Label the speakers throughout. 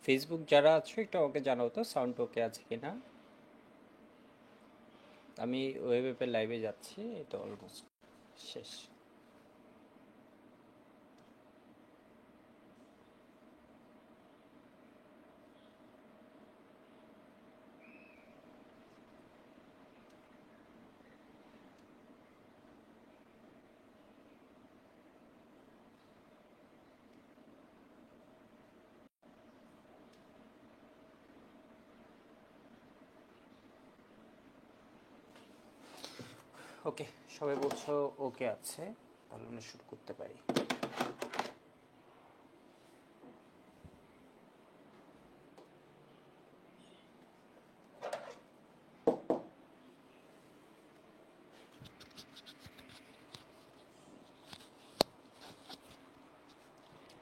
Speaker 1: Facebook যারা আছো একটু আমাকে জানাও তো সাউন্ড ওকে আছে কিনা। আমি ওয়েব অ্যাপের লাইভে যাচ্ছি, এটা অলমোস্ট শেষ। ওকে, সবাই বলছো ওকে আছে, তাহলে আমরা শুরু করতে পারি।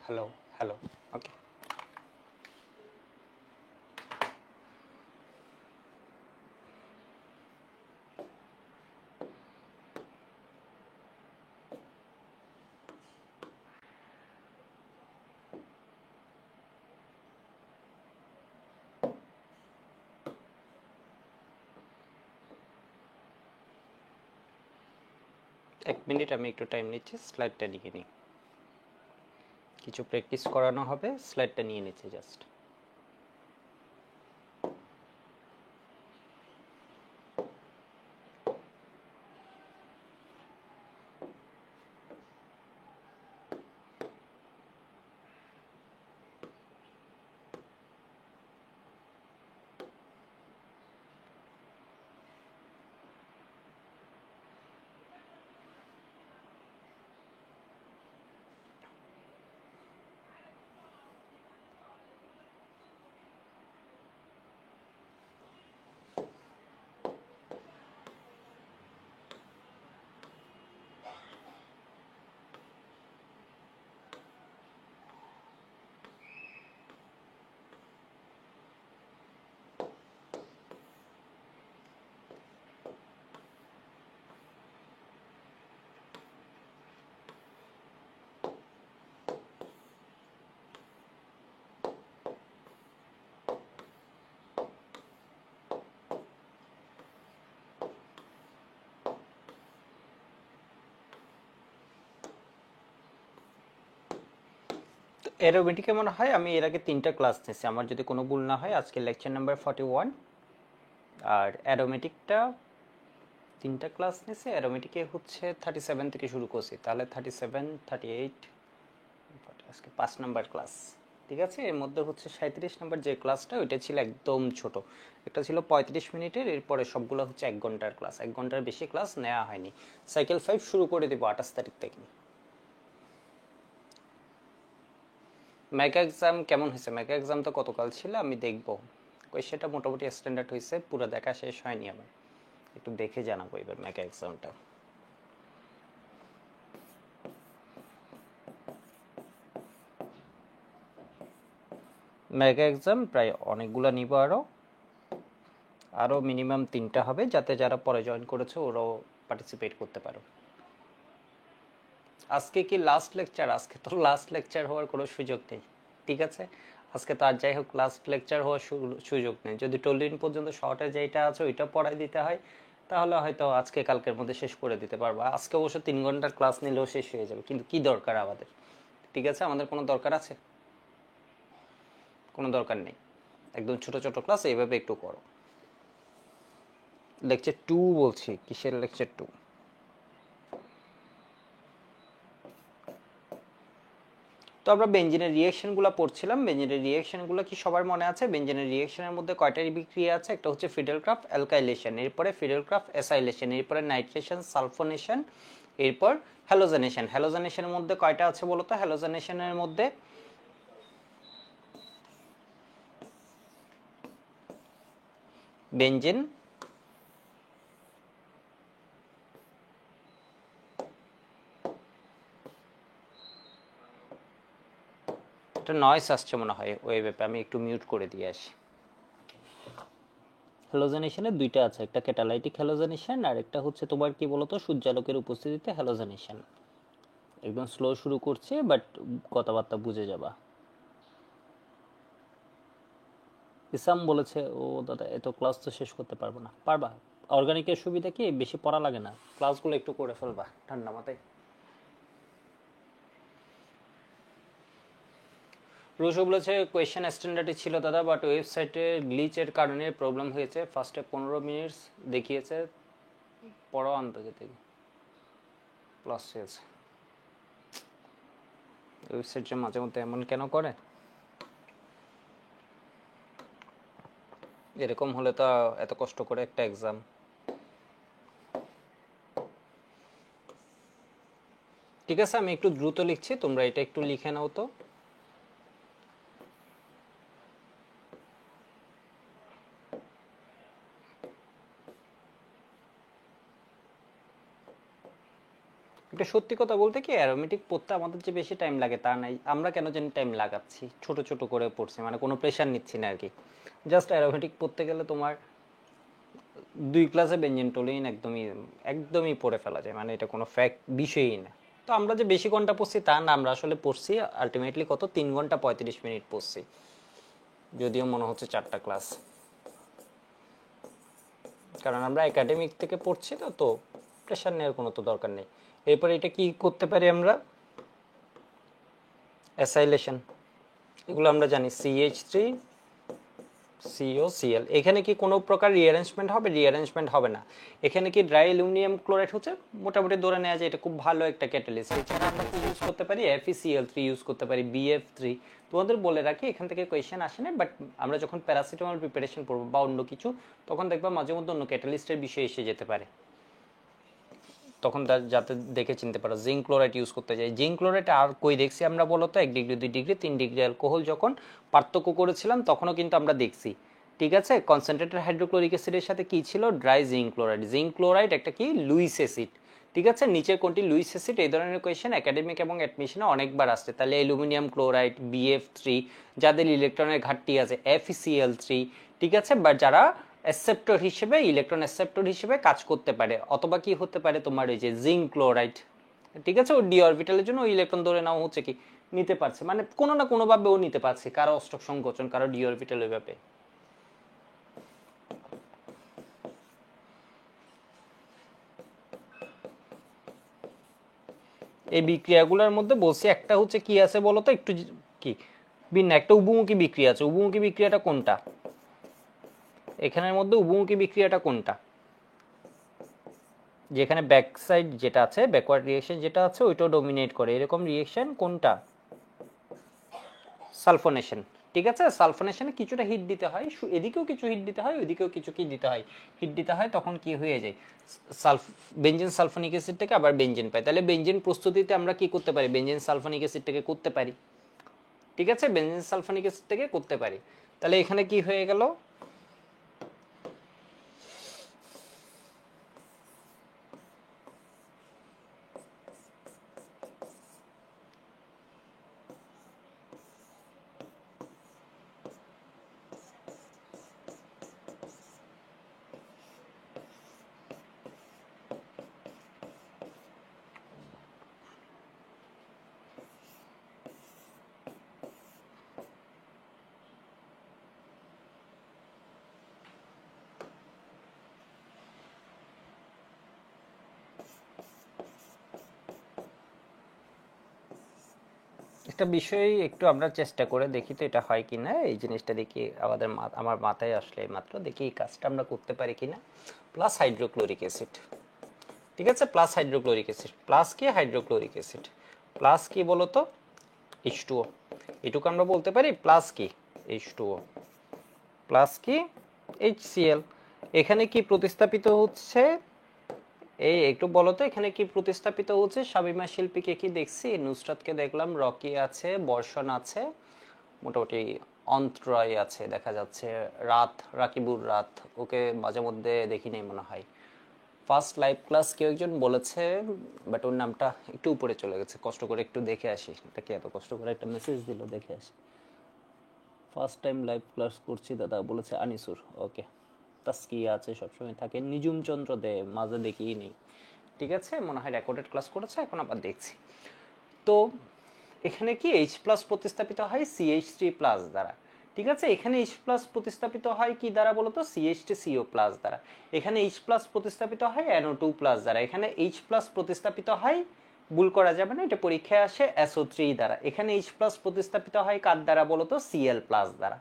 Speaker 1: Hello, hello. ওকে, এক মিনিট আমি একটু টাইম নিচ্ছি, স্লাইডটা নিয়ে নিই। কিছু প্র্যাকটিস করানো হবে, স্লাইডটা নিয়ে নিচ্ছি জাস্ট। অ্যারোমেটিকে মনে হয় আমি এর আগে 3টা ক্লাস নিয়েছি, আমার যদি কোনো ভুল না হয়। আজকে লেকচার নাম্বার 41। আর অ্যারোমেটিকটা 3টা ক্লাস নিয়েছি, অ্যারোমেটিকে হচ্ছে 37 থেকে শুরু করছি, তাহলে 37, 38, আজকে 5 নাম্বার ক্লাস। ঠিক আছে, এর মধ্যে হচ্ছে 37 নাম্বার যে ক্লাসটা, ওইটা ছিল একদম ছোট। একটা ছিল 35 মিনিটের, এরপরে সবগুলো হচ্ছে 1 ঘন্টার ক্লাস। 1 ঘন্টার বেশি ক্লাস নেওয়া হয়নি। সাইকেল 5 শুরু করে দেবো 28 তারিখ থেকে। মেগা এক্সাম কেমন হয়েছে? মেগা এক্সাম তো গতকাল ছিল, আমি দেখবো। সেটা মোটামুটি স্ট্যান্ডার্ড হয়েছে, পুরো দেখা শেষ হয়নি আমার। একটু দেখে জানাবো এবার মেগা এক্সামটা। মেগা এক্সাম প্রায় অনেকগুলো নিব, আরও মিনিমাম 3টা হবে, যাতে যারা পরে জয়েন করেছে ওরাও পার্টিসিপেট করতে পারো। আজকে কি লাস্ট লেকচার? আজকে তো লাস্ট লেকচার হওয়ার কোনো সুযোগ নেই। ঠিক আছে, আজকে তো আর যাই হোক লাস্ট লেকচার হওয়ার সুযোগ নেই। যদি 12 পর্যন্ত শর্টে যেটা আছে ওইটা পড়াই দিতে হয়, তাহলে হয়তো আজকে কালকের মধ্যে শেষ করে দিতে পারবো। আজকে অবশ্য 3 ঘন্টার ক্লাস নিলেও শেষ হয়ে যাবে, কিন্তু কি দরকার আমাদের? ঠিক আছে, আমাদের কোনো দরকার আছে? কোনো দরকার নেই। একদম ছোট ছোট ক্লাস এইভাবে একটু করো। লেকচার 2 বলছি, কিসের লেকচার 2? তো আমরা বেঞ্জিনের রিঅ্যাকশনগুলো পড়ছিলাম। বেঞ্জিনের রিঅ্যাকশনগুলো কি সবার মনে আছে? বেঞ্জিনের রিঅ্যাকশনের মধ্যে কয়টা বিক্রিয়া আছে? একটা হচ্ছে ফিডেলক্রাফট অ্যালকাইলেশন, এরপরে ফিডেলক্রাফট অ্যাসাইলেশন, এরপরে নাইট্রেশন সালফোনেশন, এরপর হ্যালোজেনেশন। হ্যালোজেনেশনের মধ্যে কয়টা আছে বলো তো? হ্যালোজেনেশনের মধ্যে বেঞ্জিন, একটা নয়েস আসছে মনে হয় ওয়েবে, আমি একটু মিউট করে দিয়ে আসি। হ্যালোজেনেশনের 2টা আছে, একটা ক্যাটালাইটিক হ্যালোজেনেশন আর একটা হচ্ছে তোমার কি বলতো সূর্যালোকের উপস্থিতিতে হ্যালোজেনেশন। একদম স্লো শুরু করছে, বাট কথাবার্তা বুঝে যাবা। ইসাম বলেছে, ও দাদা এত ক্লাস তো শেষ করতে পারবো না। পারবা, অর্গানিকের সুবিধা কি বেশি পড়া লাগে না, ক্লাসগুলো একটু করে ফেলবা ঠান্ডা মাথায়। রুশো বলেছে কোয়েশ্চেন স্ট্যান্ডার্ডই ছিল দাদা, বাট ওয়েবসাইটে গ্লিচের কারণে প্রবলেম হয়েছে, ফার্স্টে 15 মিনিটস দেখিয়েছে, পরও আন্তর্জাতিক প্লাস হয়েছে। ওয়েবসাইটে মাঝে মধ্যে এমন কেন করে? এরকম হলে তো এত কষ্ট করে একটা এক্সাম। ঠিক আছে, আমি একটু দ্রুত লিখছি, তোমরা এটা একটু লিখে নাও তো। এটা সত্যি কথা বলতে কি, অ্যারোমেটিক পড়তে আমাদের যে বেশি টাইম লাগে তা নাই, আমরা কেন জানি টাইম লাগাচ্ছি, ছোট ছোট করে পড়ছি, মানে কোনো প্রেশার নিচ্ছি না আর কি। জাস্ট অ্যারোমেটিক পড়তে গেলে তোমার 2 ক্লাসে বেঞ্জিন টোলিন একদমই একদমই পড়ে ফেলা যায়, মানে এটা কোনো ফ্যাক্ট বিষয়ই না। তো আমরা যে বেশি ঘন্টা পড়ছি তা না, আমরা আসলে পড়ছি আলটিমেটলি কত, 3 ঘন্টা 35 মিনিট পড়ছি, যদিও মনে হচ্ছে 4টা ক্লাস, কারণ আমরা একাডেমিক থেকে পড়ছি তো, তো প্রেশার নেওয়ার কোনো তো দরকার নেই। এরপরে এটা কি করতে পারি আমরা, অ্যাসাইলেশন, এগুলো আমরা জানি, CH3 COCl। এখানে কি কোনো প্রকার রিঅ্যারেঞ্জমেন্ট হবে? রিঅ্যারেঞ্জমেন্ট হবে না। এখানে কি ড্রাই অ্যালুমিনিয়াম ক্লোরাইড হচ্ছে, মোটামুটি ধরে নেওয়া যায় এটা খুব ভালো একটা ক্যাটালিস্ট। এছাড়া আমরা কি ইউজ করতে পারি, FeCl3 ইউজ করতে পারি, BF3। তোমাদের বলে রাখি, এখান থেকে কোয়েশ্চেন আসে না, বাট আমরা যখন প্যারাসিটামল প্রিপারেশন করবো বা অন্য কিছু, তখন দেখবা মাঝে মধ্যে অন্য ক্যাটালিস্টের বিষয় এসে যেতে পারে, তখন যাতে দেখে চিনতে পারো। জিঙ্ক ক্লোরাইড ইউজ করতে যাই, জিঙ্ক ক্লোরাইড আর কই দেখছি আমরা বলো তো, 1 ডিগ্রি 2 ডিগ্রি 3 ডিগ্রি অ্যালকোহল যখন পার্থক্য করেছিলাম তখনও কিন্তু আমরা দেখছি। ঠিক আছে, কনসেন্ট্রেটেড হাইড্রোক্লোরিক অ্যাসিডের সাথে কি ছিল, dry zinc chloride. Zinc chloride একটা কি, লুইস অ্যাসিড। ঠিক আছে, নিচের কোনটি লুইস অ্যাসিড, এই ধরনের কোয়েশ্চেন একাডেমিক এবং অ্যাডমিশনে অনেকবার আসছে। তাহলে অ্যালুমিনিয়াম ক্লোরাইড, BF3, যাদের ইলেকট্রনের ঘাটতি আছে, FeCl3। ঠিক আছে, বা যারা অ্যাসেপ্টর হিসেবে, ইলেকট্রন অ্যাসেপ্টর হিসেবে কাজ করতে পারে, অথবা কি হতে পারে তোমার এই যে জিঙ্ক ক্লোরাইড। ঠিক আছে, ও ডি অরবিটালের জন্য ওই ইলেকট্রন ধরে নাও হচ্ছে কি নিতে পারছে, মানে কোনো না কোনো ভাবে ও নিতে পারছে, কারো অষ্টক সংকোচন, কারো ডি অরবিটাল ওইভাবে। এই বিক্রিয়াগুলোর মধ্যে বলছি একটা হচ্ছে কি আছে বলো তো একটু, কি ভিন্ন, একটা উভমুখী বিক্রিয়া আছে। উভমুখী বিক্রিয়াটা কোনটা, এখানের মধ্যে উভমুখী বিক্রিয়াটা কোনটা, যেখানে ব্যাক সাইড যেটা আছে, ব্যাকওয়ার্ড রিঅ্যাকশন যেটা আছে, ওইটাও ডোমিনেট করে, এরকম রিঅ্যাকশন কোনটা, সালফোনেশন। ঠিক আছে, সালফোনেশনে কিছুটা হিট দিতে হয়, এদিকেও কিছু হিট দিতে হয়, ওইদিকেও কিছু কি দিতে হয়, হিট দিতে হয়, তখন কি হয়ে যায়, বেঞ্জিন সালফোনিক অ্যাসিড থেকে আবার বেঞ্জিন পাই। তাহলে বেঞ্জিন প্রস্তুতিতে আমরা কি করতে পারি, বেঞ্জিন সালফোনিক অ্যাসিড থেকে করতে পারি। ঠিক আছে, বেঞ্জিন সালফোনিক অ্যাসিড থেকে করতে পারি। তাহলে এখানে কি হয়ে গেল, একটা বিষয় একটু আমরা চেষ্টা করে দেখি তো এটা হয় কিনা, এই জিনিসটা দেখি আমাদের আমার মাথায় আসলে মাত্র, দেখি এই কাজটা আমরা করতে পারি কিনা। প্লাস হাইড্রোক্লোরিক অ্যাসিড, ঠিক আছে, প্লাস হাইড্রোক্লোরিক অ্যাসিড, প্লাস কি হাইড্রোক্লোরিক অ্যাসিড, প্লাস কি বলতো, H2O। এটুকু আমরা বলতে পারি, প্লাস কি H2O, প্লাস কি HCl। এখানে কি প্রতিস্থাপিত হচ্ছে, এই একটু বলো তো, এখানে কি প্রতিস্থাপিত হচ্ছে, শামিমা শিল্পীকে কি দেখছি, নুসরাতকে দেখলাম, রকি আছে, বর্ষণ আছে, মোটামুটি অন্ত্রয় আছে দেখা যাচ্ছে, রাত, রাকিবুর রাত, ওকে মাঝে মধ্যে দেখি নেই মনে হয়। ফার্স্ট লাইভ ক্লাস কেউ একজন বলেছে, বাট ওর নামটা একটু উপরে চলে গেছে, কষ্ট করে একটু দেখে আসি, এটাকে এত কষ্ট করে একটা মেসেজ দিল, দেখে আসি। ফার্স্ট টাইম লাইভ ক্লাস করছি দাদা বলেছে আনিসুর, ওকে। তাস্কিয়া আছে, সবসময় থাকে, নিজুম চন্দ্র দে মাঝে দেখিই নেই। ঠিক আছে, মনে হয় রেকর্ডেড ক্লাস করেছে, এখন আবার দেখছি। তো এখানে কি H+ প্রতিস্থাপিত হয় CH3+ দ্বারা। ঠিক আছে, এখানে H প্লাস প্রতিস্থাপিত হয় কি দ্বারা বলতো, CH3CO প্লাস দ্বারা। এখানে H প্লাস প্রতিস্থাপিত হয় NO2 প্লাস দ্বারা। এখানে H প্লাস প্রতিস্থাপিত হয়, ভুল করা যাবে না, এটা পরীক্ষায় আসে, SO3 দ্বারা। এখানে H প্লাস প্রতিস্থাপিত হয় কার দ্বারা বলতো, Cl প্লাস দ্বারা।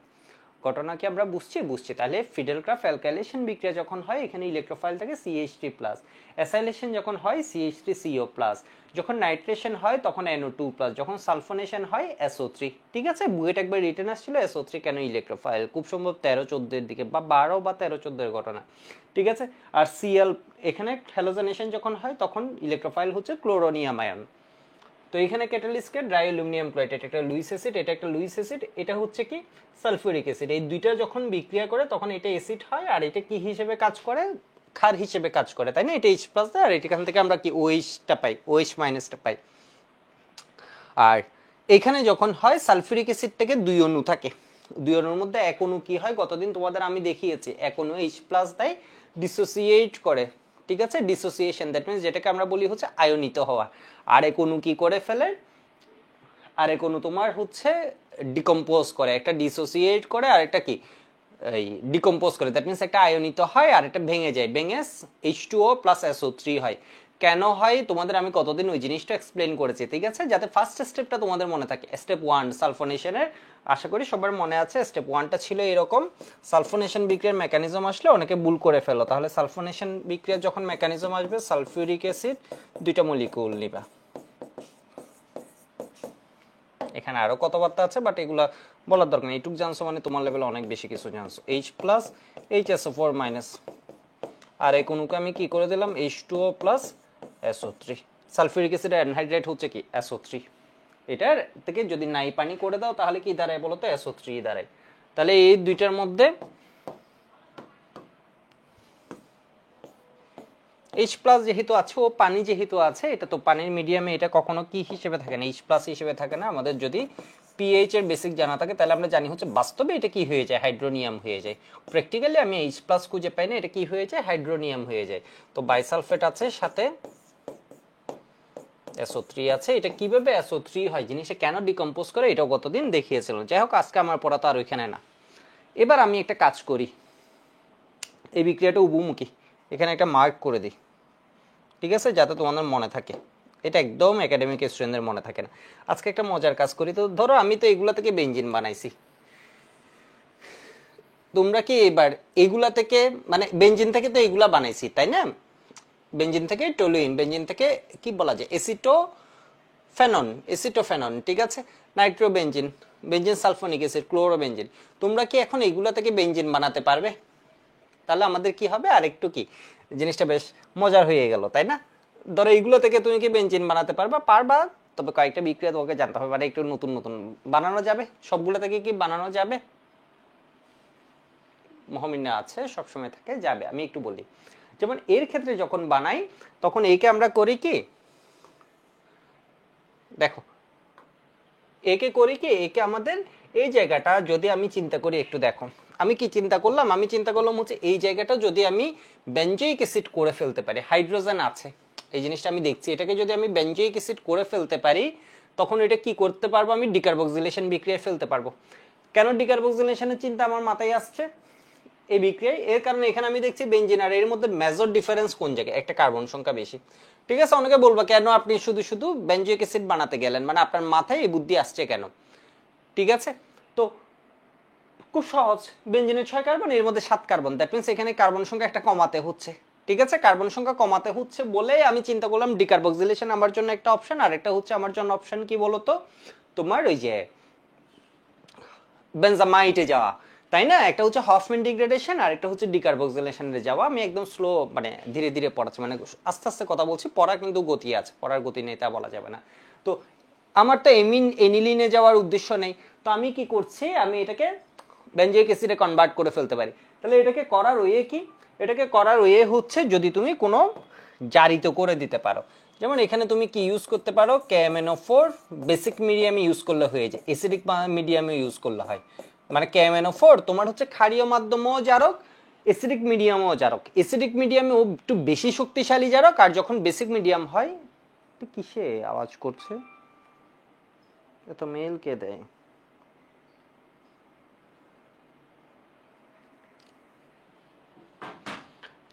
Speaker 1: ঘটনা কি আমরা বুঝছি? তাহলে ফিডেলক্রাফ অ্যালকাইলেশন বিক্রিয়া যখন হয় এখানে ইলেকট্রোফাইল থাকে CH3 প্লাস, অ্যাসাইলেশন যখন হয় CH3CO প্লাস, যখন নাইট্রেশন হয় তখন NO2 প্লাস, যখন সালফোনেশন হয় SO3। ঠিক আছে, বুয়েট একবার রিটেন আসছিল SO3 কেন ইলেকট্রোফাইল, খুব সম্ভব 13-14 এর দিকে বা 12 বা 13-14 এর ঘটনা। ঠিক আছে, আর Cl এখানে হ্যালোজেনেশন যখন হয় তখন ইলেকট্রোফাইল হচ্ছে ক্লোরোনিয়াম আয়ন। তো এখানে ক্যাটালিস্টকে ড্রাই অ্যালুমিনিয়াম ক্লোরাইড, এটা একটা লুইস অ্যাসিড, এটা একটা লুইস অ্যাসিড, এটা হচ্ছে কি সালফিউরিক অ্যাসিড। এই দুইটা যখন বিক্রিয়া করে তখন এটা অ্যাসিড হয়, আর এটা কি হিসেবে কাজ করে, ক্ষার হিসেবে কাজ করে, তাই না? এটা H প্লাস দেয়, আর এখান থেকে আমরা কি OH-টা পাই, OH মাইনাসটা পাই। আর এখানে যখন হয় সালফিউরিক অ্যাসিড থেকে 2 অণু থাকে, 2 অণুর মধ্যে এক অণু কি হয়, গতদিন তোমাদের আমি দেখিয়েছি, এক অণু H প্লাস দেয়, ডিসোসিয়েট করে। ঠিক আছে, ডিসোসিয়েশন, দ্যাট মিন্স যেটাকে আমরা বলি হচ্ছে আয়নিত হওয়া। আর এক অণু কি করে ফেলে, আর এক অণু তোমার হচ্ছে ডিকম্পোজ করে, একটা ডিসোসিয়েট করে আর একটা কি এই ডিকম্পোজ করে, দ্যাট মিন্স একটা আয়নিত হয় আর একটা ভেঙে যায়, ভেঙে H2O প্লাস SO3 হয়। কেন হয় তোমাদের আমি কতদিন ওই জিনিসটা এক্সপ্লেন করেছি। ঠিক আছে, যাতে ফার্স্ট স্টেপটা তোমাদের মনে থাকে, স্টেপ 1 সালফোনেশনের, আশা করি সবার মনে আছে। স্টেপ 1টা ছিল এরকম, সালফোনেশন বিক্রিয়ার মেকানিজম আসলে অনেকে ভুল করে ফেলো, তাহলে সালফোনেশন বিক্রিয়ার যখন মেকানিজম আসবে, সালফিউরিক অ্যাসিড 2টা মলিকিউল নিবা। এখানে আরো কথাবার্তা আছে, বাট এগুলা বলার দরকার নেই, এইটুক জানছো মানে তোমার লেভেলে অনেক বেশি কিছু জানছো। H প্লাস HSO4 মাইনাস, আর এই কোনকে আমি কি করে দিলাম, H2O প্লাস SO3। সালফিউরিক অ্যাসিডের অ্যানহাইড্রাইড হচ্ছে কি SO3, এটার থেকে যদি নাই পানি করে দাও তাহলে কি দাঁড়ায় বলো তো, SO3 দাঁড়ায়। তাহলে এই দুইটার মধ্যে H প্লাস যেহেতু আছে, ও পানি যেহেতু আছে, এটা তো পানির মিডিয়ামে এটা কখনো কি হিসেবে থাকে না, H প্লাস হিসেবে থাকে না। আমাদের যদি পিএইচ এর বেসিক জানা থাকে তাহলে আমরা জানি হচ্ছে বাস্তবে এটা কি হয়ে যায়, হাইড্রোনিয়াম হয়ে যায়। প্র্যাকটিক্যালি আমি H প্লাস খুঁজে পাই না, এটা কি হয়ে যায়, হাইড্রোনিয়াম হয়ে যায়। তো বাইসালফেট আছে, সাথে SO3 আছে। এটা কিভাবে SO3 হয়, জিনিসটা কেন ডিকম্পোজ করে, এটাও গতদিন দেখিয়েছিল। যাই হোক, আজকে আমার পড়া তো আর ওইখানে না। এবার আমি একটা কাজ করি, এই বিক্রিয়াটা উভমুখী, এখানে একটা মার্ক করে দিই। ঠিক আছে, যাতে তোমাদের মনে থাকে, এটা একদম একাডেমিক স্টুডেন্টদের মনে থাকে না। আজকে একটা মজার কাজ করি, তো ধরো আমি তো এগুলা থেকে বেঞ্জিন বানাইছি, তোমরা কি এবার এগুলা থেকে মানে বেঞ্জিন থেকে তো এগুলা বানাইছি তাই না, বেঞ্জিন থেকে টলুইন, বেঞ্জিন থেকে কি বলা যায় এসিটোফেনন, এসিটোফেনন, ঠিক আছে, nitrobenzene, benzene sulphonic acid, chlorobenzene. তোমরা কি এখন এগুলা থেকে বেঞ্জিন বানাতে পারবে? তাহলে আমাদের কি হবে, আরেকটু কি জিনিসটা বেশ মজার হয়ে গেল, তাই না? ধরো এইগুলো থেকে তুমি কি বেঞ্জিন বানাতে পারবা, তবে কয়েকটা বিক্রিয়া তোমাকে জানতে হবে, মানে একটু নতুন নতুন বানানো যাবে। সবগুলো থেকে কি বানানো যাবে? মহামিনা আছে, সবসময় থাকে, যাবে। আমি একটু বলি, যেমন এর ক্ষেত্রে যখন বানাই তখন একে আমরা করি কি, দেখো একে করি কি, একে আমাদের এই জায়গাটা যদি আমি চিন্তা করি একটু, দেখো আমি কি চিন্তা করলাম, আমি চিন্তা করলাম হচ্ছে এই জায়গাটা যদি আমি বেঞ্জয়িক অ্যাসিড করে ফেলতে পারি, হাইড্রোজেন আছে এই জিনিসটা আমি দেখছি, এটাকে যদি আমি বেঞ্জয়িক অ্যাসিড করে ফেলতে পারি তখন এটা কি করতে পারবো, আমি ডিকার্বক্সিলেশন বিক্রিয়ায় ফেলতে পারবো। কেন ডিকার্বক্সিলেশনের চিন্তা আমার মাথায় আসছে এই বিক্রিয়ায়, এর কারণে এখানে আমি দেখছি বেঞ্জিন আর এর মধ্যে মেজর ডিফারেন্স কোন জায়গায়, একটা কার্বন সংখ্যা বেশি। ঠিক আছে, অনেকে বলবো কেন আপনি শুধু শুধু বেঞ্জয়িক অ্যাসিড বানাতে গেলেন, মানে আপনার মাথায় এই বুদ্ধি আসছে কেন? ঠিক আছে, তো খুব সহজ, বেঞ্জিনের 6 কার্বন, এর মধ্যে 7 কার্বন, দ্যাট মিন্স এখানে কার্বন সংখ্যা একটা কমাতে হচ্ছে। ঠিক আছে, কার্বন সংখ্যা কমাতে হচ্ছে বলে আমি চিন্তা করলাম ডিকার্বক্সিলেশন আমার জন্য একটা অপশন, আর একটা হচ্ছে আমার জন্য অপশন কি বলতো, তোমার ওই যে বেনজামাইটে যাওয়া, তাই না? একটা হচ্ছে হফম্যান ডিগ্রেডেশন আর একটা হচ্ছে ডিকার্বক্সিলেশনে যাওয়া। আমি একদম স্লো, মানে ধীরে ধীরে পড়াচ্ছি, মানে আস্তে আস্তে কথা বলছি, পড়া কিন্তু গতি আছে, পড়ার গতি নেই তা বলা যাবে না। তো আমার তো এনিলিনে যাওয়ার উদ্দেশ্য নেই, তো আমি কি করছি, আমি এটাকে বেঞ্জয়িক অ্যাসিডে কনভার্ট করে ফেলতে পারি। তাহলে এটাকে করার ওয়ে কি, এটাকে করার ওয়ে হচ্ছে যদি তুমি কোনো জারিত করে দিতে পারো, যেমন এখানে তুমি কি ইউজ করতে পারো, KMnO4 বেসিক মিডিয়ামে ইউজ করলে হয়ে যায়, অ্যাসিডিক মিডিয়ামে ইউজ করলে হয়। মানে KMnO4 তোমার হচ্ছে ক্ষারীয় মাধ্যমও জারক, অ্যাসিডিক মিডিয়ামও জারক। অ্যাসিডিক মিডিয়ামে ও একটু বেশি শক্তিশালী জারক, আর যখন বেসিক মিডিয়াম হয়, কিসে আওয়াজ করছে, এত মেল কে দেয়?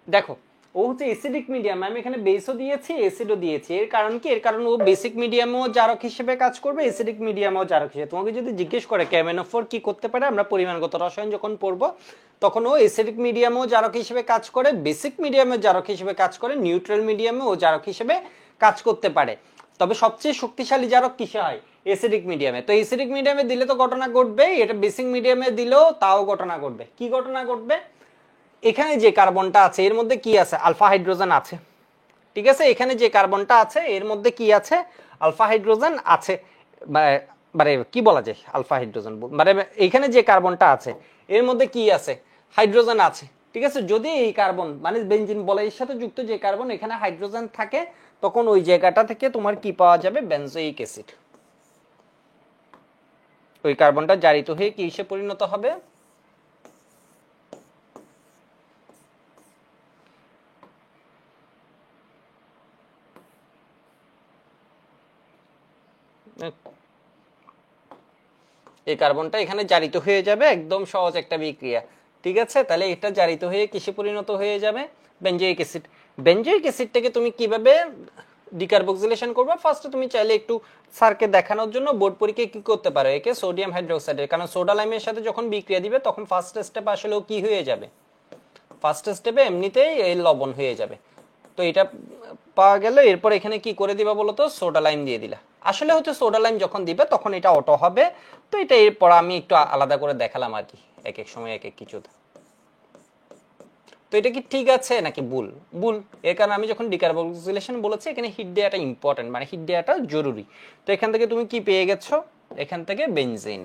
Speaker 1: দেখো ও হচ্ছে অ্যাসিডিক মিডিয়াম, আমি এখানে বেসও দিয়েছি অ্যাসিডও দিয়েছি। এর কারণ কি? এর কারণ ও বেসিক মিডিয়ামও জারক হিসেবে কাজ করবে, অ্যাসিডিক মিডিয়ামও জারক হিসেবে। তোমাকে যদি জিজ্ঞেস করে KMnO4 কি করতে পারে, আমরা পরিমাণগত রসায়ন যখন পড়বো তখন ও অ্যাসিডিক মিডিয়ামও জারক হিসেবে কাজ করে, বেসিক মিডিয়ামে জারক হিসেবে কাজ করে, নিউট্রাল মিডিয়ামে ও জারক হিসেবে কাজ করতে পারে। তবে সবচেয়ে শক্তিশালী জারক কিসে হয়? অ্যাসিডিক মিডিয়ামে। তো অ্যাসিডিক মিডিয়ামে দিলে তো ঘটনা ঘটবেই, এটা বেসিক মিডিয়ামে দিলেও তাও ঘটনা ঘটবে। কি ঘটনা ঘটবে? এখানে যে কার্বনটা আছে এর মধ্যে কি আছে? আলফা হাইড্রোজেন আছে। ঠিক আছে, এখানে যে কার্বনটা আছে এর মধ্যে কি আছে? আলফা হাইড্রোজেন আছে। মানে কি বলা যায় আলফা হাইড্রোজেন, মানে এখানে যে কার্বনটা আছে এর মধ্যে কি আছে? হাইড্রোজেন আছে। ঠিক আছে, যদি এই কার্বন মানে বেনজিন বলয়ের সাথে যুক্ত যে কার্বন এখানে হাইড্রোজেন থাকে, তখন ওই জায়গাটা থেকে তোমার কি পাওয়া যাবে? Benzoic acid. ওই কার্বনটা জারিত হয়ে কি হিসেবে পরিণত হবে? এই কার্বনটা এখানে জারিত হয়ে যাবে, একদম সহজ একটা বিক্রিয়া। ঠিক আছে, তাহলে এটা জারিত হয়ে কিসে পরিণত হয়ে যাবে? Benzoic acid. বেনজোইক অ্যাসিডটাকে তুমি কিভাবে ডিকার্বক্সিলেশন করবে? ফার্স্টে তুমি চাইলে একটু স্যারকে দেখানোর জন্য বোর্ড পরীক্ষায় কি করতে পারো, একে সোডিয়াম হাইড্রোক্সাইডের, কারণ সোডা লাইমের সাথে যখন বিক্রিয়া দিবে তখন ফার্স্ট স্টেপ আসলে কি হয়ে যাবে? ফার্স্ট স্টেপে এমনিতেই এই লবণ হয়ে যাবে। তো এটা পাওয়া গেল, এরপর এখানে কি করে দিবা বলো তো? সোডা লাইম দিয়ে দিলা। আসলে হচ্ছে সোডা লাইম যখন দিবে তখন এটা অটো হবে। তো এটা এরপর আমি একটু আলাদা করে দেখালাম আর কি, এক এক সময় এক এক কিছু। তো এটা কি ঠিক আছে নাকি ভুল? ভুল। এর কারণে আমি যখন ডিকার্বক্সিলেশন বলেছি এখানে হিট দেওয়াটা ইম্পর্টেন্ট, মানে হিট দেওয়াটা জরুরি। তো এখান থেকে তুমি কি পেয়ে গেছো? এখান থেকে বেনজিন।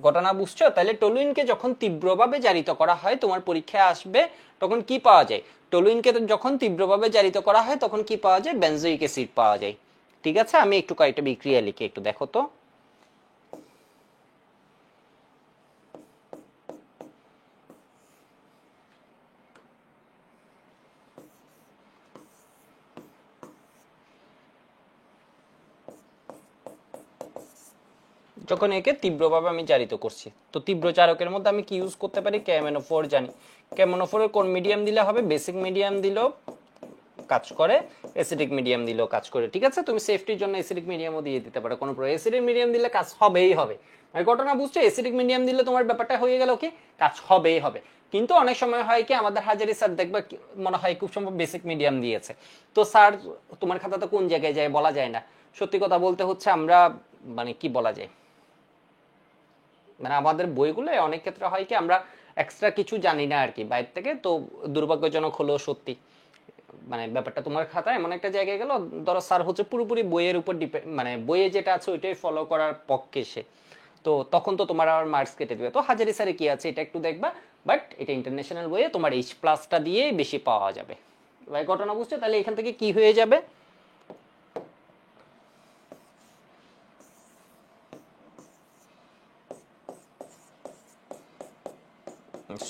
Speaker 1: ঘটনা বুঝছো? তাহলে টলুইনকে যখন তীব্রভাবে জারিত করা হয়, তোমার পরীক্ষায় আসবে তখন কি পাওয়া যায়? টলুইনকে যখন তীব্রভাবে জারিত করা হয় তখন কি পাওয়া যায়? বেনজোইক অ্যাসিড পাওয়া যায়। ঠিক আছে, আমি একটু কয়েকটা বিক্রিয়া লিখি, একটু দেখো তো। যখন একে তীব্রভাবে আমি জারিত করছি, তো তীব্র চারকের মধ্যে আমি কি ইউজ করতে পারি? KMnO4 জানি। KMnO4 এর কোন মিডিয়াম দিলে হবে? বেসিক মিডিয়াম দিলেও কাজ করে, অ্যাসিডিক মিডিয়াম দিলেও কাজ করে। ঠিক আছে, তুমি সেফটির জন্য অ্যাসিডিক মিডিয়ামও দিয়ে দিতে পারো, কোনো প্রবলেম। অ্যাসিডিক মিডিয়াম দিলে কাজ হবেই হবে, মানে ঘটনা বুঝছো? অ্যাসিডিক মিডিয়াম দিলে তোমার ব্যাপারটা হয়ে গেল কি, কাজ হবেই হবে। কিন্তু অনেক সময় হয় কি, আমাদের হাজারি স্যার দেখবা মনে হয় খুব সম্ভব বেসিক মিডিয়াম দিয়েছে, তো স্যার তোমার খাতাতে কোন জায়গায় যায় বলা যায় না। সত্যি কথা বলতে হচ্ছে আমরা মানে কি বলা যায়, মানে আমাদের বইগুলো অনেক ক্ষেত্রে হয় কি আমরা এক্সট্রা কিছু জানি না আর কি বাইরে থেকে, তো দুর্ভাগ্যজনক হলেও সত্যি। মানে ব্যাপারটা তোমার খাতায় এমন একটা জায়গায় গেল, ধরো স্যার হচ্ছে পুরোপুরি বইয়ের উপর ডিপেন্ড, মানে বইয়ে যেটা আছে ওইটাই ফলো করার পক্ষে সে, তো তখন তো তোমার আর মার্কস কেটে দেবে। তো হাজারি স্যারে কি আছে এটা একটু দেখবা, বাট এটা ইন্টারন্যাশনাল বইয়ে তোমার H+টা দিয়ে বেশি পাওয়া যাবে। ভাই ঘটনা বুঝছো? তাহলে এখান থেকে কি হয়ে যাবে?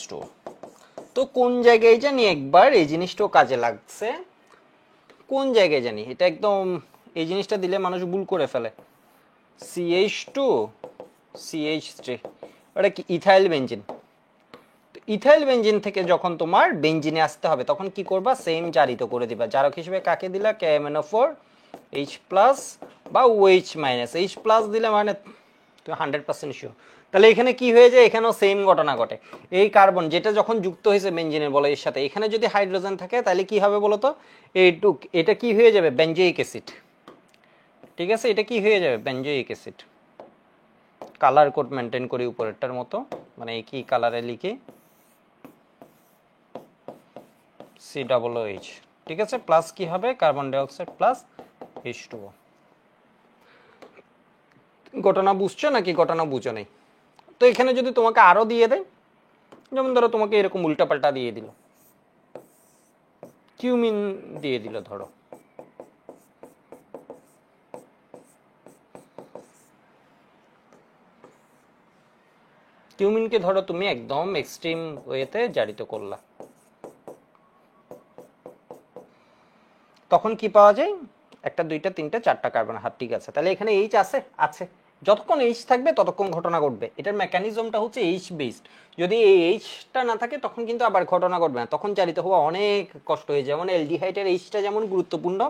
Speaker 1: স্টোর। তো কোন জায়গায় জানি একবার এই জিনিসটাও কাজে লাগছে, কোন জায়গায় জানি এটা একদম, এই জিনিসটা দিলে মানুষ ভুল করে ফেলে। CH2 CH3, ওটা কি? Ethyl benzene. ইথাইল বেঞ্জিন থেকে যখন তোমার বেঞ্জিনে আসতে হবে তখন কি করবা? সেম জারিত করে দিবা। জারক হিসেবে কাকে দিলা? KMnO4 H+ বা OH-, H+ দিলে মানে তুমি 100% শিওর। তাহলে এখানে কি হয়ে যায়? এখানেও সেম ঘটনা ঘটে। এই কার্বন যেটা যখন যুক্ত হয়েছে বেঞ্জিনের বলে এর সাথে, এখানে যদি হাইড্রোজেন থাকে তাহলে কি হবে বলতো? এইটুক এটা কি হয়ে যাবে? Benzoic acid. ঠিক আছে, এটা কি হয়ে যাবে? Benzoic acid. Colour code maintain করি উপরেরটার মতো, মানে একই কালারে লিখি COOH। ঠিক আছে, প্লাস কি হবে? Carbon dioxide plus H2O। ঘটনা বুঝছো নাকি ঘটনা বুঝো নাই? তো এখানে যদি তোমাকে আরো দিয়ে দেয়, যেমন ধরো তোমাকে এরকম উল্টাপাল্টা দিয়ে দিল, কিউমিন দিয়ে দিল, ধরো কিউমিনকে ধরো তুমি একদম এক্সট্রিম ওয়েতে জারিত করলা, তখন কি পাওয়া যায়? একটা দুইটা তিনটা চারটা কার্বন হাত। ঠিক আছে, তাহলে এখানে H আছে? আছে। যতক্ষণ এইচ থাকবে ততক্ষণ ঘটনা ঘটবে, এটার মেকানিজমটা হচ্ছে এইচ বেসড। যদি এই এইচটা না থাকে তখন কিন্তু আবার ঘটনা ঘটবে না, তখন জারিত হওয়া অনেক কষ্ট হয়ে যায়। যেমন অ্যালডিহাইডের এইচটা যেমন গুরুত্বপূর্ণ,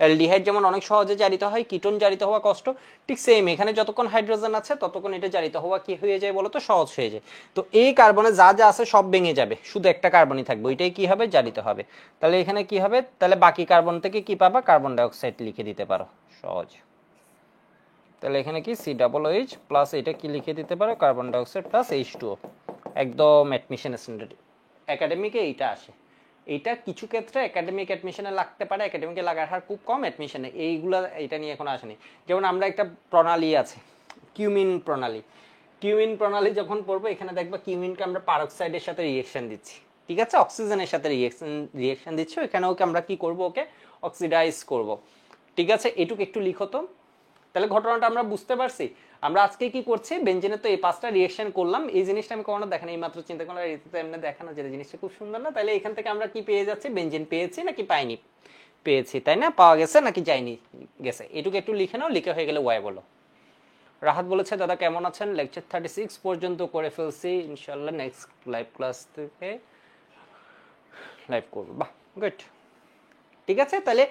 Speaker 1: অ্যালডিহাইড যেমন অনেক সহজে জারিত হয়, কিটোন জারিত হওয়া কষ্ট, ঠিক সেম এখানে যতক্ষণ হাইড্রোজেন আছে ততক্ষণ এটা জারিত হওয়া কি হয়ে যায় বলো তো, সহজ হয়ে যায়। তো এই কার্বনে যা যা আছে সব ভেঙে যাবে, শুধু একটা কার্বনই থাকবে, ওইটাই কি হবে, জারিত হবে। তাহলে এখানে কি হবে, তাহলে বাকি কার্বন থেকে কি পাবা, কার্বন ডাইঅক্সাইড লিখে দিতে পারো, সহজ। তাহলে এখানে কি COOH প্লাস এটা কি লিখে দিতে পারো, কার্বন ডাইঅক্সাইড প্লাস H2O, একদম অ্যাডমিশন স্ট্যান্ডার্ড। একাডেমিকে এইটা আসে, এইটা কিছু ক্ষেত্রে একাডেমিক অ্যাডমিশনে লাগতে পারে, একাডেমিকে লাগার হার খুব কম, অ্যাডমিশনে এইগুলা এটা নিয়ে এখন আসেনি। যেমন আমরা একটা প্রণালী আছে কিউমিন প্রণালী, কিউমিন প্রণালী যখন পড়বো এখানে দেখবা কিউমিনকে আমরা পারক্সাইডের সাথে রিয়েকশন দিচ্ছি, ঠিক আছে, অক্সিজেনের সাথে রিয়েকশন দিচ্ছি, ওখানে ওকে আমরা কি করব, ওকে অক্সিডাইজ করব, ঠিক আছে। এটুকু একটু লিখো তো। তাহলে ঘটনাটা আমরা বুঝতে পারছি। আমরা আজকে কি করছি, বেঞ্জিনের তো এই 5টা রিয়েকশন করলাম, এই জিনিসটা আমি কখনো দেখানো, এই মাত্র চিন্তা করলাম এটাতে এমনি দেখানো যে জিনিসটা খুব সুন্দর না। তাহলে এখান থেকে আমরা কি পেয়ে যাচ্ছি, বেঞ্জিন পেয়েছি নাকি পাইনি, পেয়েছি, তাই না, পাওয়া গেছে নাকি যায়নি গেছে, এটুকু একটু লিখে নাও, লিখে হয়ে গেলে ওয়াই বলো। রাহাত বলেছে দাদা কেমন আছেন, লেকচার 36 পর্যন্ত করে ফেলছি, ইনশাল্লাহ নেক্সট লাইভ ক্লাস থেকে লাইভ করবো। বাহ, গুড, ঠিক আছে। তাহলে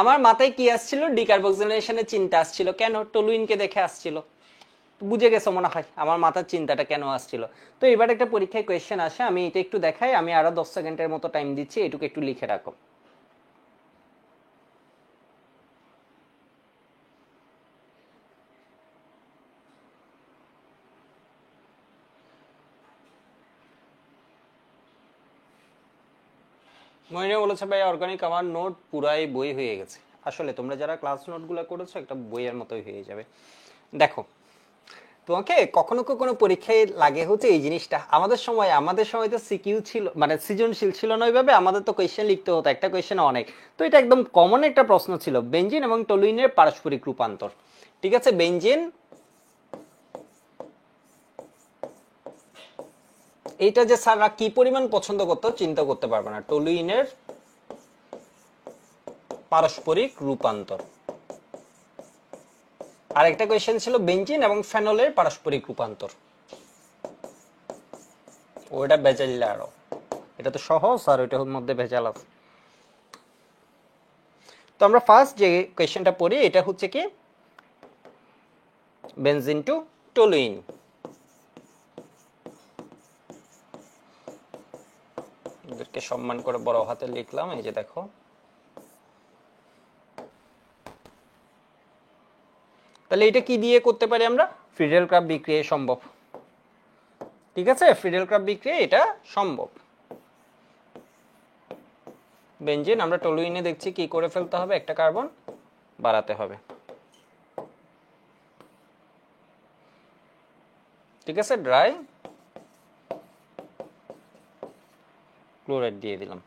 Speaker 1: আমার মাথায় কি আসছিল, ডিকার্বক্সিলেশনের চিন্তা আসছিল, কেন, টলুইনকে দেখে আসছিল, বুঝে গেছো মনে হয় আমার মাথার চিন্তাটা কেন আসছিল। তো এবার একটা পরীক্ষায় কোয়েশ্চেন আসে, আমি এটা একটু দেখাই, আমি আরো 10 সেকেন্ডের মতো টাইম দিচ্ছি, এটুকু একটু লিখে রাখো। মহিনা বলেছে ভাই অর্গানিক আমার নোট পুরাই বই হয়ে গেছে। আসলে তোমরা যারা ক্লাস নোটগুলো করেছো একটা বইয়ের মতোই হয়ে যাবে। দেখো, তোমাকে কখনো কখনো পরীক্ষায় লাগে হচ্ছে এই জিনিসটা, আমাদের সময় তো সিকিউ ছিল, মানে সৃজনশীল ছিল না ওইভাবে, আমাদের তো কোয়েশ্চেন লিখতে হতো, একটা কোয়েশ্চেন অনেক। তো এটা একদম কমন একটা প্রশ্ন ছিল, বেনজিন এবং টলুইনের পারস্পরিক রূপান্তর, ঠিক আছে। বেনজিন এইটা যে স্যাররা কি পরিমাণ পছন্দ করতো চিন্তা করতে পারবে না, টলুইনের পারস্পরিক রূপান্তর। আর একটা কোয়েশ্চেন ছিল বেনজিন এবং ফেনলের পারস্পরিক রূপান্তর, ওইটা ভেজাল আরো, এটা তো সহজ আর ওইটার মধ্যে ভেজাল আছে। তো আমরা ফার্স্ট যে কোয়েশ্চেনটা পড়ি, এটা হচ্ছে কি বেনজিন টু টলুইন। এদেরকে সম্মান করে বড় হাতে লিখলাম, এই যে দেখো। তাহলে এটা কি দিয়ে করতে পারি আমরা, ফ্রিডেল ক্রাফট বিক্রিয়া সম্ভব, ঠিক আছে, ফ্রিডেল ক্রাফট বিক্রিয়া এটা সম্ভব। বেনজিন আমরা টলুইনে দেখছি কি করে ফেলতে হবে, একটা কার্বন বাড়াতে হবে, ঠিক আছে, ড্রাই ক্লোরাইড দিয়ে দিলাম।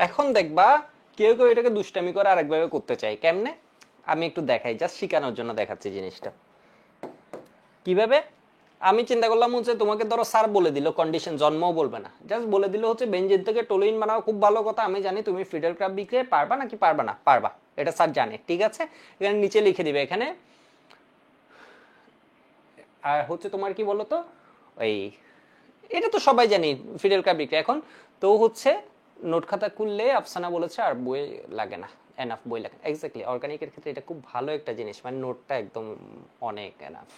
Speaker 1: এখন দেখবা কেউ কেউ এটাকে দুষ্টামি করে আরেকভাবে করতে চাই, কেমনে আমি একটু দেখাই, জাস্ট শেখানোর জন্য দেখাচ্ছি জিনিসটা কিভাবে। আমি চিন্তা করলাম হচ্ছে তোমাকে ধরো স্যার বলে দিল, কন্ডিশন জন্মও বলবে না, জাস্ট বলে দিল হচ্ছে বেনজিন থেকে টলুইন বানাও, খুব ভালো কথা, আমি জানি তুমি ফ্রিডেল ক্রাফট বিক্রিয়া পারবা নাকি পারবা না, পারবা, এটা স্যার জানে, ঠিক আছে। এখানে নিচে লিখে দিবে এখানে, আর হচ্ছে তোমার কি বলতো ওই, এটা তো সবাই জানি ফিডেল ক্রাফট বিক্রিয়া। এখন তো হচ্ছে নোট খাতা খুললে আফসানা বলেছে আর বই লাগে না, এনাফ বই লাগে, এক্স্যাক্টলি অর্গানিকের ক্ষেত্রে এটা খুব ভালো একটা জিনিস, মানে নোটটা একদম অনেক এনাফ,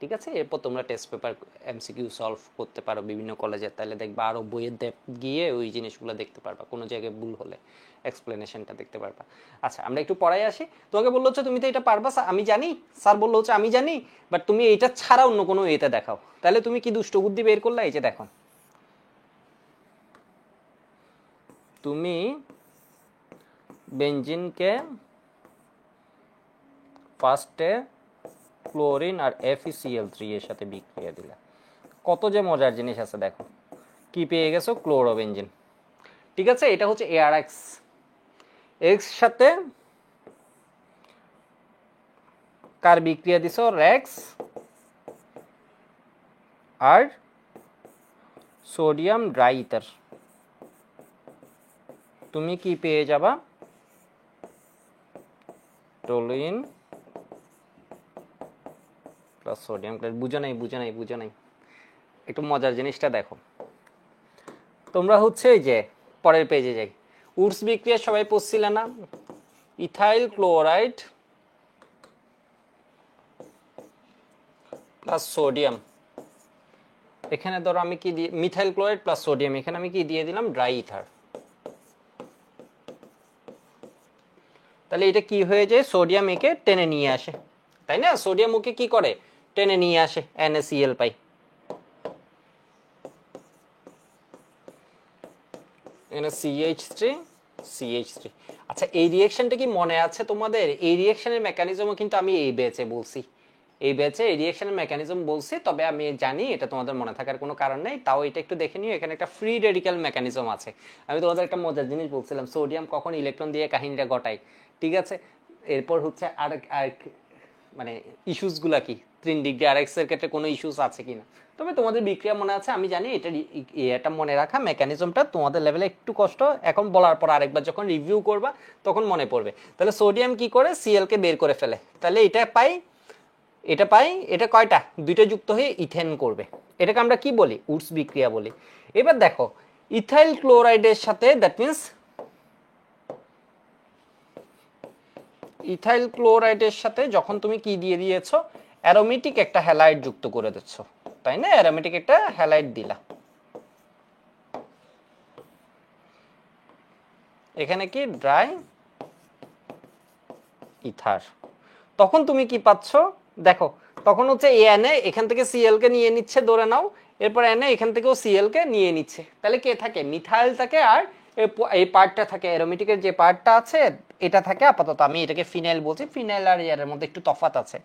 Speaker 1: ঠিক আছে। এরপর তোমরা টেস্ট পেপার এমসিকিউ সলভ করতে পারো বিভিন্ন কলেজে, তাহলে দেখবা আরো বইয়ের গিয়ে ওই জিনিসগুলো দেখতে পারবা, কোনো জায়গায় ভুল হলে এক্সপ্লেনেশনটা দেখতে পারবা। আচ্ছা আমরা একটু পড়াই আসি। তোমাকে বললো হচ্ছে তুমি তো এটা পারবা, আমি জানি, স্যার বললো হচ্ছে আমি জানি, বাট তুমি এটা ছাড়া অন্য কোনো এতে দেখাও, তাহলে তুমি কি দুষ্ট বুদ্ধি বের করলা, এই যে দেখো, তুমি বেনজিনকে ফার্স্টে ক্লোরিন আর FeCl3 এর সাথে বিক্রিয়া দিলে, কত যে মজার জিনিস আছে দেখো, কি পেয়ে গেছো, ক্লোরোবেনজিন, ঠিক আছে। এটা হচ্ছে ARX, এক্স সাথে কার বিক্রিয়া দিছো, রেক্স আর সোডিয়াম ড্রাই ইথার, তুমি কি পেয়ে যাবা, টলুইন প্লাস সোডিয়াম ক্লোরাইড। বুঝো নাই, একটু মজার জিনিসটা দেখো। তোমরা হচ্ছে এই যে পরের পেজে যাই, উডস বিক্রিয়া সবাই পড়ছিলে না, ইথাইল ক্লোরাইড প্লাস সোডিয়াম। এখানে ধরো আমি কি দিয়ে, মিথাইল ক্লোরাইড প্লাস সোডিয়াম, এখানে আমি কি দিয়ে দিলাম, ড্রাই ইথার। তাহলে এটা কি হয়ে যায়, সোডিয়াম একে টেনে নিয়ে আসে, তাই না? সোডিয়াম ওকে কি করে, টেনে নিয়ে আসে, NaCl পাই। CH3। আচ্ছা, এই রিঅ্যাকশনটা কি মনে আছে তোমাদের? এই রিঅ্যাকশনের মেকানিজমও কিন্তু আমি এই ব্যাচে বলছি, এই ব্যাচে এই রিঅ্যাকশনের মেকানিজম বলছি, তবে আমি জানি এটা তোমাদের মনে থাকার কোনো কারণ নেই, তাও এটা একটু দেখে নিও। এখানে একটা ফ্রি রেডিক্যাল মেকানিজম আছে। আমি তোমাদের একটা মজার জিনিস বলছিলাম, সোডিয়াম কখন ইলেকট্রন দিয়ে কাহিনীটা ঘটায়, ঠিক আছে? এরপর হচ্ছে আর মানে ইস্যুসগুলা কি, 3 ডিগ্রি RX এর ক্ষেত্রে কোনো ইস্যুস আছে কিনা। তবে তোমাদের বিক্রিয়া মনে আছে, আমি জানি এটা মনে রাখা মেকানিজমটা তোমাদের লেভেলে একটু কষ্ট, এখন বলার পর আরেকবার যখন রিভিউ করবা তখন মনে পড়বে। তাহলে সোডিয়াম কি করে, Cl কে বের করে ফেলে, তাহলে এটা পাই, এটা কয়টা, দুইটা যুক্ত হয়ে ইথেন করবে, এটাকে আমরা কি বলি, উডস বিক্রিয়া বলি। এবার দেখো ইথাইল ক্লোরাইডের সাথে, দ্যাট মিন্স ইথাইল ক্লোরাইডের সাথে যখন তুমি কি দিয়ে দিয়েছো, অ্যারোমেটিক একটা হ্যালাইড যুক্ত করে দিচ্ছ, তাই না? অ্যারোমেটিক একটা হ্যালাইড দিলা, এখানে কি ড্রাই ইথার। তখন তুমি কি পাচ্ছ, দেখো তখন হচ্ছে Na এখান থেকে Cl কে নিয়ে নিচ্ছে, ধরে নাও, এরপর Na এখান থেকেও Cl কে নিয়ে নিচ্ছে, তাহলে কে থাকে, মিথাইল থাকে, আর এই পার্টটা থাকে, অ্যারোমেটিকের যে পার্টটা আছে এটা থাকে। আপাতত আমি এটাকে ফিনাইল বলছি, ফিনাইল আর এর মধ্যে একটু তফাৎ আছে।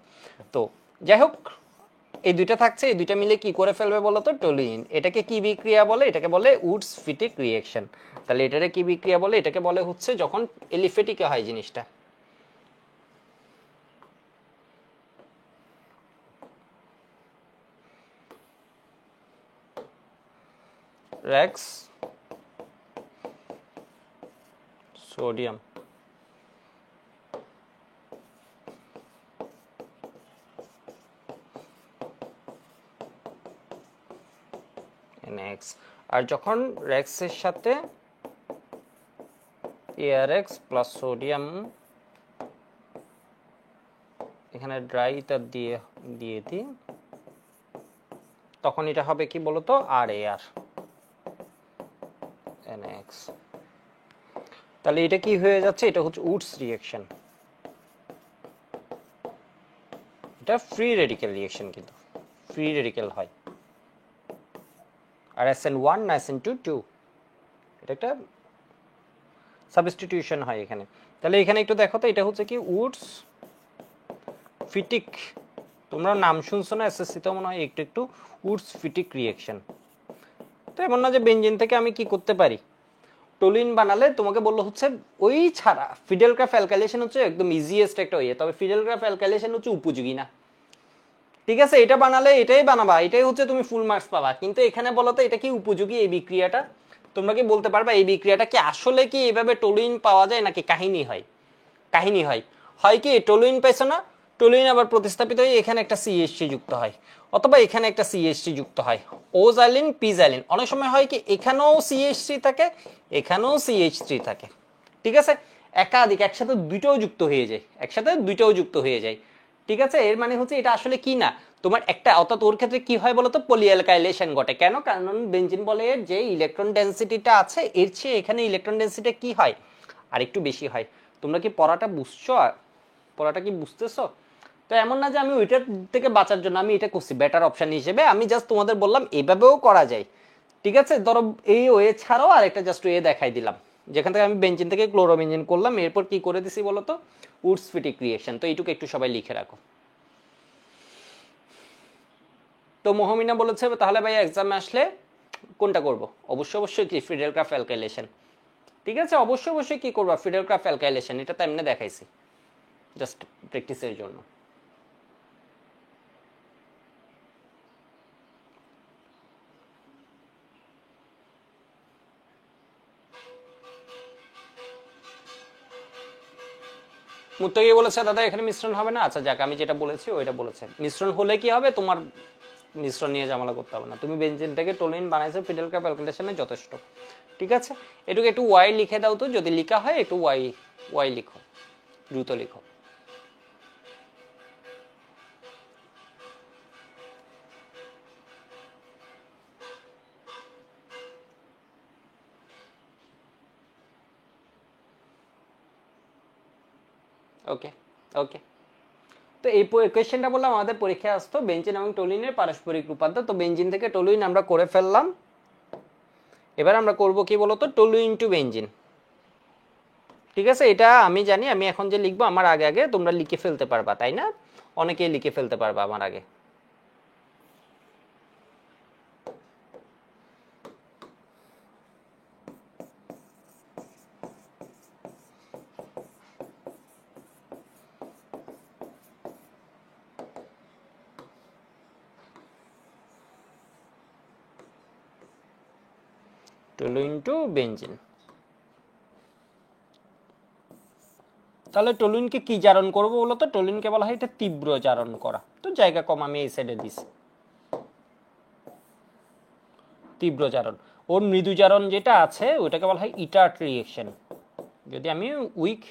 Speaker 1: তো যাই হোক, এই দুইটা থাকছে, এই দুইটা মিলে কি করে ফেলবে বলো তো, টলুইন। এটাকে কি বিক্রিয়া বলে, এটাকে বলে উডস ফিটিক রিঅ্যাকশন। তাহলে এটারে কি বিক্রিয়া বলে, এটাকে বলে হচ্ছে যখন এলিফেটিকে হয় জিনিসটা, রেক্স সোডিয়াম। NX। আর যখন রেক্সের সাথে ARX প্লাস সোডিয়াম, এখানে ড্রাই ইথার দিয়ে দিই, তখন এটা হবে কি বলতো, RAR NX। তাহলে এটা কি হয়ে যাচ্ছে, এটা হচ্ছে উডস রিঅ্যাকশন, এটা ফ্রি রেডিক্যাল রিঅ্যাকশন, কিন্তু ফ্রি রেডিক্যাল হয়। আর SN1 না SN2 2, এটা একটা সাবস্টিটিউশন হয় এখানে। তাহলে এখানে একটু দেখো তো, এটা হচ্ছে কি উডস ফিটিক, তোমরা নাম শুনছো না SSC তে মনে হয় একটু একটু, উডস ফিটিক রিঅ্যাকশন। তো এমন না যে বেনজিন থেকে আমি কি করতে পারি, টলুইন বানালে তোমাকে বললো হচ্ছে ওই ছাড়া ফিডেল গ্রাফ অ্যালকাইলেশন হচ্ছে একদম ইজিয়েস্ট একটা ওয়ে, তবে ফিডেল গ্রাফ অ্যালকাইলেশন হচ্ছে উপযোগী না, ঠিক আছে? এটা বানালে এটাই বানাবা, এটাই হচ্ছে তুমি ফুল মার্কস পাবা, কিন্তু এখানে বলো তো এটা কি উপযোগী এই বিক্রিয়াটা, তোমরা কি বলতে পারবা এই বিক্রিয়াটা কি আসলে কি এভাবে টলুইন পাওয়া যায় নাকি কাহিনী হয়? কাহিনী হয়, হয় কি টলুইন পাইছো না, টলুইন আবার প্রতিস্থাপিত হয়ে এখানে একটা CH3 যুক্ত হয়, অথবা এখানে একটা CH3 যুক্ত হয়, ওজাইলিন পিজাইলিন। অনেক সময় হয় কি এখানেও CH3 থাকে, এখানেও CH3 থাকে, ঠিক আছে? একাধিক একসাথে দুইটাও যুক্ত হয়ে যায়, একসাথে দুইটাও যুক্ত হয়ে যায়, ঠিক আছে? এর মানে হচ্ছে এটা আসলে কি না, তোমার একটা, অর্থাৎ ওর ক্ষেত্রে কি হয় বলতো, পলিঅ্যালকাইলেশন ঘটে। কেন? কারণ বেনজিন বলে যে ইলেকট্রন ডেনসিটিটা আছে এর চেয়ে এখানে ইলেকট্রন ডেনসিটি কি হয়, আর একটু বেশি হয়। তোমরা কি পড়াটা বুঝছো, পড়াটা কি বুঝতেছো? তো এমন না যে আমি ওইটার থেকে বাঁচার জন্য আমি এটা করছি বেটার অপশন হিসেবে, আমি জাস্ট তোমাদের বললাম এইভাবেও করা যায়, ঠিক আছে? ধরো এই ওয়ে ছাড়াও আরেকটা জাস্ট ওয়ে দেখাই দিলাম, যেখান থেকে আমি বেনজিন থেকে ক্লোরোবেনজিন করলাম, এরপর কি করে দিছি বলতো, উডস ফিটিক রিঅ্যাকশন। তো এইটুকু একটু সবাই লিখে রাখো। তো মোহামিনা বলেছে তাহলে ভাই এক্সামে আসলে কোনটা করব, অবশ্যই কি ফিডেল গ্রাফ অ্যালকাইলেশন, ঠিক আছে? অবশ্যই কি করবা, ফিডেল গ্রাফ অ্যালকাইলেশন, এটা তো এমনি দেখাইছি জাস্ট প্র্যাকটিসের জন্য। মুত্তাকি বলেছে দাদা এখানে মিশ্রণ হবে না। আচ্ছা যাক, আমি যেটা বলেছি ওইটা বলেছে। মিশ্রণ হলে কি হবে, তোমার মিশ্রণ নিয়ে ঝামেলা করতে হবে না, তুমি বেনজিন থেকে টলুইন বানাইছো, ফিডেলকা ক্যালকুলেশনে যথেষ্ট। ঠিক আছে, এটুকু একটু ওয়াই লিখে দাও তো, যদি লেখা হয় একটু ওয়াই ওয়াই লিখো, দ্রুত লিখো। ওকে ওকে, তো এই কোয়েশ্চেনটা বললাম আমাদের পরীক্ষায় আসতো, বেনজিন এবং টলুইনের পারস্পরিক রূপান্তর। তো বেনজিন থেকে টলুইন আমরা করে ফেললাম, এবার আমরা করব কি বলতো, টলুইন টু বেনজিন। ঠিক আছে, এটা আমি জানি, আমি এখন যে লিখবো আমার আগে আগে তোমরা লিখে ফেলতে পারবা, তাই না? অনেকেই লিখে ফেলতে পারবা আমার আগে। Toluene to benzene. তাহলে টলুইনকে কি জারণ করবো বলো তো? টলুইনকে বলা হয় এটা তীব্র জারণ করা। তো জায়গা কম, আমি এই সাইডে দিছি তীব্র জারণ। ওর মৃদু জারণ যেটা আছে ওটাকে বলা হয় ইটার্ট রিয়েকশন। যদি আমি উইক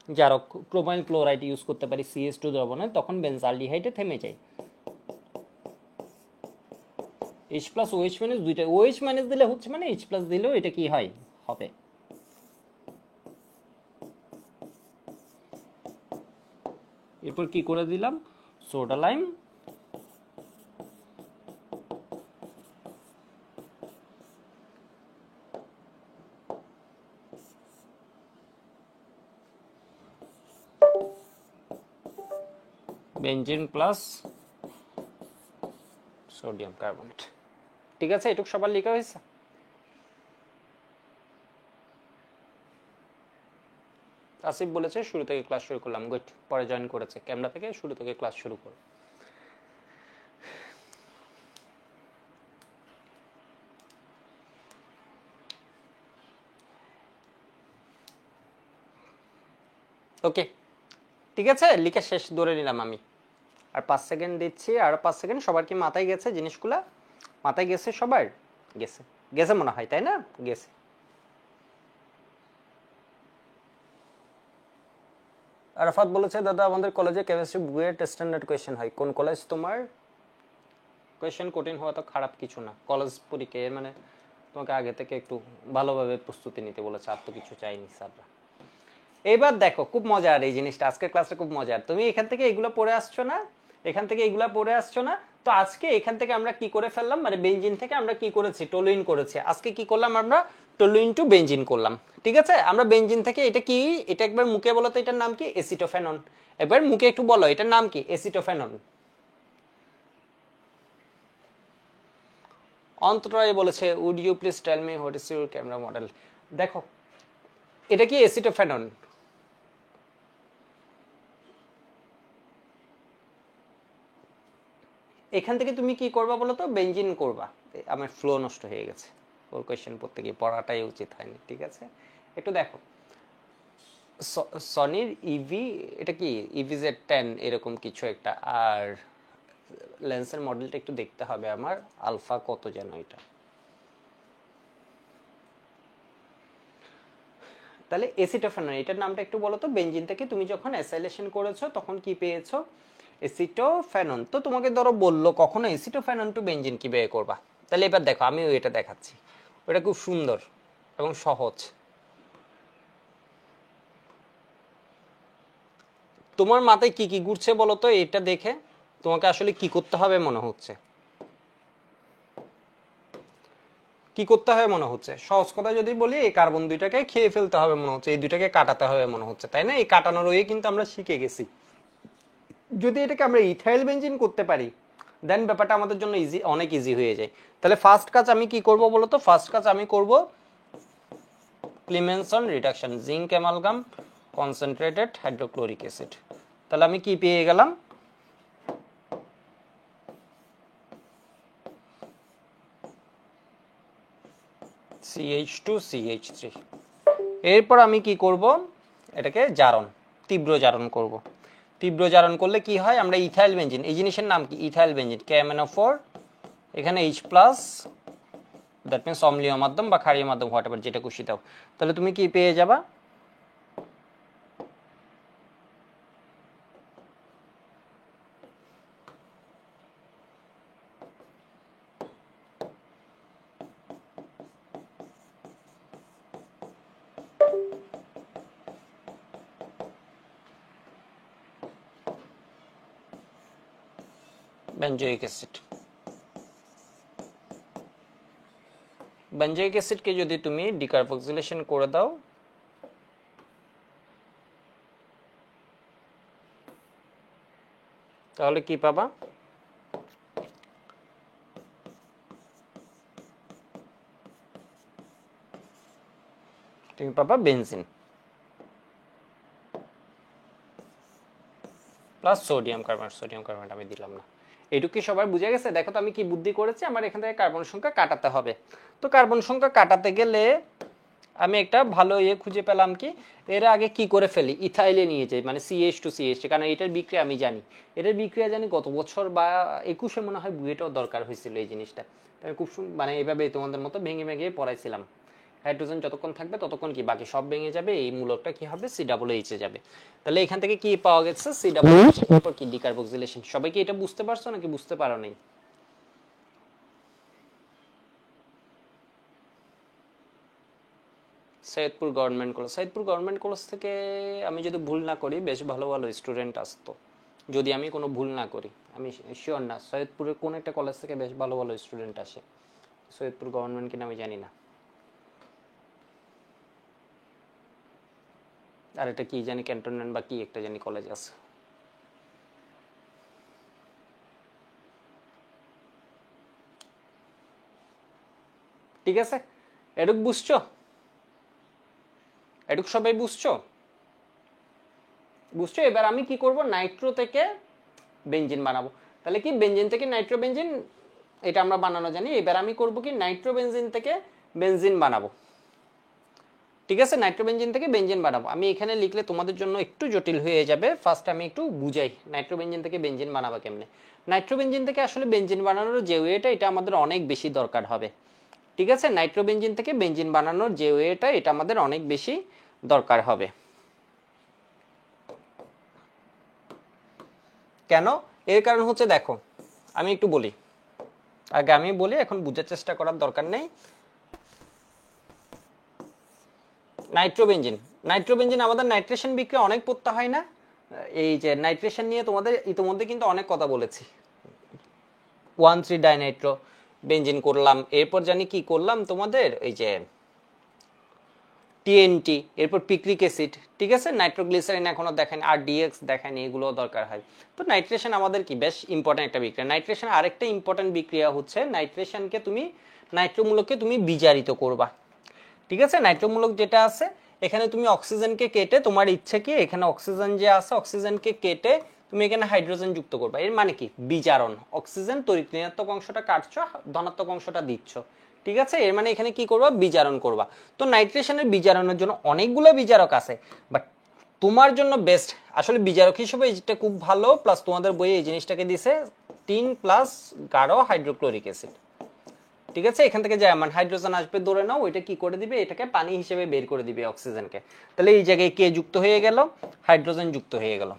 Speaker 1: জারক ক্রোমাইল ক্লোরাইড ইউজ করতে পারি CH2 দ্রবণে, তখন বেনজালডিহাইডে থেমে যায়। H প্লাস OH মাইনাস দুইটা, OH মাইনাস দিলে হচ্ছে মানে H প্লাস দিলেও এটা কি হয়, হবে। এরপর কি করে দিলাম, soda lime, benzene plus sodium carbonate. ঠিক আছে, এটুকু সবার লেখা হয়েছে? আসিফ বলেছে শুরু থেকে ক্লাস শুরু করলাম, গুড, পরে জয়েন করেছে, ক্যামেরা থেকে শুরু থেকে ক্লাস শুরু করো। ওকে, ঠিক আছে, লিখে শেষ ধরে নিলাম আমি। আর 5 সেকেন্ড দিচ্ছি, আর 5 সেকেন্ড। সবার কি মাথায় গেছে জিনিসগুলা? মাথায় গেছে সবার? গেছে, গেছে মনে হয়, তাই না? গেছে। আরাফাত বলেছে দাদা আমাদের কলেজে কেমিস্ট্রি বুয়েট স্ট্যান্ডার্ড কোয়েশ্চেন হয়। কোন কলেজ তোমার? কোয়েশ্চেন কঠিন হওয়া তো খারাপ কিছু না, কলেজ পরীক্ষায় মানে তোমাকে আগে থেকে একটু ভালোভাবে প্রস্তুতি নিতে বলেছে, আর তো কিছু চাইনি স্যাররা। এইবার দেখো, খুব মজার এই জিনিসটা, আজকের ক্লাসে খুব মজার। তুমি এখান থেকে এগুলো পড়ে আসছো না, এখান থেকে এগুলা পড়ে আসছো না? তো আজকে এখান থেকে আমরা কি করে ফেললাম, মানে বেনজিন থেকে আমরা কি করেছি, টলুইন করেছি। আজকে কি করলাম আমরা, টলুইন টু বেনজিন করলাম। ঠিক আছে, আমরা বেনজিন থেকে এটা কি, এটা একবার মুখে বলো তো, এটার নাম কি? এসিটোফেনন। একবার মুখে একটু বলো এটার নাম কি, এসিটোফেনন। অন্তরায় বলেছে would you please tell me what is your camera model. দেখো এটা কি এসিটোফেনন। এখান থেকে তুমি কি করবা বলো তো, বেনজিন করবা। আমার ফ্লো নষ্ট হয়ে গেছে, ওর কোয়েশ্চেন পড়তে গিয়ে পড়াটাই উচিত হয়নি। ঠিক আছে, একটু দেখো সনির ইভি, এটা কি EVZ10 এরকম কিছু একটা, আর লেন্সের মডেলটা একটু দেখতে হবে আমার, আলফা কত যেন এটা। তাহলে এসিটোফেনন, এটার নামটা একটু বলো তো। বেনজিন থেকে তুমি যখন অ্যাসাইলেশন করেছো তখন কি পেয়েছো, এসিটোফেনন। তো তোমাকে ধরো বললো কখনো এসিটোফেনন টু বেনজিন কি বের করবা, তাহলে এবার দেখো আমি এটা দেখাচ্ছি, ওটা খুব সুন্দর এবং সহজ। তোমার মাথায় কি কি ঘুরছে বলো তো এটা দেখে, তোমাকে আসলে কি করতে হবে মনে হচ্ছে, কি করতে হবে মনে হচ্ছে? সহজ কথা যদি বলি, এই কার্বন দুইটাকে খেয়ে ফেলতে হবে মনে হচ্ছে, এই দুইটাকে কাটাতে হবে মনে হচ্ছে, তাই না? এই কাটানোর ওয়ে কিন্তু আমরা শিখে গেছি। যদি এটাকে আমরা ইথাইল বেনজিন করতে পারি, দেন ব্যাপারটা আমাদের জন্য ইজি, অনেক ইজি হয়ে যায়। তাহলে ফার্স্ট কাজ আমি কি করব বলো তো, ফার্স্ট কাজ আমি করব Clemmensen reduction, zinc amalgam concentrated hydrochloric acid. তাহলে আমি কি পেয়ে গেলাম, CH2CH3। এরপর আমি কি করব, এটাকে জারণ, তীব্র জারণ করব। তীব্র জারণ করলে কি হয়, আমরা ইথাইল বেনজিন, এই জিনিসের নাম কি ইথাইল বেনজিন, KMnO4, এখানে H+, দ্যাট মিন্স অম্লীয় মাধ্যম বা ক্ষারীয় মাধ্যম হোয়াট এভার, যেটা খুশি দাও। তাহলে তুমি কি পেয়ে যাবা, বেনজোইক অ্যাসিড। বেনজোইক অ্যাসিডকে যদি তুমি ডিকার্বক্সিলেশন করে দাও, তাহলে কি পাবা, তুমি পাবা benzene plus sodium carbonate. Sodium carbonate আমি দিলাম না। এইটুকু কি সবার বুঝে গেছে? দেখো তো আমি কি বুদ্ধি করেছি, আমার এখান থেকে কার্বন সংখ্যা কাটাতে হবে। তো কার্বন সংখ্যা কাটাতে গেলে আমি একটা ভালো ইয়ে খুঁজে পেলাম, কি এর আগে কি করে ফেলি, ইথাইলে নিয়ে যাই, মানে CH2CH, কারণ এটার বিক্রিয়া আমি জানি, এটার বিক্রিয়া জানি গত বছর বা 21-এ মনে হয় বুয়েটাও দরকার হয়েছিল এই জিনিসটা। আমি খুব মানে এইভাবে তোমাদের মতো ভেঙে ভেঙে পড়াইছিলাম। হাইড্রোজেন যতক্ষণ থাকবে ততক্ষণ কি বাকি সব ভেঙে যাবে, এই মূলকটা কি হবে COOH এ যাবে। তাহলে এখান থেকে কি পাওয়া গেছে, COOH, তারপর কি ডিকার্বক্সিলেশন। সবাই কি এটা বুঝতে পারছো নাকি বুঝতে পারো নাই? Saidpur government college, Saidpur government college থেকে আমি যদি ভুল না করি বেশ ভালো ভালো স্টুডেন্ট আসতো, যদি আমি কোনো ভুল না করি। আমি শিওর না সৈয়দপুরের কোন একটা কলেজ থেকে বেশ ভালো ভালো স্টুডেন্ট আসে, সৈয়দপুর গভর্নমেন্ট কিনা আমি জানি না। আর এটা কি জানি ক্যান্টনমেন্ট বা কি একটা জানি কলেজ আছে। ঠিক আছে, এটুক বুঝছো? এটুক সবাই বুঝছো? বুঝছো? এবার আমি কি করব, নাইট্রো থেকে বেনজিন বানাবো। তাহলে কি বেনজিন থেকে নাইট্রো বেনজিন, এটা আমরা বানানো জানি। এবার আমি করব কি, নাইট্রো বেনজিন থেকে বেনজিন বানাবো। ঠিক আছে, নাইট্রো বেনজিন থেকে বেনজিন বানাবো। আমি এখানে লিখলে তোমাদের জন্য একটু জটিল হয়ে যাবে, ফার্স্ট আমি একটু বুঝাই নাইট্রো বেনজিন থেকে বেনজিন বানাবো কেমনে। নাইট্রো বেনজিন থেকে আসলে বেনজিন বানানোর যে ওয়েটা, এটা আমাদের অনেক বেশি দরকার হবে। ঠিক আছে, নাইট্রো বেনজিন থেকে বেনজিন বানানোর যে ওয়েটা, এটা আমাদের অনেক বেশি দরকার হবে। কেন? এর কারণ হচ্ছে, দেখো আমি একটু বলি, আগে আমি বলি, এখন বুঝার চেষ্টা করার দরকার নেই। নাইট্রোবেনজিন, নাইট্রোবেনজিন আমাদের নাইট্রেশন বিক্রিয়া অনেক পড়তে হয় না? এই যে নাইট্রেশন নিয়ে তোমাদের ইতিমধ্যে কিন্তু অনেক কথা বলেছি। 1,3 ডাইনাইট্রো বেনজিন করলাম, এরপর জানি কি করলাম তোমাদের, এই যে TNT, এরপর পিক্রিক অ্যাসিড। ঠিক আছে, নাইট্রোগ্লিসারিন এখনো দেখেন, আর ডিএক্স দেখেন, এগুলো দরকার হয়। তো নাইট্রেশন আমাদের কি বেশ ইম্পর্টেন্ট একটা বিক্রিয়া। নাইট্রেশন আরেকটা ইম্পর্টেন্ট বিক্রিয়া হচ্ছে, নাইট্রেশনকে তুমি, নাইট্রোমূলককে তুমি বিজারিত করবা। ঠিক আছে, নাইট্রোমূলক যেটা আছে, এখানে তুমি অক্সিজেনকে কেটে, তোমার ইচ্ছে কি এখানে অক্সিজেন যে আছে অক্সিজেনকে কেটে তুমি এখানে হাইড্রোজেন যুক্ত করবা। এর মানে কি, বিজারণ। অক্সিজেন তড়িৎ ঋণাত্মক অংশটা কাটছো, ধনাত্মক অংশটা দিচ্ছ। ঠিক আছে, এর মানে এখানে কি করবা, বিজারণ করবা। তো নাইট্রেশনের বিজারণের জন্য অনেকগুলো বিজারক আছে, বাট তোমার জন্য বেস্ট আসলে বিজারক হিসেবে এটা খুব ভালো। প্লাস তোমাদের বইয়ে এই জিনিসটাকে দিছে 3+ গাঢ় হাইড্রোক্লোরিক অ্যাসিড। ঠিক আছে, এখান থেকে যে এমন হাইড্রোজেন আসবে ধরে নাও, ওইটা কি করে দিবে, এটাকে পানি হিসেবে বের করে দিবে অক্সিজেনকে। তাহলে এই জায়গায় কে যুক্ত হয়ে গেল, হাইড্রোজেন যুক্ত হয়ে গেল।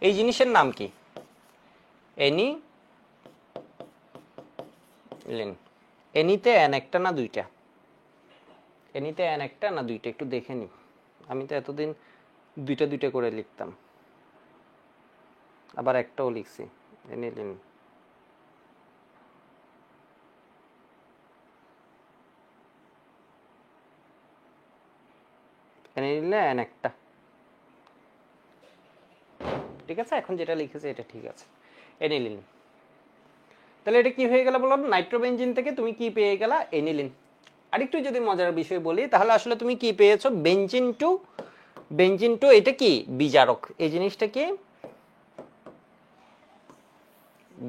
Speaker 1: এই জিনিসের নাম কি, এনিলিন। এনিতে এন একটা না দুইটা, এনিতে এন একটা না দুইটা, একটু দেখে নি। আমি তো এতদিন দুইটা দুইটা করে লিখতাম, আবার একটাও লিখছি, এনিলিন। এনিলিনে এন একটা। ঠিক আছে, এখন যেটা লিখেছে এটা ঠিক আছে, এনিলিন। তাহলে এটা কি হয়ে গেল বলো, নাইট্রোবেনজিন থেকে তুমি কি পেয়ে গেলা, এনিলিন। আরেকটু যদি মজার বিষয় বলি, তাহলে আসলে তুমি কি পেয়েছো, বেনজিন টু। বেনজিন টু এটা কি, বিজারক। এই জিনিসটা কি,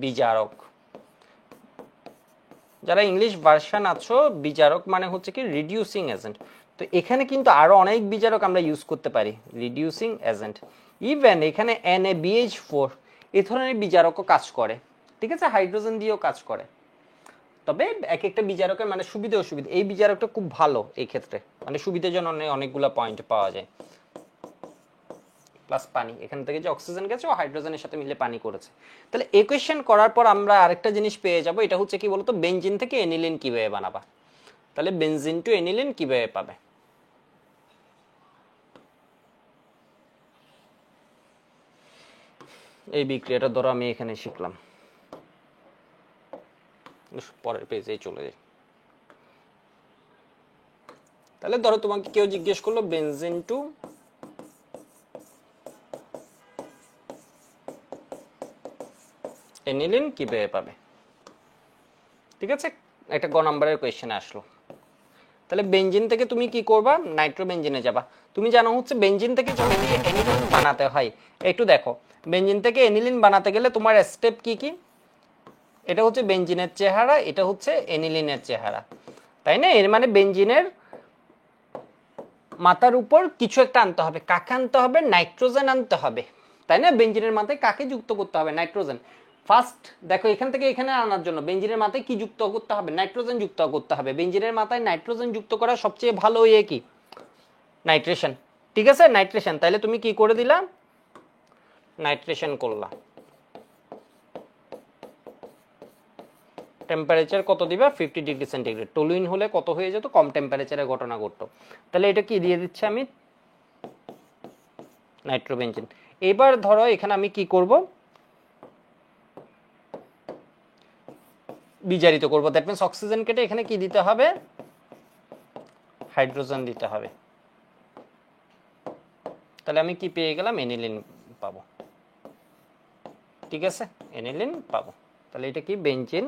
Speaker 1: বিজারক। যারা ইংলিশ ভার্সন আছো, বিজারক মানে হচ্ছে কি রিডিউসিং এজেন্ট। তো এখানে কিন্তু আরো অনেক বিজারক আমরা ইউজ করতে পারি, রিডিউসিং এজেন্ট। ইভেন এখানে NaBH4 এই ধরনের বিজারকও কাজ করে, ঠিক আছে, হাইড্রোজেন দিয়েও কাজ করে। তবে এক একটা বিজারকের মানে সুবিধা অসুবিধা, এই বিজারকটা খুব ভালো এই ক্ষেত্রে, মানে সুবিধাজনক অনেকগুলো পয়েন্ট পাওয়া যায়। প্লাস পানি, এখান থেকে যে অক্সিজেন গেছে ও হাইড্রোজেনের সাথে মিলে পানি করেছে। তাহলে ইকুয়েশন করার পর আমরা আরেকটা জিনিস পেয়ে যাব, এটা হচ্ছে কি বলতো, বেনজিন থেকে এনিলিন কিভাবে বানাবা। তাহলে বেনজিন টু এনিলিন কিভাবে পাবে। এই বিক্রিয়াটা ধরো আমি এখানে শিখলাম, পরের পেজে চলে যাই। তাহলে ধরো তোমাকে কেউ জিজ্ঞেস করলো বেনজিন টু এনিলিন কিভাবে পাবে, ঠিক আছে, একটা গ নাম্বারের কোয়েশ্চেনে আসলো। তাহলে বেনজিন থেকে তুমি কি করবা, নাইট্রোবেনজিনে যাবা। তুমি জানো হচ্ছে বেনজিন থেকে যদি এনিলিন বানাতে হয়, একটু দেখো, বেনজিন থেকে এনিলিন বানাতে গেলে তোমার স্টেপ কি কি, এটা হচ্ছে বেনজিনের চেহারা, এটা হচ্ছে এনিলিনের চেহারা, তাই না? এর মানে বেনজিনের মাথার উপর কিছু একটা আনতে হবে, কাকে আনতে হবে, নাইট্রোজেন আনতে হবে, তাই না? বেনজিনের মাথায় কাকে যুক্ত করতে হবে, নাইট্রোজেন। ফার্স্ট দেখো এখান থেকে এখানে আনার জন্য বেনজিনের মাথায় কি যুক্ত করতে হবে, নাইট্রোজেন যুক্ত করতে হবে। বেনজিনের মাথায় নাইট্রোজেন যুক্ত করা সবচেয়ে ভালো ইয়ে কি, নাইট্রেশন, ঠিক আছে, নাইট্রেশন। তাহলে তুমি কি করে দিলা, নাইট্রেশন করলা। টেম্পারেচার কত দিবা, 50°C। টলুইন হলে কত হয়ে যেত, কম টেম্পারেচারে ঘটনা ঘটতো। তাহলে এটা কি দিয়ে দিচ্ছি আমি, নাইট্রোবেনজিন। এবার ধরো এখানে আমি কি করব, বিজারিত করব। দ্যাট মিন্স অক্সিজেন কেটে এখানে কি দিতে হবে, হাইড্রোজেন দিতে হবে। তাহলে আমি কি পেয়ে গেলাম, এনিলিন পাবো, ঠিক আছে, এনিলিন পাবো। তাহলে এটা কি, বেনজিন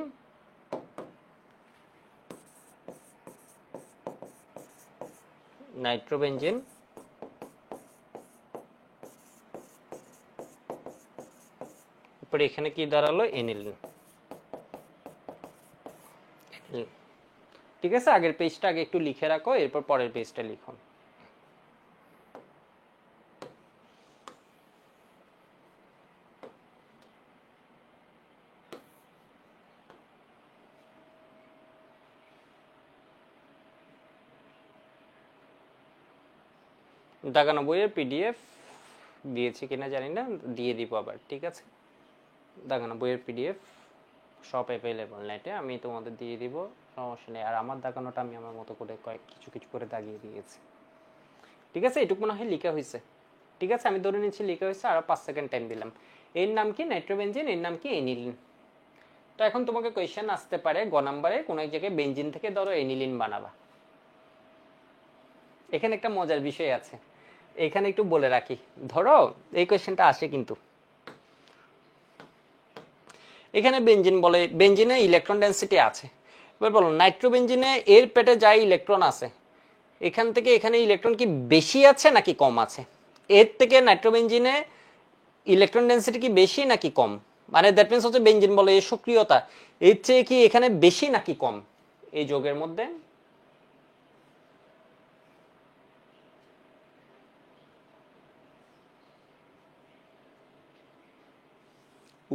Speaker 1: নাইট্রোবেনজিন উপরে এখানে কি দাঁড়ালো, এনিলিন, ঠিক আছে। আগের পেজটা আগে একটু লিখে রাখো, এরপর পরের পেজটা লিখো। দাগানো বইয়ের পিডিএফ দিয়েছি কিনা জানি না, দিয়ে দিব আবার, ঠিক আছে। দাগানো বইয়ের পিডিএফ সব অ্যাভেলেবল নেটে, আমি তোমাদের দিয়ে দিব, সমস্যা নেই। আর আমার দাগানোটা আমি আমার মতো করে কিছু কিছু করে দাগিয়ে দিয়েছি, ঠিক আছে। এটুকু মনে হয় লিখা হয়েছে, ঠিক আছে, আমি ধরে নিচ্ছি লিখা হয়েছে, আরো 5 সেকেন্ড টাইম দিলাম। এর নাম কি, নাইট্রোবেনজিন, এর নাম কি, এনিলিন। তো এখন তোমাকে কোয়েশ্চেন আসতে পারে, গ নাম্বারে কোন এক জায়গায় বেনজিন থেকে ধরো এনিলিন বানাবা। এখানে একটা মজার বিষয় আছে, এখানে একটু বলে রাখি, ধরো এই কোয়েশ্চেনটা আসে কিন্তু এখানে বেনজিন বলে, বেনজিনে ইলেকট্রন ডেন্সিটি আছে। এবার বলো নাইট্রোবেনজিনে এর পেটে যাই ইলেকট্রন আছে, এখান থেকে এখানে ইলেকট্রন কি বেশি আছে নাকি কম আছে, এর থেকে নাইট্রোবেনজিনে ইলেকট্রন ডেন্সিটি কি বেশি নাকি কম, মানে দ্যাট মিন্স হচ্ছে বেনজিন বলে এর সক্রিয়তা এর চেয়ে কি এখানে বেশি নাকি কম এই যৌগের মধ্যে।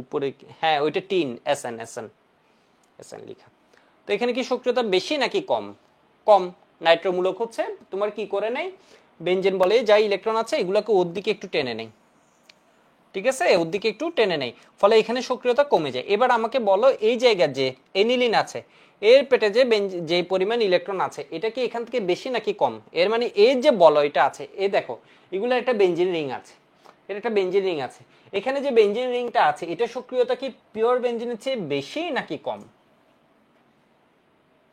Speaker 1: উপরে হ্যাঁ ওইটা টিন, এসএন এসএন এসএন লেখা। তো এখানে কি সক্রিয়তা বেশি নাকি কম, কম। নাইট্রোমূলক হচ্ছে তোমার কি করে নেই, বেনজিন বলে যাই ইলেকট্রন আছে এগুলোকে ওর দিকে একটু টেনে নেই, ঠিক আছে, ওর দিকে একটু টেনে নেই, ফলে এখানে সক্রিয়তা কমে যায়। এবার আমাকে বলো এই জায়গায় যে এনিলিন আছে এর পেটে যে পরিমাণ ইলেকট্রন আছে এটা কি এখান থেকে বেশি নাকি কম, এর মানে এর যে বলয়টা আছে এ দেখো এগুলো একটা বেনজিন রিং আছে, এর একটা বেনজিন রিং আছে, এখানে যে বেনজিন রিংটা আছে এটা সক্রিয়তা কি পিওর বেনজিনের চেয়ে বেশি নাকি কম।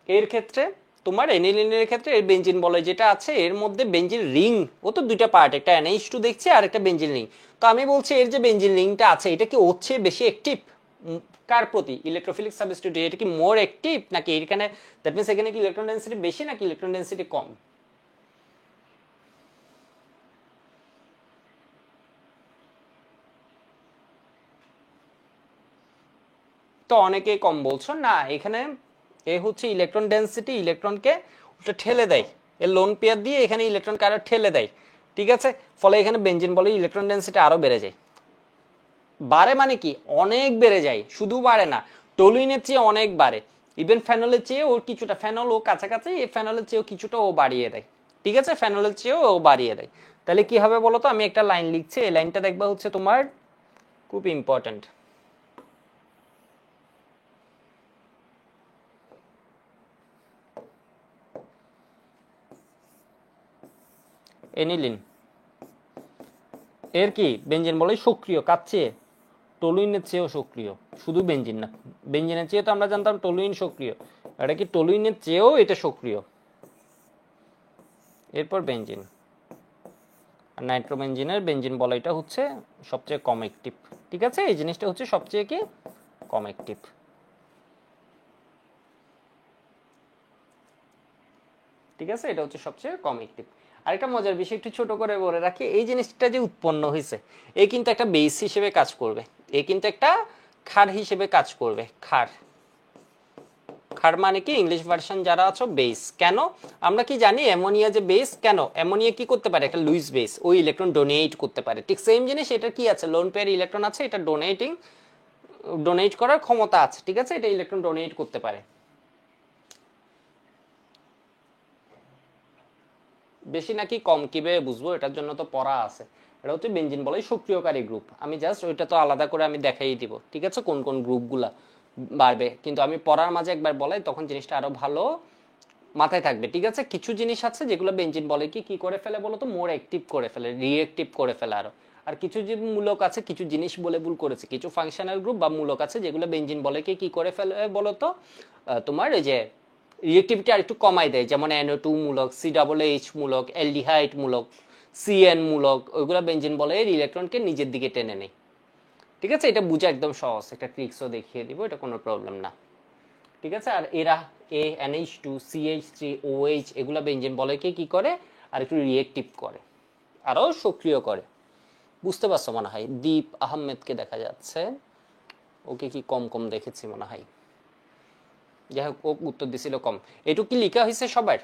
Speaker 1: এর ক্ষেত্রে তোমার এনিলিনের ক্ষেত্রে এর বেনজিন বলয় যেটা আছে এর মধ্যে বেনজিন রিং, ও তো দুইটা পার্ট, একটা NH2 দেখছি আর একটা বেনজিন রিং। তো আমি বলছি এর যে বেনজিন রিংটা আছে এটা কি ওর চেয়ে বেশি অ্যাক্টিভ কার প্রতি, ইলেকট্রোফিলিক সাবস্টিটিউট, এটা কি মোর অ্যাক্টিভ নাকি এখানে, দ্যাট মিন্স এখানে কি ইলেকট্রন ডেনসিটি বেশি নাকি ইলেকট্রন ডেনসিটি কম। তো অনেকেই কম বলছো না, এখানে এ হচ্ছে ইলেকট্রন ডেনসিটি, ইলেকট্রনকে ওটা ঠেলে দেয়, এর লোন পেয়ার দিয়ে এখানে ইলেকট্রনকে আরো ঠেলে দেয়, ঠিক আছে, ফলে এখানে বেঞ্জিন বলে ইলেকট্রন ডেনসিটি আরো বেড়ে যায়। বাড়ে মানে কি, অনেক বেড়ে যায়, শুধু বাড়ে না, টলুইনের চেয়ে অনেক বাড়ে, ইভেন ফেনলের চেয়ে ও কিছুটা, ফেনল ও কাছাকাছি, এই ফেনলের চেয়েও কিছুটা ও বাড়িয়ে দেয়, ঠিক আছে, ফেনলের চেয়েও ও বাড়িয়ে দেয়। তাহলে কি হবে বলো তো, আমি একটা লাইন লিখছি, এই লাইনটা দেখবা হচ্ছে তোমার খুব ইম্পর্টেন্ট। এনিলিন এর কি বেঞ্জিন বলে সক্রিয়, কার চেয়ে, টলুইনের চেয়েও সক্রিয়, শুধু বেঞ্জিন না, বেঞ্জিনের চেয়ে তো আমরা জানতাম টলুইন সক্রিয়, এটা কি টলুইনের চেয়েও এটা সক্রিয়। এরপর বেঞ্জিন, আর নাইট্রোবেঞ্জিনের বেঞ্জিন বলাইটা হচ্ছে সবচেয়ে কম অ্যাক্টিভ, ঠিক আছে, এই জিনিসটা হচ্ছে সবচেয়ে কি কম অ্যাক্টিভ, ঠিক আছে, এটা হচ্ছে সবচেয়ে কম অ্যাক্টিভ। আরেকটা মজার বিষয় একটু ছোট করে বলে রাখি, এই জিনিসটা যে উৎপন্ন হয়েছে এ কিন্তু একটা বেস হিসেবে কাজ করবে, এ কিন্তু একটা ক্ষার হিসেবে কাজ করবে, ক্ষার, ক্ষার মানে কি ইংলিশ ভার্সন যারা আছো বেস। কেন আমরা কি জানি অ্যামোনিয়া যে বেস, কেন অ্যামোনিয়া কি করতে পারে, একটা লুইস বেস, ওই ইলেকট্রন ডোনেট করতে পারে, ঠিক সেম জিনিস এটা কি আছে, লোন পেয়ার ইলেকট্রন আছে, এটা ডোনেট করার ক্ষমতা আছে, ঠিক আছে, এটা ইলেকট্রন ডোনেট করতে পারে। বেশি নাকি কম কিভাবে বুঝবো, এটার জন্য তো পড়া আছে, এটা হচ্ছে বেঞ্জিন বলে সক্রিয়কারী গ্রুপ, আমি জাস্ট ওইটা তো আলাদা করে আমি দেখাই দিব, ঠিক আছে, কোন কোন গ্রুপগুলা বাড়বে, কিন্তু আমি পড়ার মাঝে একবার বলাই তখন জিনিসটা আরো ভালো মাথায় থাকবে, ঠিক আছে। কিছু জিনিস আছে যেগুলো বেঞ্জিন বলে কি কি করে ফেলে বলো তো, মোর অ্যাক্টিভ করে ফেলে, রিঅ্যাক্টিভ করে ফেলে আরো। আর কিছু যে মূলক আছে, কিছু জিনিস বলে ভুল করেছে, কিছু ফাংশনাল গ্রুপ বা মূলক আছে যেগুলো বেঞ্জিন বলে কি করে ফেলে বলো তো, তোমার এই যে রিঅ্যাক্টিভিটি আর একটু কমাই দেয়, যেমন NO2 মূলক, COOH মূলক, অ্যালডিহাইড মূলক, CN মূলক, ওইগুলো বেঞ্জিন বলে ইলেকট্রনকে নিজের দিকে টেনে নেয়, ঠিক আছে, এটা বোঝা একদম সহজ, একটা ট্রিক্সও দেখিয়ে দিব, এটা কোনো প্রবলেম না, ঠিক আছে। আর এরা NH2 CH3 OH এগুলা বেঞ্জিন বলে কি করে, আর একটু রিঅ্যাক্টিভ করে, আরো সক্রিয় করে, বুঝতে পারছো মনে হয়। দীপ আহমেদকে দেখা যাচ্ছে, ওকে কি কম কম দেখেছি মনে হয়, যাই হোক ও উত্তর দিছিল কম। এটুকু কি লেখা হয়েছে সবার?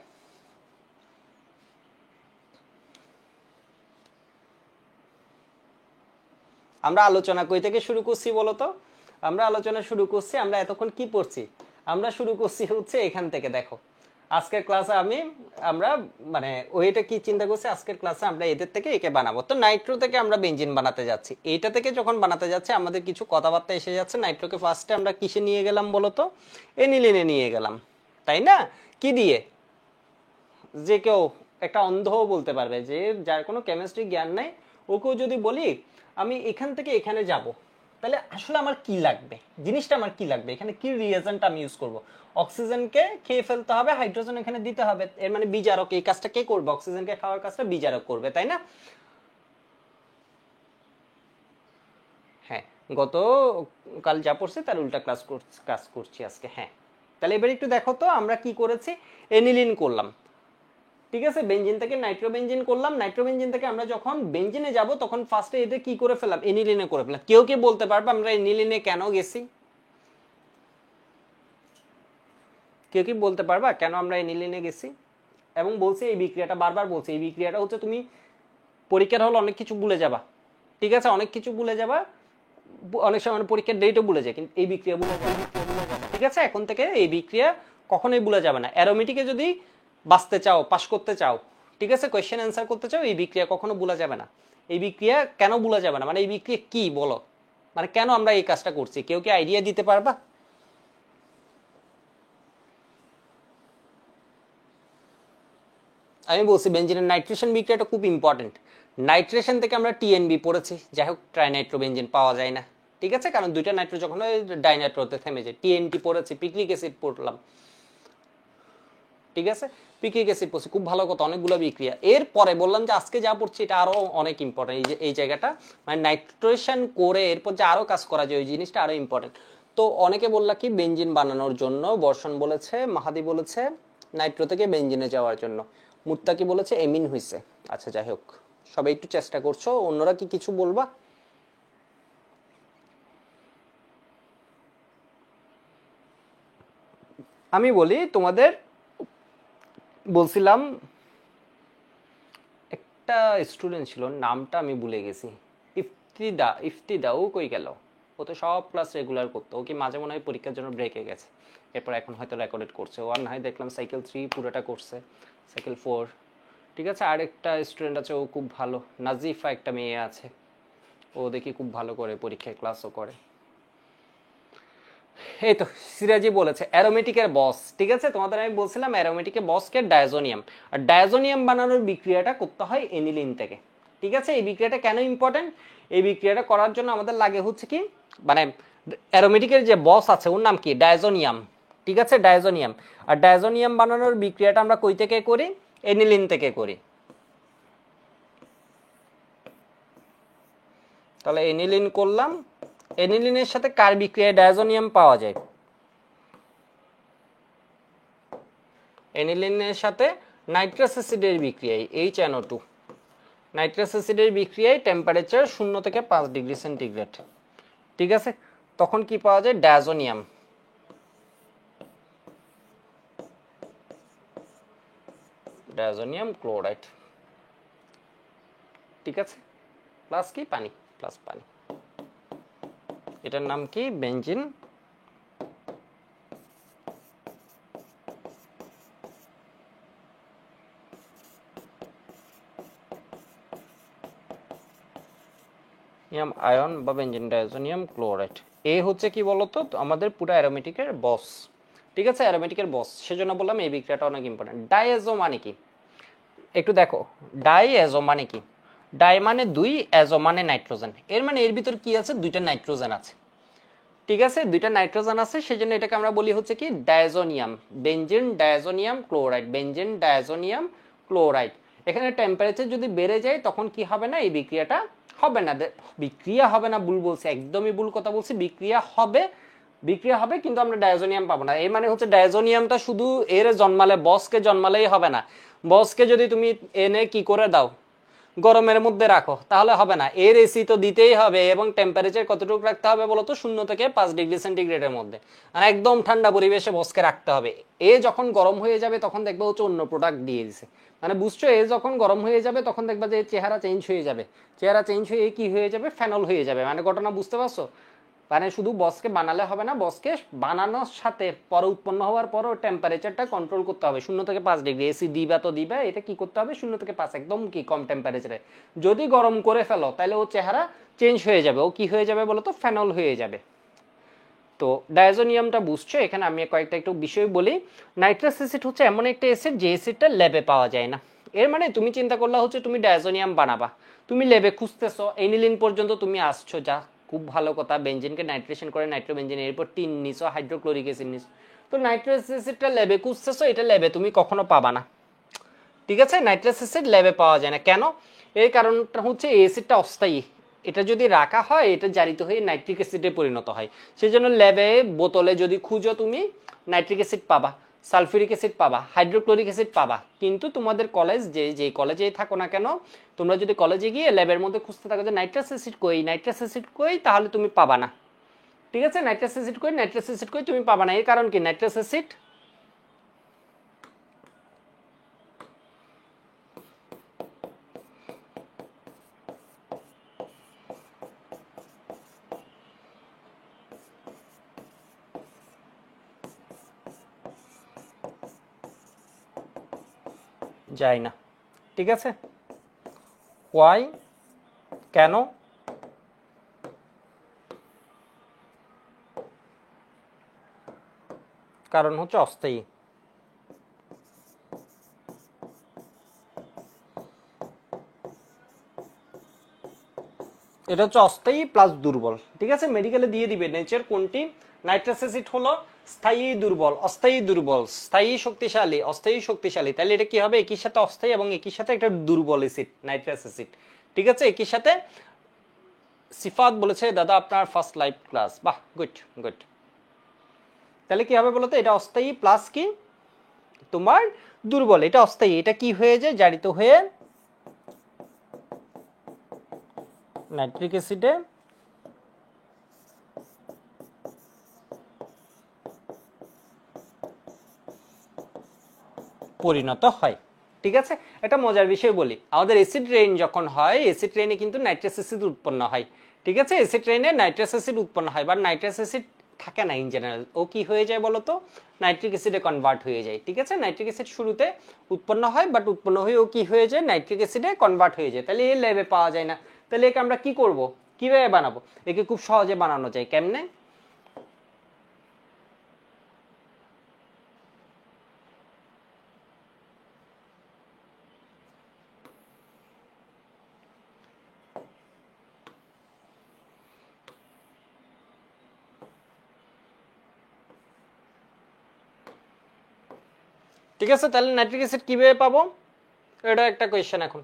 Speaker 1: আমরা আলোচনা কই থেকে শুরু করছি বলতো, আমরা আলোচনা শুরু করছি, আমরা এতক্ষণ কি পড়ছি, আমরা শুরু করছি হচ্ছে এখান থেকে, দেখো আজকের ক্লাসে আমরা মানে ওইটা কি চিন্তা করছি, আজকের ক্লাসে আমরা এদের থেকে একে বানাবো, তো নাইট্রো থেকে আমরা বেঞ্জিন বানাতে যাচ্ছি, এইটা থেকে যখন বানাতে যাচ্ছে আমাদের কিছু কথাবার্তা এসে যাচ্ছে, নাইট্রোকে ফার্স্টে আমরা কিসে নিয়ে গেলাম বলতো, এনিলিনে নিয়ে গেলাম, তাই না, কি দিয়ে, যে কেউ একটা অন্ধও বলতে পারবে, যে যার কোনো কেমিস্ট্রি জ্ঞান নাই, ওকেও যদি বলি আমি এখান থেকে এখানে যাব, তাহলে আসলে আমার কি লাগবে, জিনিসটা আমার কি লাগবে, এখানে কি রিয়েজেন্ট আমি ইউজ করব, অক্সিজেনকে খেয়ে ফেলতে হবে, হাইড্রোজেন এখানে দিতে হবে, এর মানে বিজারক, এই কাজটা কে করবে, অক্সিজেনকে খাওয়ার কাজটা বিজারক করবে, তাই না। হ্যাঁ, গত কাল যা পড়ছি তার উল্টা ক্লাস করছি আজকে, হ্যাঁ। তাহলে এবার একটু দেখো তো আমরা কি করেছি, এনিলিন করলাম, ঠিক আছে, বেঞ্জিন থেকে নাইট্রোবেঞ্জিন করলাম, নাইট্রোবেঞ্জিন থেকে আমরা যখন বেঞ্জিনে যাব তখন ফার্স্টে এতে কি করে ফেললাম, এনিলিনে করে ফেললাম। কেউ কি বলতে পারবে আমরা এনিলিনে কেন গেছি, কেউ কি বলতে পারবা কেন আমরা এনিলিনে গেছি? এবং বলছি এই বিক্রিয়াটা, বারবার বলছি এই বিক্রিয়াটা হচ্ছে তুমি পরীক্ষার হলে অনেক কিছু ভুলে যাবা, ঠিক আছে, অনেক কিছু ভুলে যাবা, অনেক সময় পরীক্ষার ডেটও ভুলে যায়, কিন্তু এই বিক্রিয়া ভুলে যাবে, ঠিক আছে, এখন থেকে এই বিক্রিয়া কখনোই ভুলে যাবে না। অ্যারোমেটিকে যদি বাঁচতে চাও, পাশ করতে চাও, ঠিক আছে, কোয়েশ্চেন অ্যান্সার করতে চাও, এই বিক্রিয়া কখনো ভুলা যাবে না। এই বিক্রিয়া কেন ভুলা যাবে না, মানে এই বিক্রিয়া কি বলো, মানে কেন আমরা এই কাজটা করছি, কেউ কি আইডিয়া দিতে পারবা? আমি বলছি বেঞ্জিনের নাইট্রেশন বিক্রিয়াটা খুব ইম্পর্টেন্ট, নাইট্রেশন থেকে আমরা TNB পড়েছি, যাই হোক ট্রাইনাইট্রোবেঞ্জিন পাওয়া যায় না, ঠিক আছে, কারণ দুইটা নাইট্রো যখন ডাইনাইট্রোতে থেমে যায়, TNT পড়েছি, পিকনিক অ্যাসিড পড়লাম, ঠিক আছে, পিকনিক অ্যাসিড পড়ছি, খুব ভালো কথা, অনেকগুলো বিক্রিয়া। এরপরে বললাম যে আজকে যা পড়ছি এটা আরো অনেক ইম্পর্টেন্ট, এই যে এই জায়গাটা মানে নাইট্রেশন করে এরপর যে আরো কাজ করা যায় ওই জিনিসটা আরো ইম্পর্টেন্ট। তো অনেকে বললা কি বেঞ্জিন বানানোর জন্য, বর্ষণ বলেছে, মাহাদি বলেছে নাইট্রো থেকে বেঞ্জিনে যাওয়ার জন্য, মুত্তাকি বলেছে এমিন হইছে। আচ্ছা যাই হোক, সবাই একটু চেষ্টা করছো, অন্যরা কি কিছু বলবা? আমি বলি তোমাদের, বলছিলাম একটা স্টুডেন্ট ছিল, নামটা আমি ভুলে গেছি, ইফতিদা, ও কই গেল? ও তো সব ক্লাস রেগুলার করতো, ও কি মাঝে মনে হয় পরীক্ষার জন্য ব্রেকে গেছে, এরপর এখন হয়তো রেকর্ডেড করছে। ও আর না হয় দেখলাম সাইকেল 3 পুরোটা করছে, সাইকেল 4, ঠিক আছে। আরেকটা স্টুডেন্ট আছে, ও খুব ভালো, নাজিফা একটা মেয়ে আছে, ও দেখি খুব ভালো করে পরীক্ষায় ক্লাসও করে। এই তো সিরাজি বলেছে অ্যারোমেটিকের বস, ঠিক আছে। তোমাদের আমি বলছিলাম অ্যারোমেটিকের বসকে ডায়াজোনিয়াম, আর ডায়াজোনিয়াম বানানোর বিক্রিয়াটা করতে হয় এনিলিন থেকে, ঠিক আছে। এই বিক্রিয়াটা কেন ইম্পর্টেন্ট? এই বিক্রিয়াটা করার জন্য আমাদের লাগে হচ্ছে কি, মানে অ্যারোমেটিকের যে বস আছে ওর নাম কি, ডায়াজোনিয়াম, ঠিক আছে, ডায়াজোনিয়াম। আর ডায়াজোনিয়াম বানানোর বিক্রিয়াটা আমরা কই থেকে করি? এনিলিন থেকে করি। তাহলে এনিলিন করলাম, এনিলিনের সাথে কার বিক্রিয়ায় ডায়াজোনিয়াম পাওয়া যায়? এনিলিনের সাথে নাইট্রাস অ্যাসিডের বিক্রিয়ায় HNO2, নাইট্রাস অ্যাসিডের বিক্রিয়ায় টেম্পারেচার 0 থেকে 5 ডিগ্রি সেন্টিগ্রেড, ঠিক আছে। তখন কি পাওয়া যায়? ডায়াজোনিয়াম, ডায়াজোনিয়াম ক্লোরাইড, ঠিক আছে। প্লাস কি? পানি, প্লাস পানি। এটার নাম কি? বেনজিন আয়ন বা বেনজিন ডায়াজোনিয়াম ক্লোরাইড। এ হচ্ছে কি বলতো আমাদের পুরো অ্যারোমেটিকের বস, ঠিক আছে, অ্যারোমেটিকের বস। সেজন্য বললাম এই বিক্রিয়াটা অনেক ইম্পর্টেন্ট। ডায়াজো মানে কি একটু দেখো, ডাইএজো মানে কি? ডাই মানে 2, এজো মানে নাইট্রোজেন। এর মানে এর ভিতর কি আছে? 2টা নাইট্রোজেন আছে, ঠিক আছে, 2টা নাইট্রোজেন আছে, সেজন্য এটাকে আমরা বলি হচ্ছে কি diazonium, benzene diazonium chloride, benzene diazonium chloride. এখানে টেম্পারেচার যদি বেড়ে যায় তখন কি হবে না? এই বিক্রিয়াটা হবে না। বিক্রিয়া হবে না ভুল বলছি, একদমই ভুল কথা বলছি, বিক্রিয়া হবে, বিক্রিয়া হবে কিন্তু আমরা ডায়াজোনিয়াম পাবো না। এর মানে হচ্ছে ডায়াজোনিয়ামটা শুধু এর জন্মালে, বসকে জন্মালেই হবে না। বসকে যদি তুমি এনে কি করে দাও, গরমের মধ্যে রাখো, তাহলে হবে না, এর এসি তো দিতেই হবে। এবং টেম্পারেচার কতটুকু রাখতে হবে বলতো? 0 থেকে 5 ডিগ্রি সেন্টিগ্রেডের মধ্যে, আর একদম ঠান্ডা পরিবেশে বসকে রাখতে হবে। এ যখন গরম হয়ে যাবে তখন দেখবে হচ্ছে অন্য প্রোডাক্ট দিয়ে দিছে, মানে বুঝছো? এ যখন গরম হয়ে যাবে তখন দেখবা যে চেহারা চেঞ্জ হয়ে যাবে, চেহারা চেঞ্জ হয়ে কি হয়ে যাবে? ফেনল হয়ে যাবে। মানে ঘটনা বুঝতে পারছো? মানে শুধু বসকে বানালে হবে না, বসকে বানানোর সাথে পরে উৎপন্ন হওয়ার পরও টেম্পারেচারটা কন্ট্রোল করতে হবে 0 থেকে 5 ডিগ্রি। এসি দিবা তো দিবা, এটা কি করতে হবে? 0 থেকে 5, একদম কি কম টেম্পারেচারে। যদি গরম করে ফেলো তাহলে ও চেহারা চেঞ্জ হয়ে যাবে, ও কি হয়ে যাবে বলো তো? ফেনল হয়ে যাবে। তো ডায়াজোনিয়ামটা বুঝছো? এখানে আমি কয়েকটা একটু বিষয় বলি। নাইট্রাস অ্যাসিড হচ্ছে এমন একটা অ্যাসিড যে অ্যাসিডটা ল্যাবে পাওয়া যায় না। এর মানে তুমি চিন্তা করলা হচ্ছে তুমি ডায়াজোনিয়াম বানাবা, তুমি ল্যাবে খুঁজতেছো, এনিলিন পর্যন্ত তুমি আসছো, যা খুব ভালো কথা। বেনজিনকে নাইট্রেশন করে নাইট্রোবেনজিন, এরপর টিন নিছো, হাইড্রোক্লোরিক অ্যাসিড নিছো। তো নাইট্রাস অ্যাসিডটা ল্যাবে খুঁজতেছো, এটা ল্যাবে তুমি কখনো পাবা না, ঠিক আছে। নাইট্রাস অ্যাসিড ল্যাবে পাওয়া যায় না কেন? এর কারণটা হচ্ছে এই অ্যাসিডটা অস্থায়ী, এটা যদি রাখা হয় এটা জারিত হয়ে নাইট্রিক অ্যাসিডে পরিণত হয়। সেই জন্য ল্যাবে বোতলে যদি খুঁজো তুমি নাইট্রিক অ্যাসিড পাবা, সালফিউরিক অ্যাসিড পাবা, হাইড্রোক্লোরিক অ্যাসিড পাবা। কিন্তু তোমাদের কলেজ যে কলেজেই থাকো না কেন, তোমরা যদি কলেজে গিয়ে ল্যাবের মধ্যে খুঁজতে থাকো যে নাইট্রাস অ্যাসিড কই, নাইট্রাস অ্যাসিড কই, তাহলে তুমি পাবা না, ঠিক আছে। নাইট্রাস অ্যাসিড কই, নাইট্রাস অ্যাসিড কই, তুমি পাবা না। এর কারণ কি? নাইট্রাস অ্যাসিড যায় না, ঠিক আছে। ওয়াই? কেন? কারণ হচ্ছে অস্থায়ী। এটা হচ্ছে অস্থায়ী প্লাস দুর্বল, ঠিক আছে। মেডিকেলে দিয়ে দিবে নেচার কোনটি। নাইট্রাস অ্যাসিড হলো স্থায়ী দুর্বল, অস্থায়ী দুর্বল, স্থায়ী শক্তিশালী, অস্থায়ী শক্তিশালী। তাহলে এটা কি হবে? একই সাথে অস্থায়ী এবং একই সাথে একটা দুর্বল অ্যাসিড, নাইট্রাস অ্যাসিড, ঠিক আছে। একই সাথে সিফাত বলেছে দাদা আপনার ফার্স্ট লাইভ ক্লাস, বাহ, গুড গুড। তাহলে কি হবে বলতো? এটা অস্থায়ী প্লাস কি তোমার দুর্বল, এটা অস্থায়ী, এটা কি হয়ে যায়? জারিত হয়ে নাইট্রিক অ্যাসিডে পরিণত হয়। ঠিক আছে, এটা মজার বিষয় বলি, আমাদের অ্যাসিড রেইন যখন হয়, অ্যাসিড রেইনে কিন্তু নাইট্রাস অ্যাসিড উৎপন্ন হয়। ঠিক আছে, অ্যাসিড রেইনে নাইট্রাস অ্যাসিড উৎপন্ন হয়, বা নাইট্রাস অ্যাসিড থাকে না ইন জেনারেল, ও কি হয়ে যায় বলতো, নাইট্রিক অ্যাসিডে কনভার্ট হয়ে যায়। ঠিক আছে, নাইট্রিক অ্যাসিড শুরুতে উৎপন্ন হয়, বাট উৎপন্ন হয়ে ও কি হয়ে যায়, নাইট্রিক অ্যাসিডে কনভার্ট হয়ে যায়। তাহলে এর ল্যাবে পাওয়া যায় না, তাহলে একে আমরা কি করব, কিভাবে বানাবো? একে খুব সহজে বানানো যায়, কেমনে? ঠিক আছে, তাহলে নাইট্রিক অ্যাসিড কিভাবে পাবো, এটা একটা কোয়েশ্চেন। এখন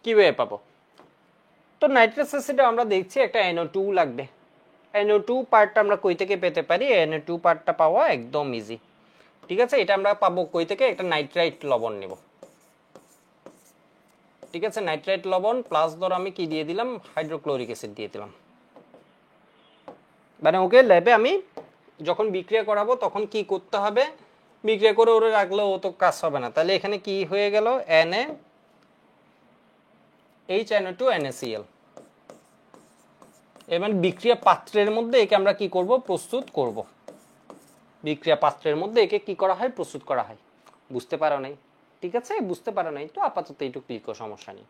Speaker 1: কিভাবে পাবো? তো নাইট্রাস অ্যাসিডে আমরা দেখছি একটা NO2 লাগবে। NO2 পার্টটা আমরা কই থেকে পেতে পারি? NO2 পার্টটা পাওয়া একদম ইজি। ঠিক আছে, এটা আমরা পাবো কই থেকে? একটা নাইট্রাইট লবণ নেব। ঠিক আছে, নাইট্রাইট লবণ প্লাস ধর আমি কি দিয়ে দিলাম, হাইড্রোক্লোরিক অ্যাসিড দিয়ে দিলাম। মানে ওকে ল্যাবে আমি যখন বিক্রিয়া করাবো তখন কি করতে হবে, বিক্রিয়া করে ওরে রাখলে ও তো কাজ হবে না। তাহলে এখানে কি হয়ে গেল, NaHNO2 NaCl। এবার বিক্রিয়া পাত্রের মধ্যে একে আমরা কি করব, প্রস্তুত করব। বিক্রিয়া পাত্রের মধ্যে একে কি করা হয়, প্রস্তুত করা হয়। বুঝতে পারো নাই? ঠিক আছে, বুঝতে পারো নাই তো আপাতত এইটুকু লিখো, সমস্যা নেই।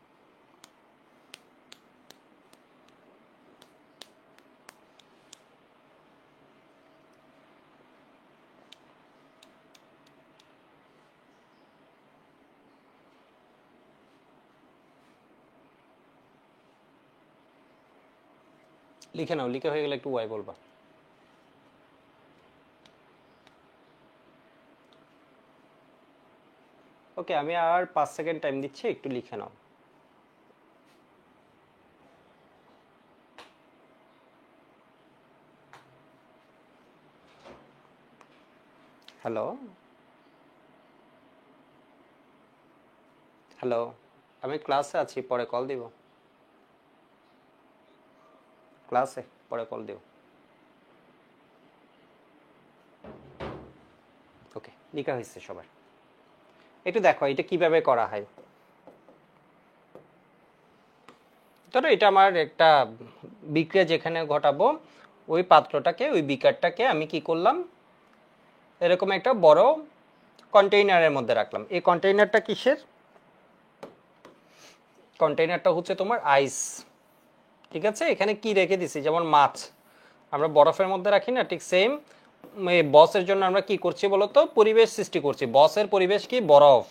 Speaker 1: লিখে নাও, লিখে হয়ে গেলে একটু ওয়াই বলবা। ওকে, আমি আর 5 সেকেন্ড টাইম দিচ্ছি, একটু লিখে নাও। হ্যালো, হ্যালো, আমি ক্লাসে আছি, পরে কল দিব। ক্লাসে পরে কল দিব। ওকে, লিখা হয়েছে সবার। একটু দেখো এটা কিভাবে করা হয়। ধরো এটা আমার একটা বিক্রিয়া যেখানে ঘটাবো, ওই পাত্রটাকে, ওই বিকারটাকে আমি কি করলাম, এরকম একটা বড় কন্টেইনারের মধ্যে রাখলাম। এই কন্টেইনারটা কিসের? কন্টেইনারটা হচ্ছে তোমার আইস। ঠিক আছে, এখানে কি রেখে দিছি, যেমন মাছ আমরা বরফের মধ্যে রাখি না, ঠিক সেম বসের জন্য আমরা কি করছি বলতো, পরিবেশ সৃষ্টি করছি। বসের পরিবেশ কি, বরফ।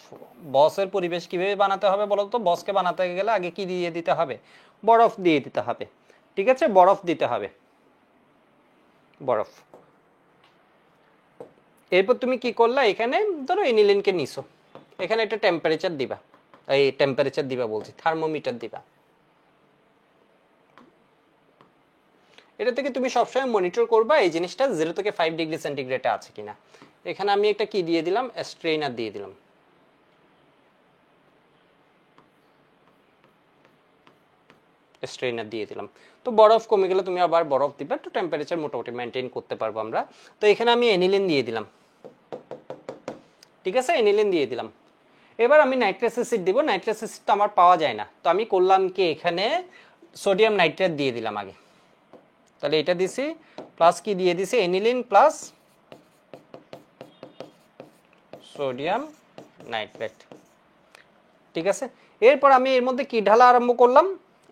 Speaker 1: বসের পরিবেশ কিভাবে বানাতে হবে বলতো, বসকে বানাতে গেলে আগে কি দিয়ে দিতে হবে, বরফ দিয়ে দিতে হবে। ঠিক আছে, বরফ দিতে হবে, বরফ। এরপর তুমি কি করলা, এখানে ধরো এনিলিনকে নিছো, এখানে একটা টেম্পারেচার দিবা, এই টেম্পারেচার দিবা বলছি, থার্মোমিটার দিবা। এটা থেকে তুমি সবসময় মনিটর করবা এই জিনিসটা 0 থেকে 5 ডিগ্রি সেন্টিগ্রেডে আছে কিনা। এখানে আমি একটা কি দিয়ে দিলাম, স্ট্রেইনার দিয়ে দিলাম। স্ট্রেইনার দিয়ে দিলাম। তো বরফ কমে গেলে তুমি আবার বরফ দিবা, তো টেম্পারেচার মোটামুটি মেনটেন করতে পারবো আমরা। তো এখানে আমি এনিলিন দিয়ে দিলাম। ঠিক আছে, এনিলিন দিয়ে দিলাম। এবার আমি নাইট্রাস অ্যাসিড দিব। নাইট্রাস অ্যাসিড তো আমার পাওয়া যায় না, তো আমি করলাম কি, এখানে সোডিয়াম নাইট্রেট দিয়ে দিলাম আগে। তাহলে এটা দিছি, প্লাস কি দিয়ে দিছি, এনিলিন প্লাস সোডিয়াম নাইট্রেট। ঠিক আছে, এরপর আমি এর মধ্যে কি ঢালা আরম্ভ করলাম,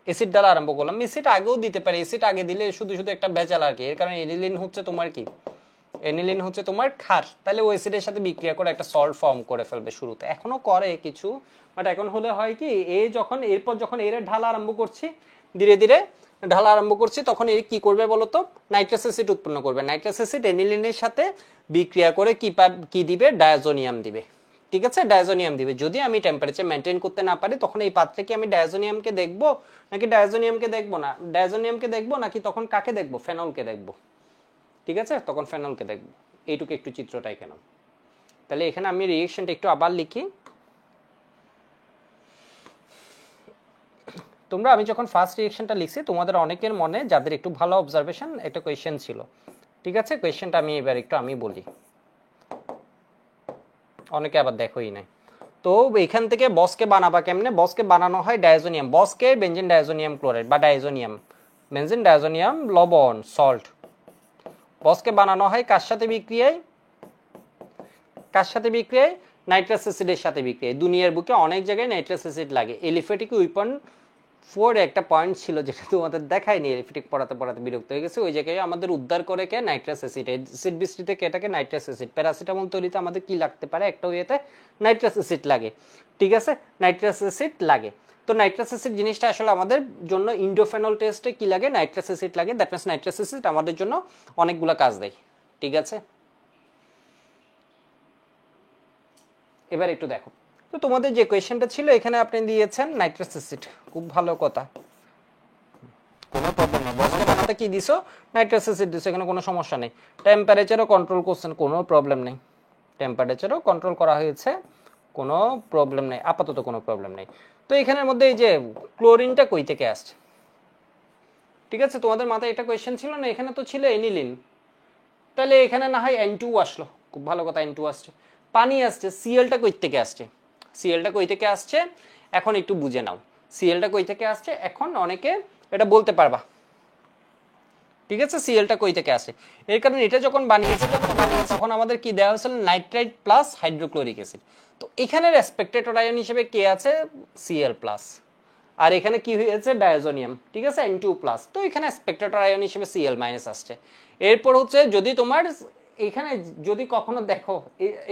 Speaker 1: অ্যাসিড ঢালা আরম্ভ করলাম। অ্যাসিড আগেও দিতে পারি, অ্যাসিড আগে দিলে শুধু শুধু একটা ভেজাল আর কি। এর কারণে এনিলিন হচ্ছে তোমার কি, এনিলিন হচ্ছে তোমার ক্ষার, তাহলে ওই অ্যাসিডের সাথে বিক্রিয়া করে একটা সল্ট ফর্ম করে ফেলবে শুরুতে। এখনো করে কিছু, বাট এখন হলে হয় কি, যখন এরপর যখন এর ঢালা আরম্ভ করছি, ধীরে ধীরে ঢালা আরম্ভ করছি, তখন এর কি করবে বলতো, নাইট্রাস অ্যাসিড উৎপন্ন করবে। নাইট্রাস অ্যাসিড এনিলিনের সাথে বিক্রিয়া করে কি দিবে, ডায়াজোনিয়াম দিবে। ঠিক আছে, ডায়াজোনিয়াম দিবে। যদি আমি টেম্পারেচার মেনটেন করতে না পারি, তখন এই পাত্রে কি আমি ডায়াজোনিয়ামকে দেখবো নাকি ডায়াজোনিয়ামকে দেখবো না, ডায়াজোনিয়ামকে দেখবো নাকি তখন কাকে দেখবো, ফেনলকে দেখবো। ঠিক আছে, তখন ফেনলকে দেখবো। এইটুকু একটু চিত্রটাই কেন। তাহলে এখানে আমি রিঅ্যাকশনটা একটু আবার লিখি। তোমরা, আমি যখন ফার্স্ট রিঅ্যাকশনটা লিখছি, তোমাদের অনেকের মনে যাদের একটু ভালো অবজারভেশন, একটা কোয়েশ্চেন ছিল। ঠিক আছে, কোয়েশ্চেনটা আমি এবার একটু আমি বলি, অনেকে আবার দেখোই নাই। তো এখান থেকে বসকে বানাবা কেমনে? বসকে বানানো হয় ডায়াজোনিয়াম, বসকে বেনজিন ডায়াজোনিয়াম ক্লোরাইড বা ডায়াজোনিয়াম, বেনজিন ডায়াজোনিয়াম লবণ সল্ট। বসকে বানানো হয় কার সাথে বিক্রিয়ায়? কার সাথে বিক্রিয়ায়? নাইট্রাস অ্যাসিডের সাথে বিক্রিয়ায়। দুনিয়ার বুকে অনেক জায়গায় নাইট্রাস অ্যাসিড লাগে। এলিফ্যাটিক উইপন 4 একটা পয়েন্ট ছিল যেটা তোমাদের দেখায়নি, এলিফ্যাটিক পড়াতে পড়াতে বিরক্ত হয়ে গেছে। ওই জায়গায় আমাদের উদ্ধার করে কে? Nitrous acid. অ্যাসিড বৃষ্টিতে কেটাকে নাইট্রাস অ্যাসিড। প্যারাসিটামল তৈরিতে আমাদের কি লাগতে পারে? একটা ওয়েতে নাইট্রাস অ্যাসিড লাগে, ঠিক আছে, নাইট্রাস অ্যাসিড লাগে। তো নাইট্রাস অ্যাসিড জিনিসটা আসলে আমাদের জন্য ইন্ডোফেনল টেস্টে কি লাগে? নাইট্রাস অ্যাসিড লাগে। দ্যাট মিন্স নাইট্রাস অ্যাসিড আমাদের জন্য অনেকগুলো কাজ দেয়, ঠিক আছে। এবার একটু দেখো, তো তোমাদের যে কোয়েশ্চেনটা ছিল এখানে আপনি দিয়েছেন নাইট্রাস অ্যাসিড, খুব ভালো কথা, কোনো প্রবলেম নেই। বসকে বানাতে কি দিছো? নাইট্রাস অ্যাসিড দিছো, এখানে কোনো সমস্যা নেই। টেম্পারেচারও কন্ট্রোল করছেন, কোনো প্রবলেম নেই। টেম্পারেচারও কন্ট্রোল করা হয়েছে, কোনো প্রবলেম নেই, আপাতত কোনো প্রবলেম নেই। তো এখানের মধ্যে এই যে ক্লোরিনটা কই থেকে আসছে? ঠিক আছে, তোমাদের মাথায় এটা কোয়েশ্চেন ছিল না? এখানে তো ছিল এনিলিন, তাহলে এখানে না হয় N2 আসলো, খুব ভালো কথা, N2 আসছে। পানি আসছে, সিএলটা কই থেকে আসছে? সিএলটা কই থেকে আসছে এখন একটু বুঝে নাও। সিএলটা কই থেকে আসছে এখন অনেকে এটা বলতে পারবা, ঠিক আছে, সিএলটা কই থেকে আসে? এর কারণে এটা যখন বানিয়েছিল তখন আমাদের কি দেওয়া হয়েছিল? Nitrite plus hydrochloric acid. তো এখানে রেসপেক্টেটর আয়ন হিসেবে কে আছে? CL plus. আর এখানে কি হয়েছে? ডায়াজোনিয়াম, ঠিক আছে, N2 প্লাস। তো এখানে স্পেকট্রেটর আয়ন হিসেবে Cl মাইনাস আসছে। এরপর হচ্ছে যদি তোমার এখানে যদি কখনো দেখো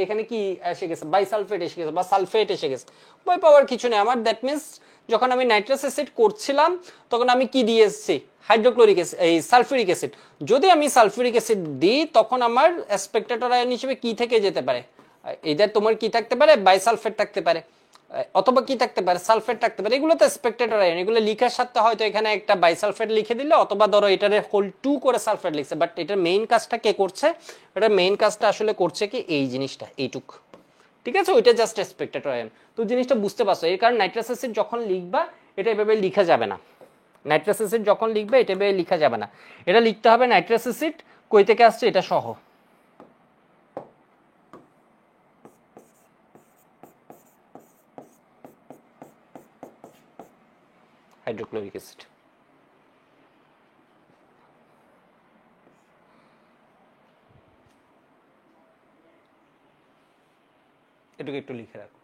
Speaker 1: এখানে কি এসে গেছে? বাইসালফেট এসে গেছে বা সালফেট এসে গেছে, ভয় পাওয়ার কিছু নেই। আমার দ্যাট মিনস যখন আমি নাইট্রাস অ্যাসিড করছিলাম তখন আমি কি দিয়ে এসেছি? হাইড্রোক্লোরিক অ্যাসিড, এই সালফিউরিক অ্যাসিড। যদি আমি সালফিউরিক অ্যাসিড দিই তখন আমার স্পেকট্রেটর আয়ন হিসেবে কি থেকে যেতে পারে? এদের তোমার কি থাকতে পারে? বাইসালফেট থাকতে পারে, অথবা কি থাকতে পারে? সালফেট থাকতে পারে। এগুলো তো স্পেকট্রেটর আয়ন, এগুলো লিখার সাথে হয়তো এখানে একটা বাইসালফেট লিখে দিলে, অথবা ধরো এটারে হোল 2 করে সালফেট লিখছে, বাট এটার মেইন কাজটা কে করছে? এটার মেইন কাজটা আসলে করছে কি? এই জিনিসটা, এইটুক, ঠিক আছে, ওইটা জাস্ট স্পেকট্রেটর আয়ন। তো জিনিসটা বুঝতে পারছো? এর কারণ নাইট্রাস অ্যাসিড যখন লিখবা এটা এভাবে লিখা যাবে না। নাইট্রাস অ্যাসিড যখন লিখবে এটা এভাবে লিখা যাবে না, এটা লিখতে হবে নাইট্রাস অ্যাসিড কই থেকে আসছে এটা সহ, হাইড্রোক্লোরিক অ্যাসিড। এটুকু একটু লিখে রাখো।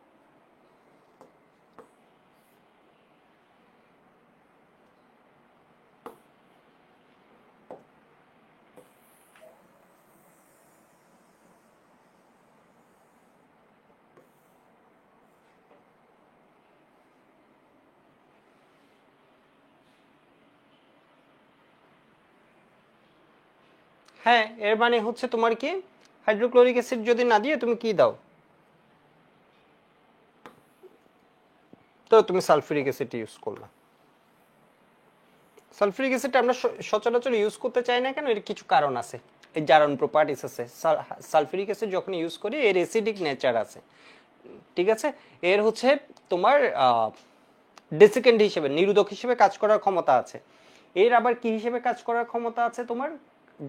Speaker 1: হ্যাঁ, এর মানে হচ্ছে তোমার কি? হাইড্রোক্লোরিক অ্যাসিড যদি না দিয়ে তুমি কি দাও? তো তুমি সালফিউরিক অ্যাসিড ইউজ করলা। সালফিউরিক অ্যাসিড আমরা সচরাচর ইউজ করতে চাই না কেন? এর কিছু কারণ আছে, এই জারণ প্রপার্টিস আছে। সালফিউরিক অ্যাসিড যখন ইউজ করি এর অ্যাসিডিক নেচার আছে, ঠিক আছে। এর হচ্ছে তোমার ডেসিকেন্ট হিসেবে, নিরোধক হিসেবে কাজ করার ক্ষমতা আছে। এর আবার কি হিসেবে কাজ করার ক্ষমতা আছে? তোমার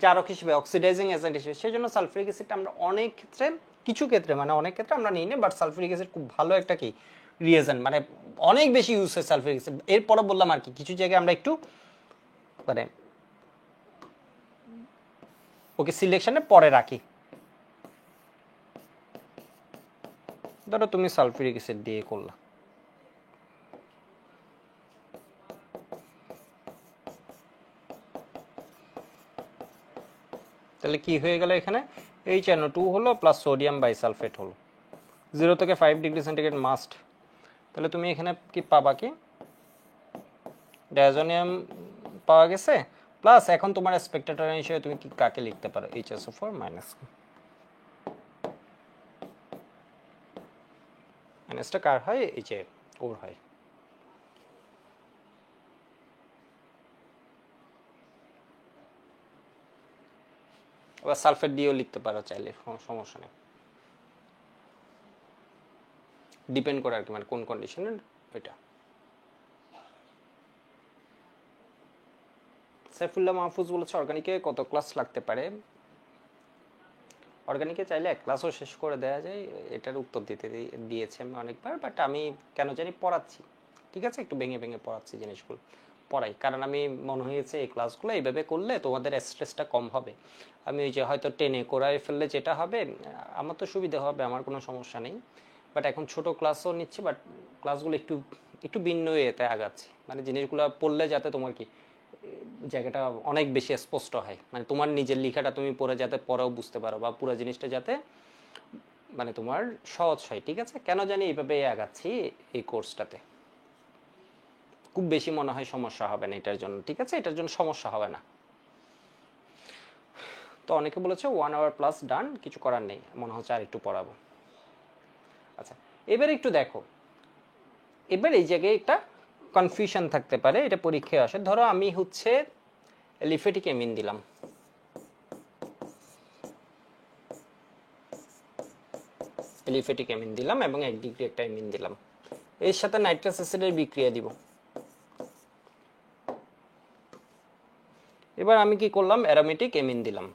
Speaker 1: জারক হিসেবে, অক্সিডাইজিং এজেন্ট হিসেবে। সেই জন্য সালফিউরিক অ্যাসিডটা আমরা অনেক ক্ষেত্রে, কিছু ক্ষেত্রে মানে অনেক ক্ষেত্রে আমরা নিই না, বাট সালফিউরিক অ্যাসিড খুব ভালো একটা কি রিয়েজেন্ট, মানে অনেক বেশি ইউজ হয় সালফিউরিক অ্যাসিড। এরপরে বললাম আর কি কিছু জায়গায় আমরা একটু মানে ওকে সিলেকশনে পরে রাখি। ধরো তুমি সালফিউরিক অ্যাসিড দিয়ে করলা, তাহলে কি হয়ে গেল? এখানে HNO2 হলো প্লাস সোডিয়াম বাইসালফেট হলো, 0 থেকে 5 ডিগ্রি সেন্টিগ্রেড মাস্ট। তাহলে তুমি এখানে কি পাবা? কি ডায়াজোনিয়াম পাওয়া গেছে, প্লাস এখন তোমার স্পেকট্রেটর হিসেবে তুমি কি কাকে লিখতে পারো? HSO4 মাইনাস, মাইনাসটা কার হয়? এই যে ওর হয়। আবার সালফেট দিয়েও লিখতে পারো চাইলে, কোনো সমস্যা নেই, ডিপেন্ড করে আর কি, মানে কোন কন্ডিশনের ওইটা। সাইফুল্লাহ মাহফুজ বলেছে অর্গানিকে কত ক্লাস লাগতে পারে? অর্গানিকে চাইলে এক ক্লাসও শেষ করে দেওয়া যায়, এটার উত্তর দিয়েছি আমি অনেকবার, বাট আমি কেন জানি পড়াচ্ছি, ঠিক আছে, একটু ভেঙে ভেঙে পড়াচ্ছি জিনিসগুলো, পড়াই, কারণ আমি মনে হয়েছে এই ক্লাসগুলো এইভাবে করলে তোমাদের স্ট্রেসটা কম হবে। আমি ওই যে হয়তো টেনে করায় ফেললে যেটা হবে, আমার তো সুবিধা হবে, আমার কোনো সমস্যা নেই, বাট এখন ছোট ক্লাসও নিচ্ছি, বাট ক্লাসগুলো একটু একটু ভিন্ন এতে আগাচ্ছি, মানে জিনিসগুলো পড়লে যাতে তোমার কি জায়গাটা অনেক বেশি স্পষ্ট হয়, মানে তোমার নিজের লেখাটা তুমি পড়ে যাতে পরেও বুঝতে পারো, বা পুরো জিনিসটা যাতে মানে তোমার সহজ হয়, ঠিক আছে। কেন জানি এইভাবে আগাচ্ছি এই কোর্সটাতে, খুব বেশি মনে হয় সমস্যা হবে না এটার জন্য, ঠিক আছে, এটার জন্য সমস্যা হবে না। তো অনেকে বলেছে 1 আওয়ার প্লাস ডান, কিছু করার নেই, মনে হচ্ছে আর একটু পড়াবো। আচ্ছা, এবার একটু দেখো, এবার এই জায়গায় একটা কনফিউশন থাকতে পারে, এটা পরীক্ষায় আসে। ধরো আমি হচ্ছে লিফেটিক এমিন দিলাম, লিফেটিক এমিন দিলাম এবং 1 ডিগ্রি একটা এমিন দিলাম, এর সাথে নাইট্রাস অ্যাসিডের বিক্রিয়া দিব। এবার আমি কি করলাম, অ্যারোমেটিক এমিন দিলাম,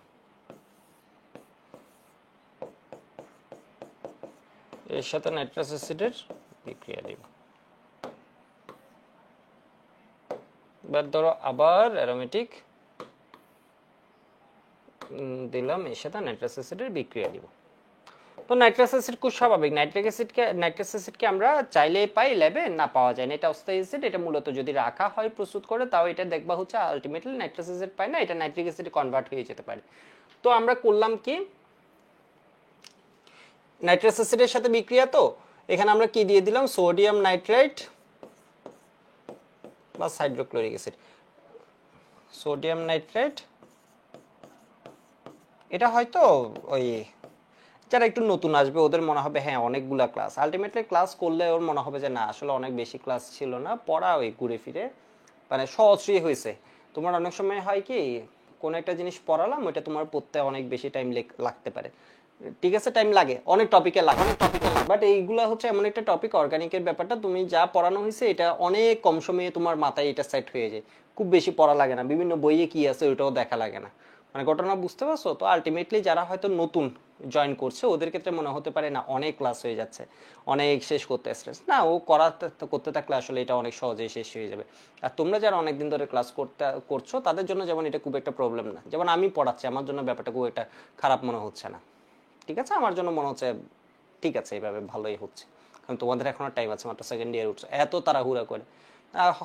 Speaker 1: এর সাথে নাইট্রাস অ্যাসিডের বিক্রিয়া দিব। এবার ধরো আবার অ্যারোমেটিক দিলাম, এর সাথে নাইট্রাস অ্যাসিডের বিক্রিয়া দিব। তো নাইট্রাস অ্যাসিড খুব স্বাভাবিক, নাইট্রাস অ্যাসিডকে আমরা চাইলে পাই, ল্যাবে না পাওয়া যায় না, এটা অস্থায়ী অ্যাসিড, এটা মূলত যদি রাখা হয় প্রস্তুত করে, তাও এটা দেখবা হচ্ছে আলটিমেটলি নাইট্রাস অ্যাসিড পায় না, এটা নাইট্রিক অ্যাসিডে কনভার্ট হয়ে যেতে পারে। তো আমরা করলাম কি, নাইট্রাস অ্যাসিডের সাথে বিক্রিয়া, তো এখানে আমরা কি দিয়ে দিলাম, সোডিয়াম নাইট্রেট বা হাইড্রোক্লোরিক অ্যাসিড, সোডিয়াম নাইট্রেট। এটা হয়তো ওই যারা একটু নতুন আসবে ওদের মনে হবে হ্যাঁ অনেকগুলা ক্লাস, আলটিমেটলি ক্লাস করলে ওর মনে হবে যে না আসলে অনেক বেশি ক্লাস ছিল না, পড়া ওই ঘুরে ফিরে মানে সহজই হয়েছে। তোমার অনেক সময় হয় কি, কোন একটা জিনিস পড়ালাম ওইটা তোমার পড়তে অনেক বেশি টাইম লাগতে পারে, ঠিক আছে, টাইম লাগে, অনেক টপিকে লাগে, বাট এইগুলা হচ্ছে এমন একটা টপিক, অর্গানিকের ব্যাপারটা তুমি যা পড়ানো হয়েছে এটা অনেক কম সময়ে তোমার মাথায় এটা সেট হয়ে যায়, খুব বেশি পড়া লাগে না, বিভিন্ন বইয়ে কি আছে ওইটাও দেখা লাগে না, মানে ঘটনা বুঝতে পারছো। তো আলটিমেটলি যারা হয়তো নতুন জয়েন করছে ওদের ক্ষেত্রে মনে হতে পারে না অনেক ক্লাস হয়ে যাচ্ছে, অনেক শেষ করতে স্ট্রেস, না ও করতে থাকলে আসলে এটা অনেক সহজেই শেষ হয়ে যাবে। আর তোমরা যারা অনেকদিন ধরে ক্লাস করছো তাদের জন্য যেমন এটা খুব একটা প্রবলেম না, যেমন আমি পড়াচ্ছি আমার জন্য ব্যাপারটা খুব একটা খারাপ মনে হচ্ছে না, ঠিক আছে, আমার জন্য মনে হচ্ছে ঠিক আছে, এইভাবে ভালোই হচ্ছে, কারণ তোমাদের এখনো টাইম আছে, মাত্র সেকেন্ড ইয়ার উঠছো, এত তাড়াহুড়া করে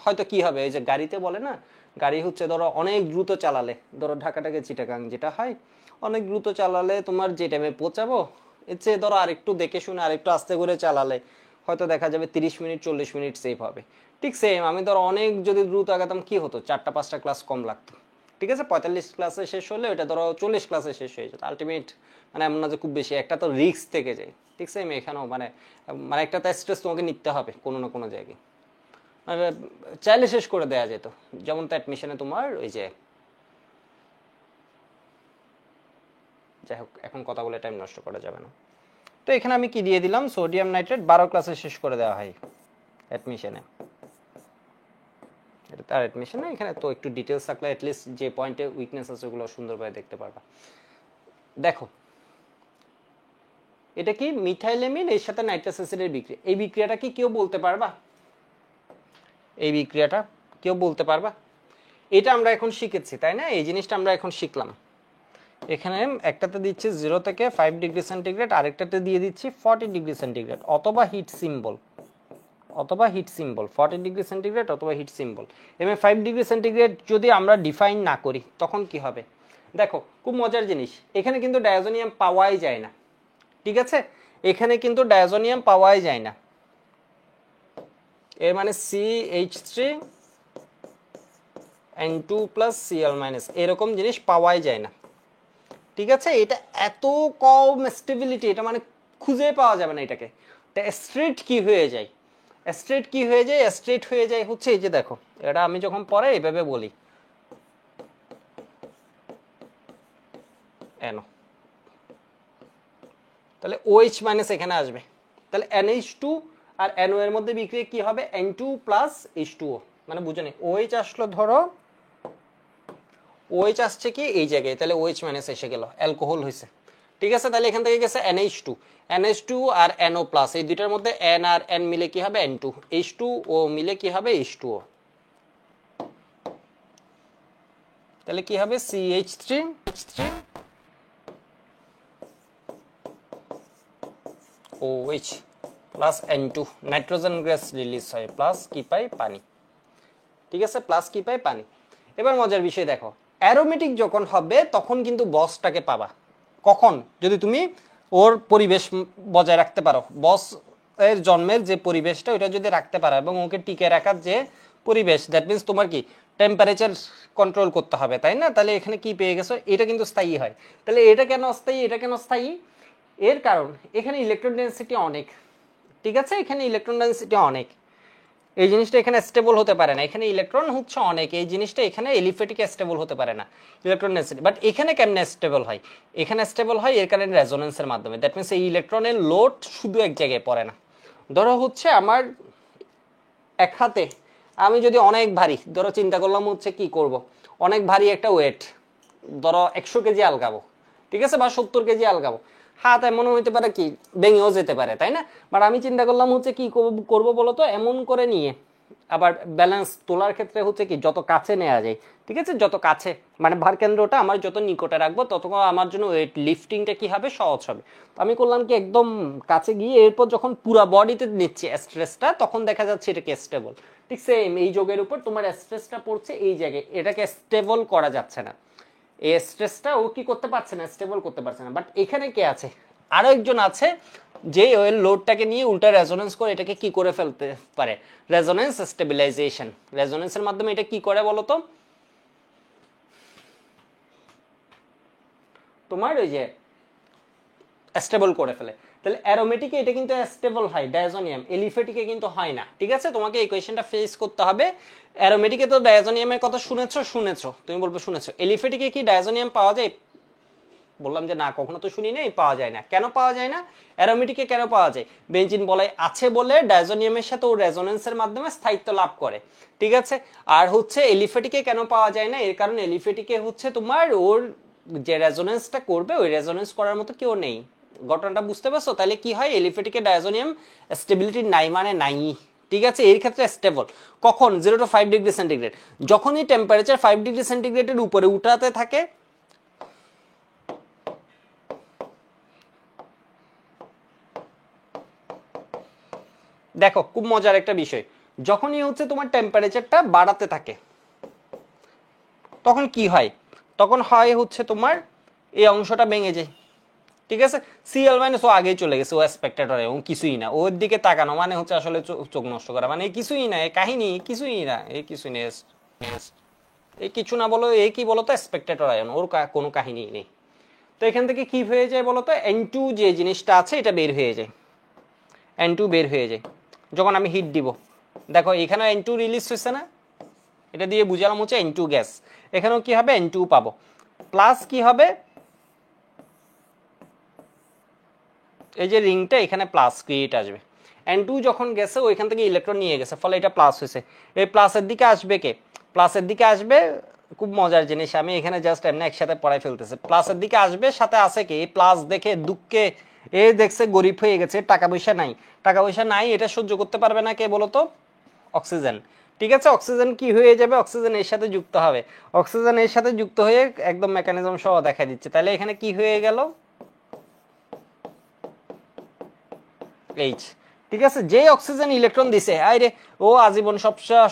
Speaker 1: হয়তো কি হবে, ওই যে গাড়িতে বলে না, গাড়ি হচ্ছে ধরো অনেক দ্রুত চালালে, ধরো ঢাকা থেকে চিটাগাং যেটা হয়, অনেক দ্রুত চালালে তোমার যে টাইমে পৌঁছাবো, এর চেয়ে ধরো আরেকটু দেখে শুনে আরেকটু আস্তে করে চালালে হয়তো দেখা যাবে 30 মিনিট 40 মিনিট সেভ হবে। ঠিক সেম আমি ধরো অনেক যদি দ্রুত আগাতাম কি হতো, 4টা 5টা ক্লাস কম লাগতো, ঠিক আছে, 45 ক্লাসে শেষ হলে ওটা ধরো 40 ক্লাসে শেষ হয়ে যেত, আলটিমেট মানে এমন না যে খুব বেশি, একটা তো রিস্ক থেকে যায়, ঠিক সেম এখানেও মানে মানে একটা তো স্ট্রেস তোমাকে নিতে হবে কোনো না কোনো জায়গায়, মানে চাইলে শেষ করে দেওয়া যেত, যেমন তো অ্যাডমিশনে তোমার ওই যে, যাই হোক এখন কথা বলে টাইম নষ্ট করা যাবে না। তো এখানে আমি কি দিয়ে দিলাম, সোডিয়াম নাইট্রেট 12 ক্লাসে শেষ করে দেওয়া হয় অ্যাডমিশনে, এটা তার অ্যাডমিশনে, এখানে তো একটু ডিটেলস থাকলে অ্যাটলিস্ট যে পয়েন্টে উইকনেস আছে ওগুলো সুন্দরভাবে দেখতে পারবা। দেখো এটা কি মিথাইলেমিন এর সাথে নাইট্রাস অ্যাসিডের বিক্রিয়া, এই বিক্রিয়াটা কি কেউ বলতে পারবা, এই বিক্রিয়াটা কেউ বলতে পারবা? এটা আমরা এখন শিখেছি তাই না, এই জিনিসটা আমরা এখন শিখলাম। এখানে একটাতে দিচ্ছি 0 থেকে 5 ডিগ্রি সেন্টিগ্রেড, আরেকটাতে দিয়ে দিচ্ছি 40 ডিগ্রি সেন্টিগ্রেড অথবা হিট সিম্বল, 40 ডিগ্রি সেন্টিগ্রেড অথবা হিট সিম্বল। এবং 5 ডিগ্রি সেন্টিগ্রেড যদি আমরা ডিফাইন না করি তখন কি হবে, দেখো খুব মজার জিনিস, এখানে কিন্তু ডায়াজোনিয়াম পাওয়াই যায় না, ঠিক আছে, এখানে কিন্তু ডায়াজোনিয়াম পাওয়াই যায় না, এর মানে CH3N2+Cl- এরকম জিনিস পাওয়াই যায় না, ঠিক আছে, এটা এত কম স্টেবিলিটি, এটা মানে খুঁজে পাওয়া যাবে না এটাকে। স্ট্রেট কি হয়ে যায়, স্ট্রেট হয়ে যায় হচ্ছে এই যে দেখো, এটা আমি যখন পরে এভাবে বলি NO, তাহলে OH মাইনাস এখানে আসবে, তাহলে NH2 আর NO এর মধ্যে বিক্রিয়া কি হবে, N2+H2O, মানে বুঝে নেই, OH আসলো, ধরো OH আসছে কি এই জায়গায়, তাহলে OH মাইনাস এসে গেল, অ্যালকোহল হয়েছে, ঠিক আছে, তাহলে এখান থেকে গেছে NH2, NH2 আর NO প্লাস, এই দুইটার মধ্যে N আর N মিলে কি হবে N2, H2O মিলে কি হবে H2O, তাহলে কি হবে CH3 OH plus N2, nitrogen gas release হয়, প্লাস কি পাই পানি। ঠিক আছে, প্লাস কি পাই পানি। এবার মজার বিষয় দেখো, অ্যারোমেটিক যখন হবে তখন কিন্তু বসটাকে পাবা কখন, যদি তুমি ওর পরিবেশ বজায় রাখতে পারো, বস এর জন্মের যে পরিবেশটা ওটা যদি রাখতে পারো এবং ওকে টিকে রাখার যে পরিবেশ, দ্যাট মিনস তোমার কি টেম্পারেচার কন্ট্রোল করতে হবে, তাই না? তাহলে এখানে কি পেয়ে গেছো, এটা কিন্তু স্থায়ী হয়। তাহলে এটা কেন অস্থায়ী, এটা কেন স্থায়ী? এর কারণ এখানে ইলেকট্রন ডেনসিটি অনেক, ঠিক আছে, এখানে ইলেকট্রন ডেনসিটি অনেক, এই জিনিসটা এখানে স্টেবল হতে পারে না, এখানে ইলেকট্রন হচ্ছে অনেক, এই জিনিসটা এখানে এলিফেটিক স্টেবল হতে পারে না ইলেকট্রন ডেনসিটি। বাট এখানে কেমনে স্টেবল হয়, এখানে স্টেবল হয় এর কারণে রেজোনেন্সের মাধ্যমে, দ্যাট মিনস এই ইলেকট্রনের লোড শুধু এক জায়গায় পড়ে না। ধরো হচ্ছে আমার এক হাতে আমি যদি অনেক ভারী, ধরো চিন্তা করলাম হচ্ছে কি করব, অনেক ভারী একটা ওয়েট, ধরো 100 কেজি আলগাবো, ঠিক আছে, বা 70 কেজি আলগাবো, হাত এমন হইতে পারে কি ভেঙেও যেতে পারে, তাই না? বাট আমি চিন্তা করলাম হচ্ছে কি করব বলতো, এমন করে নিয়ে আবার ব্যালেন্স তোলার ক্ষেত্রে হচ্ছে কি যত কাছে নেওয়া যায়, ঠিক আছে, যত কাছে মানে ভার কেন্দ্রটা আমার যত নিকটে রাখবো তত আমার জন্য ওয়েট লিফটিংটা কি হবে সহজ হবে। তো আমি করলাম কি একদম কাছে গিয়ে এরপর যখন পুরা বডিতে নিচ্ছি স্ট্রেসটা তখন দেখা যাচ্ছে এটা কি স্টেবল। ঠিক সেম এই যোগের উপর তোমার স্ট্রেসটা পড়ছে এই জায়গায়, এটাকে স্টেবল করা যাচ্ছে না, এই স্ট্রেসটা ও কি করতে পারছে না, স্টেবল করতে পারছে না। বাট এখানে কে আছে, আরো একজন আছে যে ওই লোডটাকে নিয়ে উল্টা রেজোনেন্স করে এটাকে কি করে ফেলতে পারে, রেজোনেন্স স্টেবিলাইজেশন, রেজোনেন্সের মাধ্যমে এটা কি করে বলতো, তোমার ওই যে স্টেবল করে ফেলে। তাহলে অ্যারোমেটিকে এটা কিন্তু স্টেবল হয় ডায়াজোনিয়াম, এলিফেটিকে কিন্তু হয় না। ঠিক আছে, তোমাকে এই কোয়েশ্চেনটা ফেস করতে হবে। অ্যারোমেটিকে তো ডায়াজোনিয়ামের কথা শুনেছো, তুমি বলবে শুনেছো। এলিফেটিকে কি ডায়াজোনিয়াম পাওয়া যায়? বললাম যে না, কখনো তো শুনি নাই, পাওয়া যায় না। কেন পাওয়া যায় না? অ্যারোমেটিকে কেন পাওয়া যায়? বেঞ্জিন বলাই আছে বলে ডায়াজোনিয়ামের সাথে ও রেজোনেন্সের মাধ্যমে স্থায়িত্ব লাভ করে, ঠিক আছে। আর হচ্ছে এলিফেটিকে কেন পাওয়া যায় না? এর কারণ এলিফেটিকে হচ্ছে তোমার ওর যে রেজোনেন্সটা করবে ওই রেজোনেন্স করার মতো কেউ নেই। ঘটনাটা বুঝতে পারছো? তাহলে কি হয়, এলিফেটিকে ডায়াজোনিয়াম স্টেবিলিটি নাই মানে নাই, ঠিক আছে। এর ক্ষেত্রে স্টেবল কখন, 0 to 5 ডিগ্রি সেন্টিগ্রেড, যখনই টেম্পারেচার 5 ডিগ্রি সেন্টিগ্রেডের উপরে উঠাতে থাকে, দেখো খুব মজার একটা বিষয়, যখনই হচ্ছে তোমার টেম্পারেচারটা বাড়াতে থাকে তখন কি হয়, তখন হয় হচ্ছে তোমার এই অংশটা ভেঙে যায়, ঠিক আছে। সিএল মাইনাস ও আগেই চলে গেছে, ও স্পেক্টেটরে, ও কিছুই না, ওর দিকে তাকানো মানে হচ্ছে আসলে চোখ নষ্ট করা, মানে এই কিছুই না, এই কাহিনী কিছুই না, এই কিছুই নেই, এই কিছু না বলো, এই কি বলতো স্পেক্টেটর আয়ন, ওর কোনো কাহিনী নেই। তো এখান থেকে কি হয়ে যায় বলতো, N2 যে জিনিসটা আছে এটা বের হয়ে যায়, N2 বের হয়ে যায় যখন আমি হিট দিব। দেখো এখানেও N2 রিলিজ হয়েছে না, এটা দিয়ে বুঝালাম হচ্ছে N2 গ্যাস, এখানেও কি হবে N2 পাবো, প্লাস কি হবে এই যে রিংটা এখানে প্লাস ক্রিয়েট আসবে, N2 যখন গেছে ওইখান থেকে ইলেকট্রন নিয়ে গেছে, ফলে এটা প্লাস হয়েছে। এই প্লাসের দিকে আসবে কে, প্লাসের দিকে আসবে, খুব মজার জিনিস, আমি এখানে জাস্ট এমনি একসাথে পড়াই ফেলতেছি, প্লাসের দিকে আসবে, সাথে আছে কি এই প্লাস দেখে দুঃখে এ দেখছে গরিব হয়ে গেছে, টাকা পয়সা নাই, টাকা পয়সা নাই, এটা সহ্য করতে পারবে না কে বলতো, অক্সিজেন, ঠিক আছে। অক্সিজেন কি হয়ে যাবে, অক্সিজেন এর সাথে যুক্ত হবে, অক্সিজেন এর সাথে যুক্ত হয়ে একদম মেকানিজম সহ দেখা দিচ্ছে। তাহলে এখানে কি হয়ে গেল, এইচ, ঠিক আছে। যে অক্সিজেন ইলেকট্রন দিছে আইরে, ও আজীবন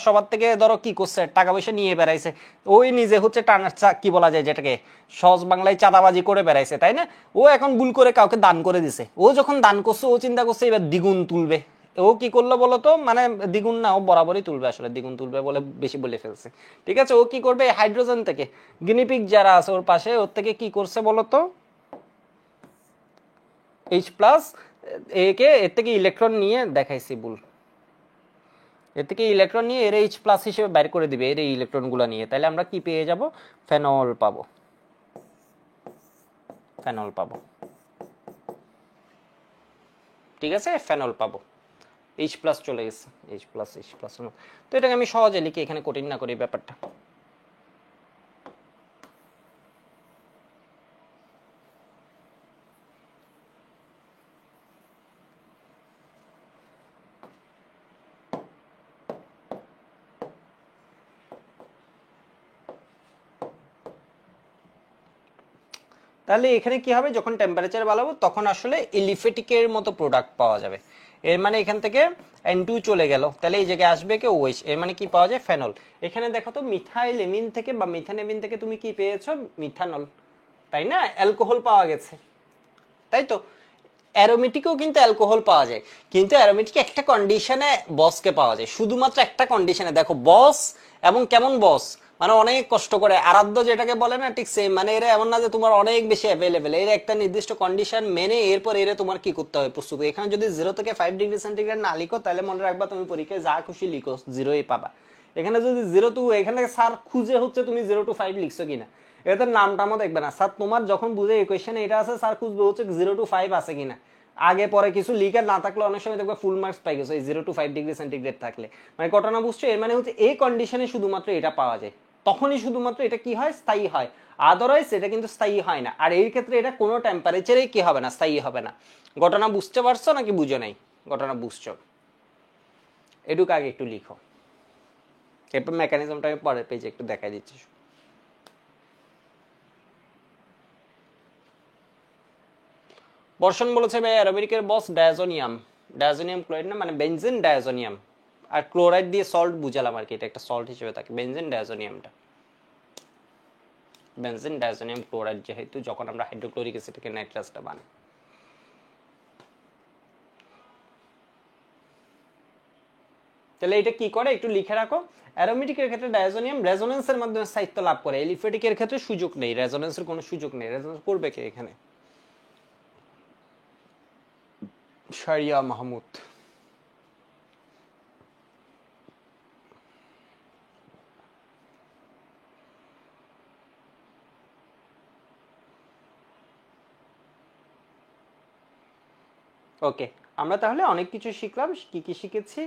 Speaker 1: সবার থেকে ধরো কি করছে, টাকা পয়সা নিয়ে বেড়াইছে, ওই নিজে হচ্ছে টানার কি বলা যায় যেটাকে সহজ বাংলায় চাঁদাবাজি করে বেড়াইছে, তাই না। ও এখন ভুল করে কাউকে দান করে দিছে, ও যখন দান করছে ও চিন্তা করছে এবার দ্বিগুণ তুলবে, ও কি করলো বলতো, মানে দ্বিগুণ না, ও বরাবরই তুলবে, আসলে দ্বিগুণ তুলবে বলে বেশি বলে ফেলছে, ঠিক আছে। ও কি করবে, হাইড্রোজেন থেকে গিনিপিগ যারা আছে ওর পাশে, ওর থেকে কি করছে বলতো, এইচ প্লাস, একে এর থেকে ইলেকট্রন নিয়ে দেখাইছি ভুল, এর থেকে ইলেকট্রন নিয়ে এর এইচ প্লাস হিসেবে বের করে দিবে এর এই ইলেকট্রনগুলো নিয়ে, তাহলে আমরা কি পেয়ে যাব, ফেনল পাবো, ফেনল পাবো, ঠিক আছে, ফেনল পাবো, এইচ প্লাস চলে গেছে, এইচ প্লাস, এইচ প্লাস। তো এটাকে আমি সহজে লিখি, এখানে কঠিন না করি ব্যাপারটা। তাহলে এখানে কি হবে, যখন টেম্পারেচার বাড়াবো তখন আসলে এলিফেটিকের মতো প্রোডাক্ট পাওয়া যাবে। এর মানে এখান থেকে N2 চলে গেল, তাহলে এই জায়গায় আসবে কি OH, এর মানে কি পাওয়া যায়, ফেনল। এখানে দেখো তো মিথাইল এমিন থেকে বা মিথানেমিন থেকে তুমি কি পেয়েছো, মিথানল, তাই না, অ্যালকোহল পাওয়া গেছে, তাই তো। অ্যারোমেটিকেও কিন্তু অ্যালকোহল পাওয়া যায়, কিন্তু অ্যারোমেটিক একটা কন্ডিশনে বসকে পাওয়া যায়, শুধুমাত্র একটা কন্ডিশনে। দেখো বস এবং কেমন বস, মানে অনেক কষ্ট করে আরাধ্য যেটাকে বলে না, ঠিক সেম, মানে এরা এমন না যে তোমার অনেক বেশি অ্যাভেলেবেল, এর একটা নির্দিষ্ট কন্ডিশন মেনে এরপর এরা তোমার কি করতে হয় প্রস্তুত। এখানে যদি 0 থেকে 5 ডিগ্রি সেন্টিগ্রেড না লিখো তাহলে মনে রাখবা তুমি পরীক্ষায় যা খুশি লিখো 0ই পাবা। এখানে যদি 0 to, এখানে স্যার খুঁজে হচ্ছে তুমি 0 to 5 লিখছো কিনা, এদের নামটামও দেখবে না স্যার, তোমার যখন বুঝে ইকুয়েশনে এটা আছে স্যার খুঁজবে হচ্ছে 0 to 5 আছে কিনা, আগে পরে কিছু লিখার না থাকলে অনেক সময় দেখবে ফুল মার্কস পাই গেছে এই 0 to 5 ডিগ্রি সেন্টিগ্রেড থাকলে। মানে ঘটনা বুঝছো, এর মানে হচ্ছে এই কন্ডিশনে শুধুমাত্র এটা পাওয়া যায়, তখনই শুধুমাত্র এটা কি হয়, স্থায়ী হয়, আদারওয়াইজ এটা কিন্তু স্থায়ী হয় না। আর এই ক্ষেত্রে এটা কোনো টেম্পারেচারেই কি হবে না, স্থায়ী হবে না। ঘটনা বুঝতে পারছো নাকি বুঝো নাই, ঘটনা বুঝছো, এটুকু আগে একটু লিখো, এরপর মেকানিজমটা আমি পরের পেজে একটু দেখাই দিচ্ছি। বর্ষণ বলেছে ভাই অ্যারোমেটিকের বস ডায়াজোনিয়াম, ডায়াজোনিয়াম ক্লোরাইড না, মানে বেনজিন ডায়াজোনিয়াম, আর ক্লোরাইড দিয়ে সল্ট বুঝালাম আর কি, এটা একটা সল্ট হিসেবে থাকে বেনজিন ডায়াজোনিয়ামটা, বেনজিন ডায়াজোনিয়াম ক্লোরাইড, যেহেতু যখন আমরা হাইড্রোক্লোরিক অ্যাসিড থেকে নাইট্রাসটা বানাই। তাহলে এটা কি করে একটু লিখে রাখো, অ্যারোমেটিকের ক্ষেত্রে ডায়াজোনিয়াম রেজোনেন্সের মাধ্যমে স্থায়িত্ব লাভ করে, এলিফেটিকের ক্ষেত্রে সুযোগ নেই, রেজোনেন্সের কোনো সুযোগ নেই, রেজোনেন্স করবে কে এখানে, শারিয়া মাহমুদ। ওকে, আমরা তাহলে অনেক কিছু শিখলাম, কি কি শিখেছি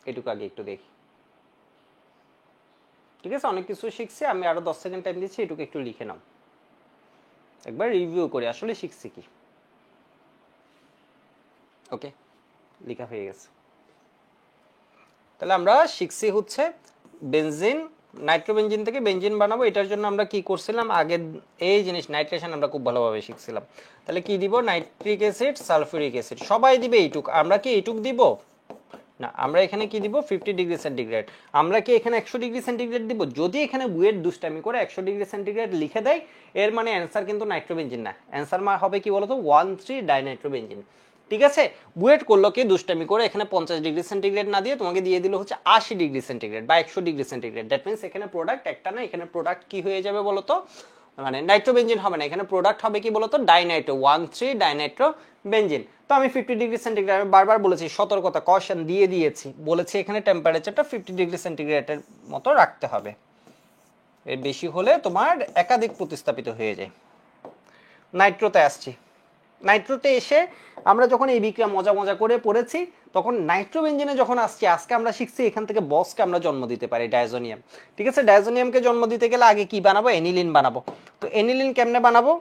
Speaker 1: এটুকু আগে একটু দেখি। ঠিক আছে, অনেক কিছু শিখছি, আমি আরো 10 সেকেন্ড টাইম দিচ্ছি, এটুকু একটু লিখে নাও, একবার রিভিউ করে আসলে শিখছি কি। ওকে, লেখা হয়ে গেছে। তাহলে আমরা শিখছি হচ্ছে বেনজিন, নাইট্রোবেনজিন থেকে বেনজিন বানাবো, এটার জন্য আমরা কি করছিলাম আগে, এই জিনিস নাইট্রেশন আমরা খুব ভালোভাবে শিখছিলাম। তাহলে কি দিব, নাইট্রিক অ্যাসিড সালফিউরিক অ্যাসিড, সবাই দিবে এইটুক, আমরা কি এইটুক দিব না, আমরা এখানে কি দিব 50 ডিগ্রি সেন্টিগ্রেড, আমরা কি এখানে 100 ডিগ্রি সেন্টিগ্রেড দিব, যদি এখানে বুয়েট দুষ্টামি করে 100 ডিগ্রি সেন্টিগ্রেড লিখে দেয় এর মানে অ্যান্সার কিন্তু নাইট্রোবেনজিন না, অ্যান্সার হবে কি বলতো 1,3-ডাইনাইট্রোবেনজিন। ঠিক আছে, বুয়েট করলো কি দুষ্টামি করে এখানে 50 ডিগ্রি সেন্টিগ্রেড না দিয়ে তোমাকে দিয়ে দিল হচ্ছে 80 ডিগ্রি সেন্টিগ্রেড বা 100 ডিগ্রি সেন্টিগ্রেড, দ্যাট মিনস এখানে প্রোডাক্ট একটা না, এখানে প্রোডাক্ট কি হয়ে যাবে বলতো, মানে নাইট্রোবেনজিন হবে না, এখানে প্রোডাক্ট হবে কি বলতো ডাইনাইট্রো, 1,3-ডাইনাইট্রোবেনজিন। তো আমি 50 ডিগ্রি সেন্টিগ্রেড, আমি বারবার বলেছি, সতর্কতা কশন দিয়ে দিয়েছি, বলেছি এখানে টেম্পারেচারটা 50 ডিগ্রি সেন্টিগ্রেডের মতো রাখতে হবে, এর বেশি হলে তোমার একাধিক প্রতিস্থাপিত হয়ে যায়। নাইট্রোতে আসছি, নাইট্রোতে এসে আমরা যখন এই বিক্রিয়া মজা মজা করে পড়েছি, তখন নাইট্রোবেনজিনে যখন আসছি, আজকে আমরা শিখছি এখান থেকে বসকে আমরা জন্ম দিতে পারি, ডায়াজোনিয়াম। ঠিক আছে, ডায়াজোনিয়ামকে জন্ম দিতে গেলে আগে কি বানাবো, এনিলিন বানাবো। তো এনিলিন কেমনে বানাবো,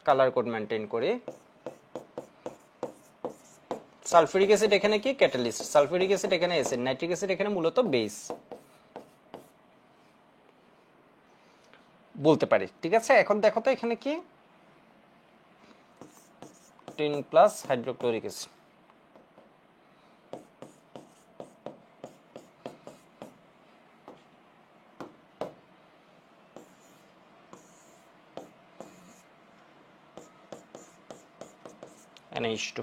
Speaker 1: কালার কোড মেনটেন করে, সালফিউরিক অ্যাসিড এখানে কি ক্যাটালিস্ট, সালফিউরিক অ্যাসিড এখানে অ্যাসিড, নাইট্রিক অ্যাসিড এখানে মূলত বেস বলতে পারি। ঠিক আছে, এখন দেখো তো এখানে কি 10+ হাইড্রোক্লোরিক অ্যাসিড, NH2।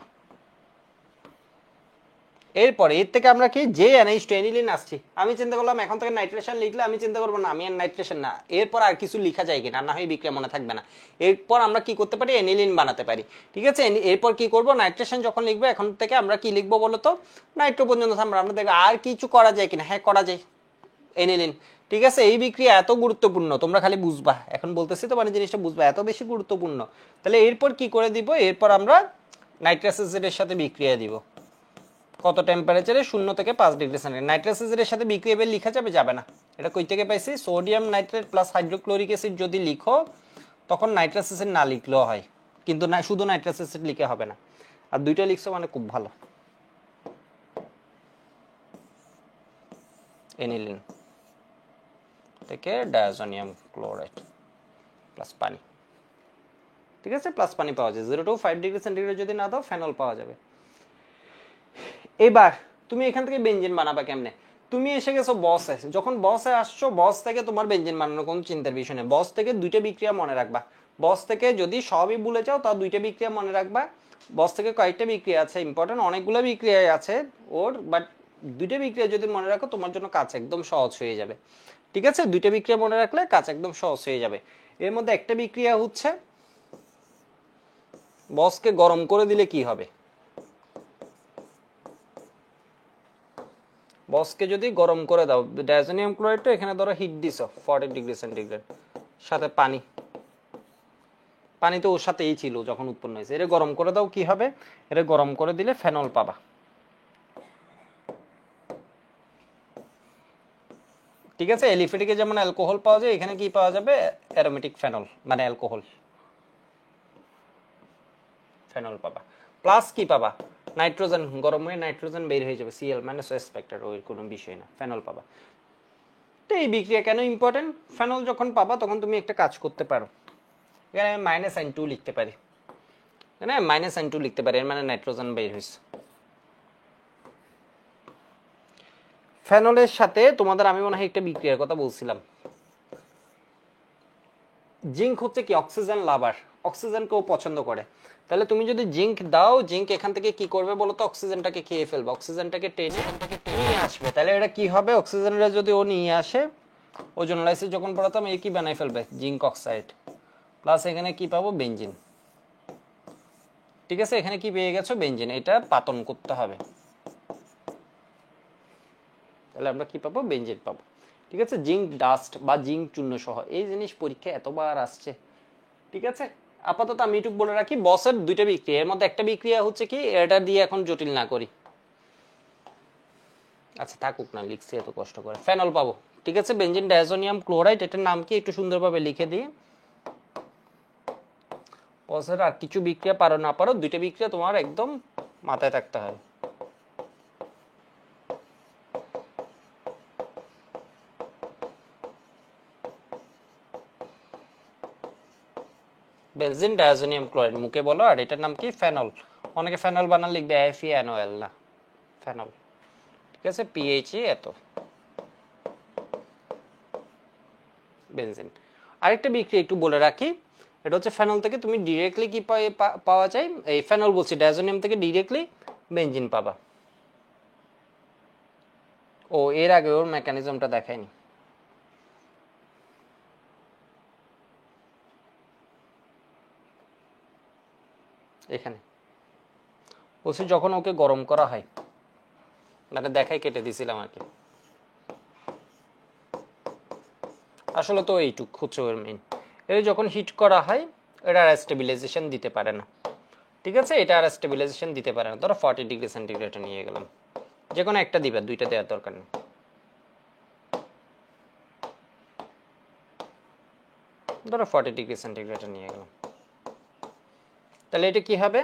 Speaker 1: এরপরে এর থেকে আমরা কি যে NH2 এনিলিন আসছি, আমি চিন্তা করলাম এখন থেকে নাইট্রেশন লিখলে আমি চিন্তা করবো না আমি আর নাইট্রেশন না, এরপর আর কিছু লেখা যায় কিনা, না হয় বিক্রিয়া মনে থাকবে না, এরপর আমরা কি করতে পারি, এনিলিন বানাতে পারি। ঠিক আছে, এরপর কি করব, নাইট্রেশন যখন লিখবো এখন থেকে আমরা কি লিখবো বলতো, নাইট্রো পর্যন্ত থামবো, আমরা দেখবো আর কিছু করা যায় কিনা, হ্যাঁ করা যায়, এনিলিন। ঠিক আছে, এই বিক্রিয়া এত গুরুত্বপূর্ণ, তোমরা খালি বুঝবা, এখন বলতেছি তো মানে জিনিসটা বুঝবা, এত বেশি গুরুত্বপূর্ণ। তাহলে এরপর কি করে দিব, এরপর আমরা নাইট্রাস অ্যাসিডের সাথে বিক্রিয়া দিব, কত টেম্পারেচারে, 0 থেকে 5 ডিগ্রি সেন্টিগ্রেড। নাইট্রাস অ্যাসিডের সাথে বিক্রিয়া এবার লিখা যাবে, যাবে না, এটা কই থেকে পাইছি, sodium nitrate plus hydrochloric acid যদি লিখো তখন নাইট্রাস অ্যাসিড না লিখলেও হয়, কিন্তু না শুধু নাইট্রাস অ্যাসিড লিখে হবে না, আর দুইটা লিখছো মানে খুব ভালো। এনিলিন থেকে ডায়াজোনিয়াম ক্লোরাইড, প্লাস পানি। ঠিক আছে, প্লাস পানি পাওয়া যায়। 0 to 5 ডিগ্রি সেন্টিগ্রেড যদি না দাও ফেনল পাওয়া যাবে। এবার তুমি এখান থেকে বেনজিন বানাবা কেমনে? তুমি এসে গেছো বসে, যখন বসে আসছো বস থেকে তোমার বেনজিন বানানোর কোনো চিন্তার বিষয় নেই। বস থেকে দুইটা বিক্রিয়া মনে রাখবা। বস থেকে যদি সবই ভুলে যাও তাও দুইটা বিক্রিয়া মনে রাখবা। বস থেকে কয়েকটা বিক্রিয়া আছে ইম্পর্টেন্ট, অনেকগুলো বিক্রিয়া আছে ওর, বাট দুইটা বিক্রিয়া যদি মনে রাখো তোমার জন্য কাজ একদম সহজ হয়ে যাবে। ঠিক আছে, দুইটা বিক্রিয়া মনে রাখলে কাজ একদম সহজ হয়ে যাবে। এর মধ্যে একটা বিক্রিয়া হচ্ছে বসকে গরম করে দিলে কি হবে। বসকে যদি গরম করে দাও, ডাইজোনিয়াম ক্লোরাইডটা এখানে ধরো হিট দিছো 40 ডিগ্রি সেন্টিগ্রেড, সাথে পানি, পানি তো ওর সাথেই ছিল যখন উৎপন্ন হয়েছে, এটা গরম করে দাও, কি হবে? এটা গরম করে দিলে ফেনল পাবা। ঠিক আছে, এলিফেটিকে যেমন অ্যালকোহল পাওয়া যায়, এখানে কি পাওয়া যাবে? অ্যারোমেটিক ফেনল, মানে অ্যালকোহল, ফেনল পাবা। প্লাস কি পাবা? নাইট্রোজেন, গরম হয়ে নাইট্রোজেন বের হয়ে যাবে, Cl মাইনাস ওএস ফ্যাক্টর, ওই কোনো বিষয় না, ফেনল পাবা। তো এই বিক্রিয়া কেন ইম্পর্টেন্ট? ফেনল যখন পাবা তখন তুমি একটা কাজ করতে পারো, এখানে -N2 লিখতে পারি, এখানে -N2 লিখতে পারি, এর মানে নাইট্রোজেন বের হয়েছে। ফেনলের সাথে তোমাদের আমি মনে হয় একটা বিক্রিয়ার কথা বলছিলাম, জিঙ্ক হচ্ছে কি অক্সিজেন লাভার, অক্সিজেনকেও পছন্দ করে। তাহলে তুমি যদি জিঙ্ক দাও, জিঙ্ক এখান থেকে কি করবে বলো তো? অক্সিজেনটাকে খেয়ে ফেলবে, অক্সিজেনটাকে টেনে নিয়ে আসবে। তাহলে এটা কি হবে? অক্সিজেনটা যদি ও নিয়ে আসে, ওজোনলাইসিস যখন পড়াতাম, এই কি বানাই ফেলবে? জিঙ্ক অক্সাইড, প্লাস এখানে কি পাবো? বেনজিন। ঠিক আছে, এখানে কি পেয়ে গেছো? বেনজিন। এটা পাতন করতে হবে, তাহলে আমরা কি পাবো? বেনজিন পাবো। ঠিক আছে, জিঙ্ক ডাস্ট বা জিঙ্ক চূর্ণ সহ এই জিনিস পরীক্ষা এতবার আসছে। ঠিক আছে, আপাতত আমি একটু বলে রাখি, বসের দুইটা বিক্রিয়া, এর মধ্যে একটা বিক্রিয়া হচ্ছে কি, এটা দিয়ে এখন জটিল না করি, আচ্ছা থাকুক না, লিখছি এত কষ্ট করে, ফেনল পাবো। ঠিক আছে, বেনজিন ডাইজোনিয়াম ক্লোরাইড, এটার নাম কি একটু সুন্দরভাবে লিখে দিই। বসের আর কিছু বিক্রিয়া পারো না পারো, দুইটা বিক্রিয়া তোমার একদম মাথায় থাকতে হয়। বেনজিন ডাইজোনিয়াম ক্লোরাইড মুখে বলো, আর এটার নাম কি? ফেনল। অনেকে ফেনল বানান লিখবে FeNOL, না, ফেনল। ঠিক আছে, PHE এত, বেনজিন। আরেকটা বিক্রিয়া একটু বলে রাখি, এটা হচ্ছে ফেনল থেকে তুমি ডিরেক্টলি কি পাওয়া যায়, এই ফেনল বলছি, ডাইজোনিয়াম থেকে ডিরেক্টলি বেনজিন পাবা। ও এর আগে ওর মেকানিজমটা দেখায়নি, এখানে বলছি যখন ওকে গরম করা হয়, মানে দেখাই কেটে দিছিলাম আর কি, আসলে তো এইটুক হচ্ছে ওর মেইন। এর যখন হিট করা হয়, এটা আর স্টেবিলাইজেশন দিতে পারে না। ঠিক আছে, এটা আর স্টেবিলাইজেশন দিতে পারে না। ধরো 40 ডিগ্রি সেন্টিগ্রেডে নিয়ে গেলাম, যে কোনো একটা দিবে, দুইটা দেওয়ার দরকার নেই। ধরো 40 ডিগ্রি সেন্টিগ্রেডে নিয়ে গেলাম, তাহলে এটা কি হবে?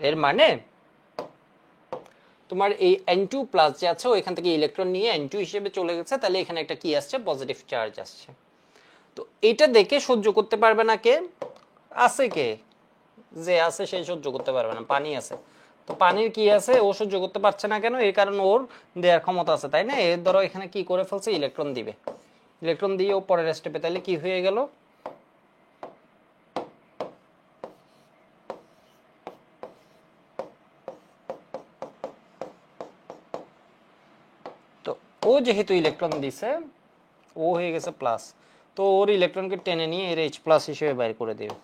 Speaker 1: এর মানে তোমার এই N2 প্লাস যে আছে, ওইখান থেকে ইলেকট্রন নিয়ে N2 হিসেবে চলে গেছে, তাহলে এখানে একটা কি আসছে? পজিটিভ চার্জ আসছে। তো এটা দেখে সহ্য করতে পারবে না কে? আছে কে? যে আছে সেই সহ্য করতে পারবে না, পানি আছে। তো পানির কি আছে? ও সহ্য করতে পারছে না কেন? এই কারণে ওর দেওয়ার ক্ষমতা আছে, তাই না? এর ধরো এখানে কি করে ফেলছে? ইলেকট্রন দিবে, ইলেকট্রন দিয়ে ও পরের স্টেপে, তাহলে কি হয়ে গেল? তো ও যেহেতু ইলেকট্রন দিছে, ও হয়ে গেছে প্লাস, তো ওর ইলেকট্রনকে টেনে নিয়ে এর H প্লাস হিসেবে বাইর করে দেবে,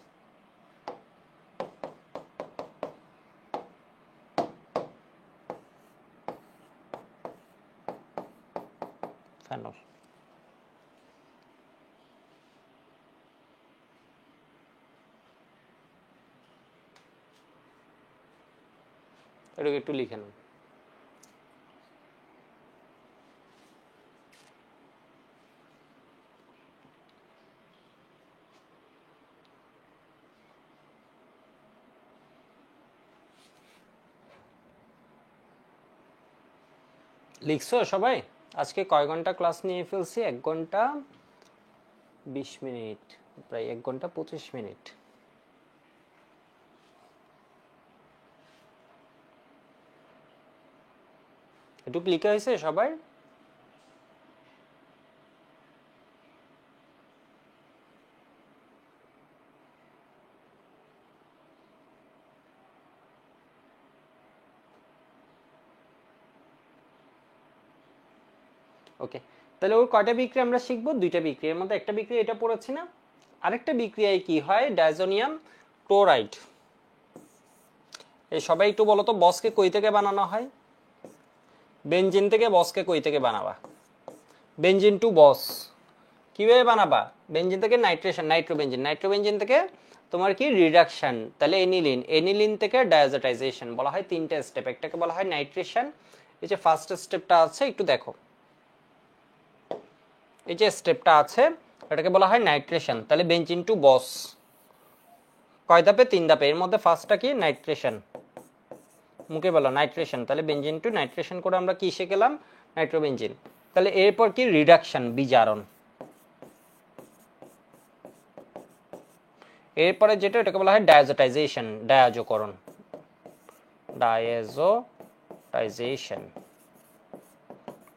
Speaker 1: ফেনল। এটাকে একটু লিখে নেন। লিখছো সবাই? আজকে কয় ঘন্টা ক্লাস নিয়ে ফেলছি? 1 ঘন্টা 20 মিনিট, প্রায় 1 ঘন্টা 25 মিনিট। একটু লিখা হয়েছে সবাই? ওকে, তাহলে ওর কয়টা বিক্রিয়া আমরা শিখবো? 2টা বিক্রিয়ার মধ্যে একটা বিক্রিয়া এটা পড়েছি না? আরেকটা বিক্রিয়ায় কি হয়? Diazonium chloride. এই সবাই একটু বলো তো, বসকে কই থেকে বানানো হয়? বেনজিন থেকে। বসকে কই থেকে বানাবা? বেনজিন টু বস কিভাবে বানাবা? বেনজিন থেকে নাইট্রেশন, নাইট্রোবেনজিন, নাইট্রোবেনজিন থেকে তোমার কি রিডাকশন, তাহলে এনিলিন, এনিলিন থেকে ডায়াজোটাইজেশন। বলা হয় 3টা স্টেপ, একটাকে বলা হয় নাইট্রেশন। এই যে ফার্স্ট স্টেপটা আছে একটু দেখো, এই যে স্টেপটা আছে এটাকে বলা হয় নাইট্রেশন। তাহলে বেনজিন টু বস কয় ধাপে? 3 ধাপে। এর মধ্যে ফার্স্টটা কি? নাইট্রেশন, মুখে বলো নাইট্রেশন। তাহলে বেনজিন টু নাইট্রেশন করে আমরা কি শিখলাম? নাইট্রোবেনজিন। তাহলে এরপর কি? রিডাকশন, বিজারণ। এরপরে যেটা এটাকে বলা হয় ডায়াজোটাইজেশন, ডায়াজোকরণ, ডায়াজোটাইজেশন।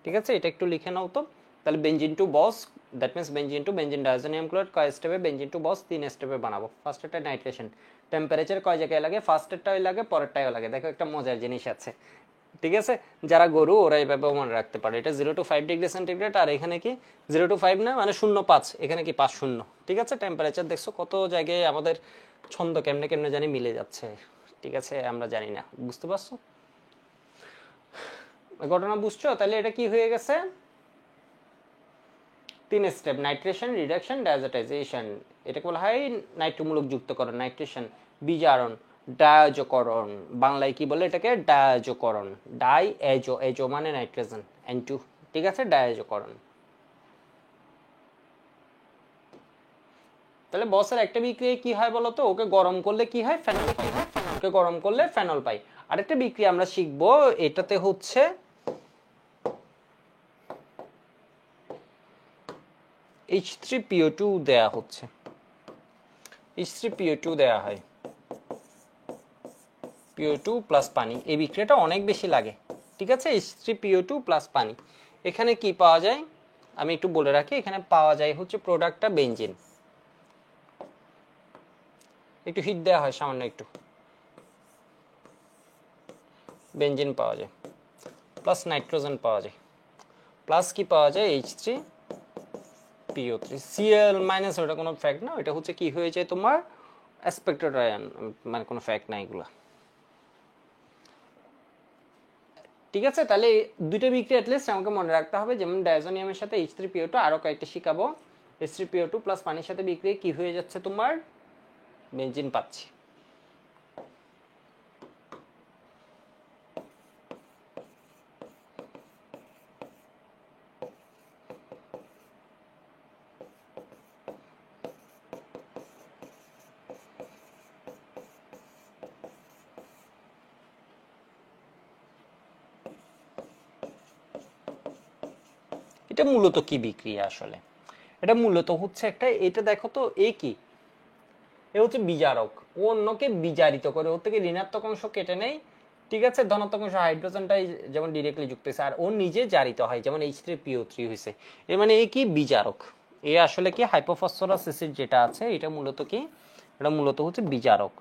Speaker 1: ঠিক আছে, এটা একটু লিখে নাও তো। তাহলে বেনজিন টু বস, that means benzene to benzene diazonium chloride কয় স্টেপে? বেনজিন টু বস 3 স্টেপে বানাবো। ফার্স্ট এটা নাইট্রেশন। টেম্পারেচার কয় জায়গায় লাগে? ফার্স্টেরটাই লাগে, পরেরটাও লাগে। দেখো একটা মজার জিনিস আছে, ঠিক আছে? যারা গরু ওরা এইভাবে মনে রাখতে পারে। এটা 0 to 5 ডিগ্রি সেন্টিগ্রেড, আর এখানে কি 0 to 5 না, মানে 0.5, এখানে কি 5 ঠিক আছে? টেম্পারেচার দেখছো কত জায়গায় আমাদের ছন্দ কেমনে কেমনে জানি মিলে যাচ্ছে, ঠিক আছে? আমরা জানি না, বুঝতে পারছো ঘটনা? বুঝছো? তাহলে এটা কি হয়ে গেছে? 3 স্টেপ, নাইট্রেশন, রিডাকশন, ডায়াজোটাইজেশন। এটাকে বলা হয় নাইট্রোমূলক যুক্তকরণ, নাইট্রেশন। বিজারণ, ডায়াজোকরণ। বাংলায় কি বলে এটাকে? ডায়াজোকরণ। ডাই এজো, এজো মানে নাইট্রোজেন, N2, ঠিক আছে? ডায়াজোকরণ। তাহলে বসের একটা বিক্রিয়া কি হয় বলো তো? ওকে গরম করলে কি হয়? ফেনল পাই। ওকে গরম করলে ফেনল পাই। আরেকটা বিক্রিয়া আমরা শিখবো, এটাতে হচ্ছে H3PO2 দেয়া হচ্ছে, H3PO2 দেয়া হয়, PO2 প্লাস পানি। এই বিক্রিয়াটা অনেক বেশি লাগে, ঠিক আছে? H3PO2 প্লাস পানি। এখানে কি পাওয়া যায় আমি একটু বলে রাখি। এখানে পাওয়া যায় হচ্ছে প্রোডাক্টটা বেনজিন। একটু হিট দেওয়া হয় সামান্য একটু, বেনজিন পাওয়া যায়, প্লাস নাইট্রোজেন পাওয়া যায়, প্লাস কি পাওয়া যায়? H3PO3। Cl মাইনাস ওটা কোনো ফ্যাক্ট না, ওটা হচ্ছে কি হয়ে যায় তোমার অ্যাসপেক্টেড আয়ন, মানে কোনো ফ্যাক্ট না এগুলা, ঠিক আছে? তাহলে 2টা বিক্রিয়া অ্যাটলিস্ট আমাকে মনে রাখতে হবে। যেমন ডায়াজোনিয়ামের সাথে H3PO2, আরো কয়েকটা শিখাবো। H3PO2 প্লাস পানির সাথে বিক্রিয়া কি হয়ে যাচ্ছে? তোমার বেনজিন পাচ্ছি। এটা মূলত কি বিক্রিয়া আসলে? এটা মূলত হচ্ছে একটা, এটা দেখো তো, এ কি? এ হচ্ছে বিজারক। ও অন্যকে বিজারিত করে, ওর থেকে ঋণাত্মক অংশ কেটে নেয়, ঠিক আছে? ধনাত্মক অংশ হাইড্রোজেনটাই যেমন ডিরেক্টলি যুক্ত হয়েছে, আর ও নিজে জারিত হয়, যেমন H3PO3 হয়েছে। এর মানে এ কি? বিজারক। এ আসলে কি? হাইপোফসফরাস অ্যাসিড যেটা আছে, এটা মূলত কি? এটা মূলত হচ্ছে বিজারক।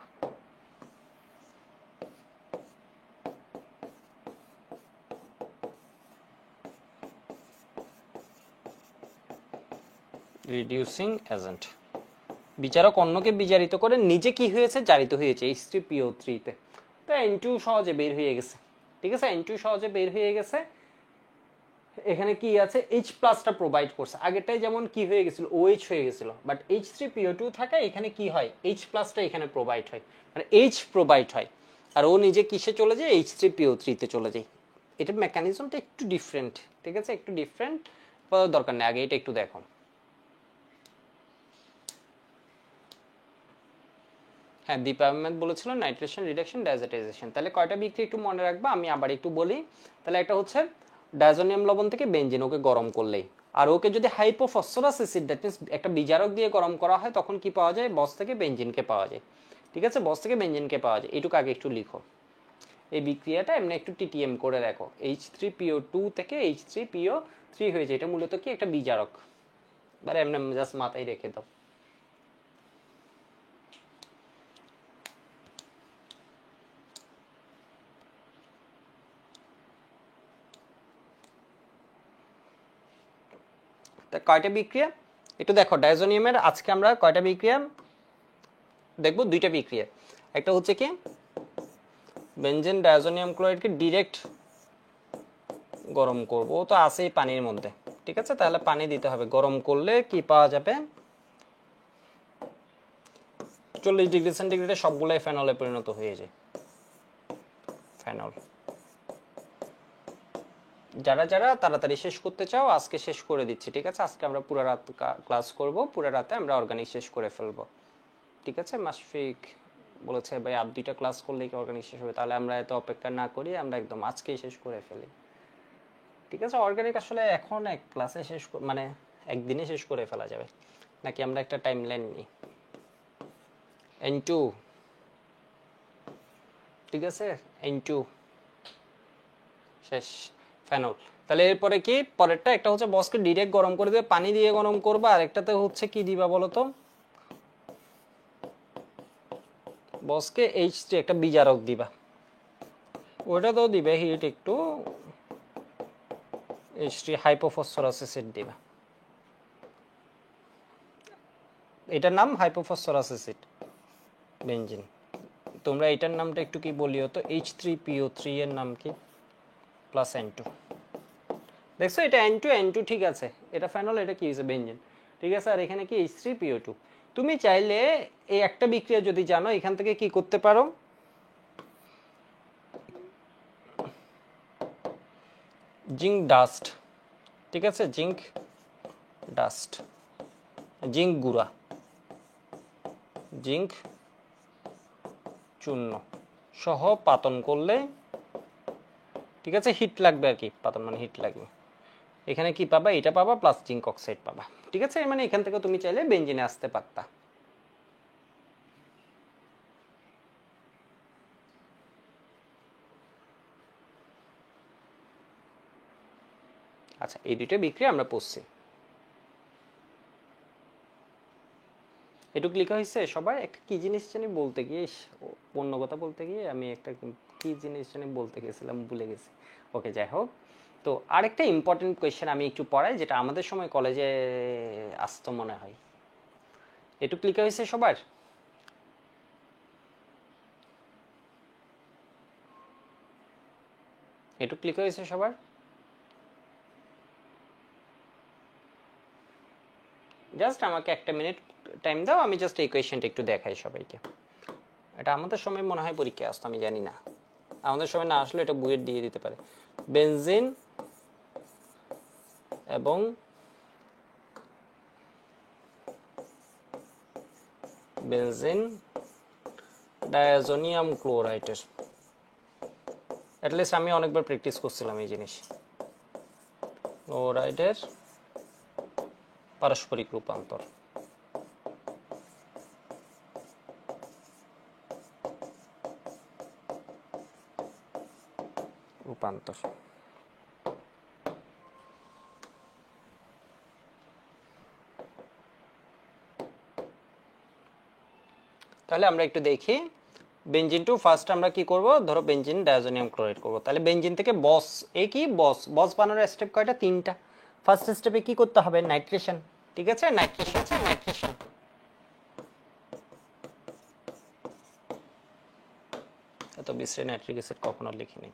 Speaker 1: Reducing agent. বিচারক অন্যকে বিচারিত করে, নিজে কি হয়েছে? জারিত হয়েছে H3PO3 তে। তো N2 সহজে বের হয়ে গেছে, ঠিক আছে? N2 সহজে বের হয়ে গেছে। এখানে কি আছে? H প্লাসটা প্রোভাইড করছে। আগেরটাই যেমন কি হয়ে গেছিল? OH হয়ে গেছিল, বাট H3PO2 থাকে এখানে কি হয়? H প্লাসটা এখানে প্রোভাইড হয়, মানে H প্রোভাইড হয়, আর ও নিজে কিসে চলে যায়? H3PO3 তে চলে যায়। এটা মেকানিজমটা একটু ডিফারেন্ট, ঠিক আছে? একটু ডিফারেন্ট, দরকার নেই, আগে এটা একটু দেখো। হ্যাঁ, দীপা আহমেদ বলেছিল নাইট্রেশন, রিডাকশন, ডায়াজোটাইজেশন। তাহলে কয়টা বিক্রিয়া একটু মনে রাখবা, আমি আবার একটু বলি। তাহলে একটা হচ্ছে ডায়াজোনিয়াম লবণ থেকে বেনজিন, ওকে গরম করলেই। আর ওকে যদি হাইপোফসফরাস অ্যাসিড, দ্যাট মিন্স একটা বিজারক দিয়ে গরম করা হয়, তখন কি পাওয়া যায়? বস থেকে বেনজিনকে পাওয়া যায়। ঠিক আছে, বস থেকে বেনজিনকে পাওয়া যায়। এটুকু আগে একটু লিখো। এই বিক্রিয়াটা এমনি একটু টিটিএম করে রাখো। H3PO2 থেকে H3PO3 হয়ে যায়। এটা মূলত কি একটা বিজারক, মানে এমনি জাস্ট মাথায় রেখে দাও। তা কয়টা বিক্রিয়া একটু দেখো। ডায়াজোনিয়ামের আজকে আমরা কয়টা বিক্রিয়া দেখবো? দুইটা বিক্রিয়া। একটা হচ্ছে কি বেনজিন ডায়াজোনিয়াম ক্লোরাইডকে ডিরেক্ট গরম করব, তো আছেই পানির মধ্যে। ঠিক আছে, তাহলে পানি দিতে হবে। গরম করলে কি পাওয়া যাবে? 40 ডিগ্রি সেন্টিগ্রেডে সবগুলাই ফেনলে পরিণত হয়ে যায়। ফেনল। যারা যারা তাড়াতাড়ি শেষ করতে চাও আজকে শেষ করে দিচ্ছি। ঠিক আছে, আজকে আমরা পুরো রাত ক্লাস করব, পুরো রাতে আমরা অর্গানিক শেষ করে ফেলবো। ঠিক আছে, মাশফিক বলেছে ভাই আর 2টা ক্লাস করলে কি অর্গানিক শেষ হবে? তাহলে আমরা এত অপেক্ষা না করি, আমরা একদম আজকেই শেষ করে ফেলি। ঠিক আছে, অর্গানিক আসলে এখন এক ক্লাসে শেষ মানে একদিনে শেষ করে ফেলা যাবে, নাকি আমরা একটা টাইম লাইন নিই? N2, ঠিক আছে, N2 শেষ। ফেনল। তাহলে এরপরে কি পরেরটা? একটা হচ্ছে বসকে ডিরেক্ট গরম করে দেবে, পানি দিয়ে গরম করবা। আর একটাতে হচ্ছে কি দিবা বলো তো? বসকে H3 একটা বিজারক দিবা, ওটা তো দিবে হিট একটু, H3 হাইপোফসফরাস অ্যাসিড দিবা। এটার নাম হাইপোফসফরাস অ্যাসিড বেনজিন। তোমরা এটার নামটা একটু কি বলিও তো? H3PO3 এর নাম কি? Plus N2। দেখছো, এটা N2 ঠিক আছে, এটা ফেনল, এটা কি হয়েছে? বেনজিন। ঠিক আছে, আর এখানে কি H3PO2। তুমি চাইলে এই একটা বিক্রিয়া যদি জানো, এখান থেকে কি করতে পারো? জিঙ্ক ডাস্ট, ঠিক আছে, জিঙ্ক ডাস্ট, জিঙ্ক গুঁড়া, জিঙ্ক চূর্ণ সহ পাতন করলে, ঠিক আছে, হিট লাগবে আর কি, পাতন মানে হিট লাগবে। এখানে কি পাবা? এটা পাবা প্লাস জিঙ্ক অক্সাইড পাবা। ঠিক আছে, মানে এখান থেকে তুমি চাইলে বেনজিনে আসতে পারতা। আচ্ছা, এই দুইটা বিক্রিয়া আমরা পড়ছি। এটুকু লেখা হয়েছে সবাই? একটা কি জিনিস জানি বলতে গিয়ে, অন্য কথা বলতে গিয়ে আমি একটা কি জিনিস জানি বলতে গেছিলাম, ভুলে গেছি। ওকে, যাই হোক। তো আরেকটা ইম্পর্টেন্ট কোয়েশ্চেন আমি একটু পড়াই, যেটা আমাদের সময় কলেজে আসতো মনে হয়। এটুকু লেখা হয়েছে সবার? এটুকু লেখা হয়েছে সবার? জাস্ট আমাকে একটা মিনিট টাইম দাও, আমি জাস্ট এই কোয়েশ্চেনটা একটু দেখাই সবাইকে। এটা আমাদের সময় মনে হয় পরীক্ষায় আসতো, আমি জানি না। আমাদের সময় না আসলে এটা বুয়েট দিয়ে দিতে পারে। বেনজিন এবং বেনজিন ডায়াজোনিয়াম ক্লোরাইডের, অ্যাটলিস্ট আমি অনেকবার প্র্যাকটিস করছিলাম এই জিনিস। ক্লোরাইডের পারস্পরিক রূপান্তর। রূপান্তর। তাহলে আমরা একটু দেখি বেনজিন টু ফার্স্ট আমরা কি করব? ধরো বেনজিন ডায়াজোনিয়াম ক্লোরাইড করব, তাহলে বেনজিন থেকে বস, এ কি বস, বস বানানোর স্টেপ কয়টা? 3টা। ফার্স্ট স্টেপে কি করতে হবে? নাইট্রেশন। ঠিক আছে, নাইট্রেশন। এত বিশ্রে নাইট্রিক অ্যাসিড কখনো লিখিনি।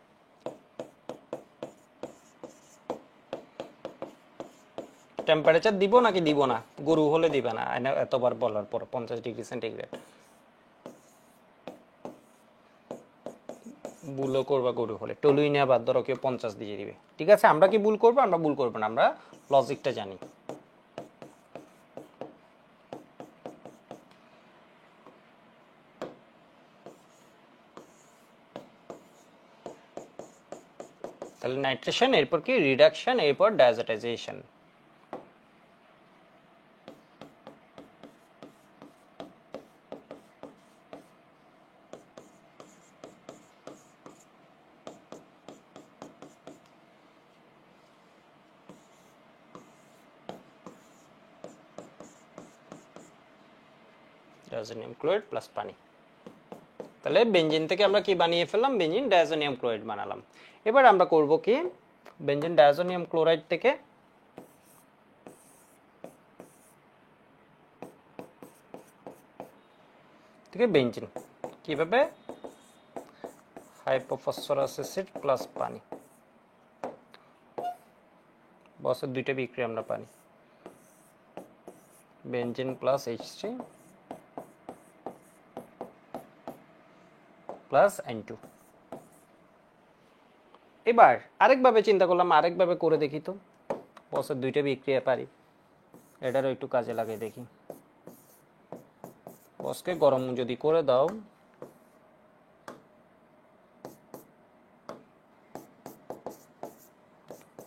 Speaker 1: টেম্পারেচার দিব নাকি দিব না? গরু হলে দিবে না, এতবার বলার পর 50 ডিগ্রি সেন্টিগ্রেড। ভুলও করবা গরু হলে, টলুই নেওয়া বাদ, ধরো কেউ 50 দিয়ে দিবে। ঠিক আছে, আমরা কি ভুল করবো? আমরা ভুল করবো না, আমরা লজিকটা জানি। তাহলে নাইট্রেশন, এরপর কি রিডাকশন, এরপর ডায়াজোটাইজেশন। ডায়াজোনিয়াম ক্লোরাইড প্লাস পানি। তাহলে বেনজিন থেকে আমরা কি বানিয়ে ফেললাম? বেনজিন ডায়াজোনিয়াম ক্লোরাইড বানালাম। এবার আমরা করব কি, বেনজিন ডায়াজোনিয়াম ক্লোরাইড থেকে বেনজিন কিভাবে? হাইপোফসফরাস অ্যাসিড প্লাস পানি, বসের দুইটা বিক্রিয়া আমরা পানি, benzene plus H3 plus N2। এবার আরেকভাবে চিন্তা করলাম, আরেকভাবে করে দেখি তো, বসের দুইটা বিক্রিয়া পারি, এটারও একটু কাজে লাগে দেখি। বসকে গরম যদি করে দাও,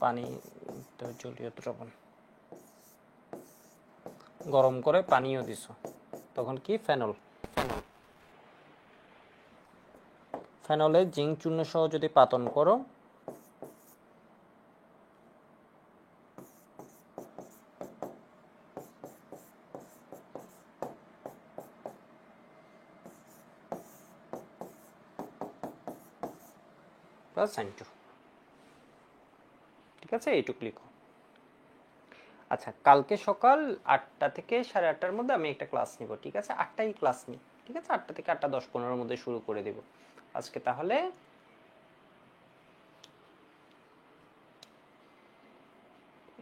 Speaker 1: পানি জলীয় দ্রবণ গরম করে পানিও দিছো, তখন কি ফেনল, ফেনলে জিঙ্ক চূর্ণ সহ যদি পাতন করো, প্লাস N2। ঠিক আছে, এইটুকু লিখো। আচ্ছা, কালকে সকাল 8টা থেকে 8:30টার মধ্যে আমি একটা ক্লাস নিব। ঠিক আছে, 8টাই ক্লাস নিই। ঠিক আছে, 8টা থেকে 8:10-15 মধ্যে শুরু করে দেব আজকে। তাহলে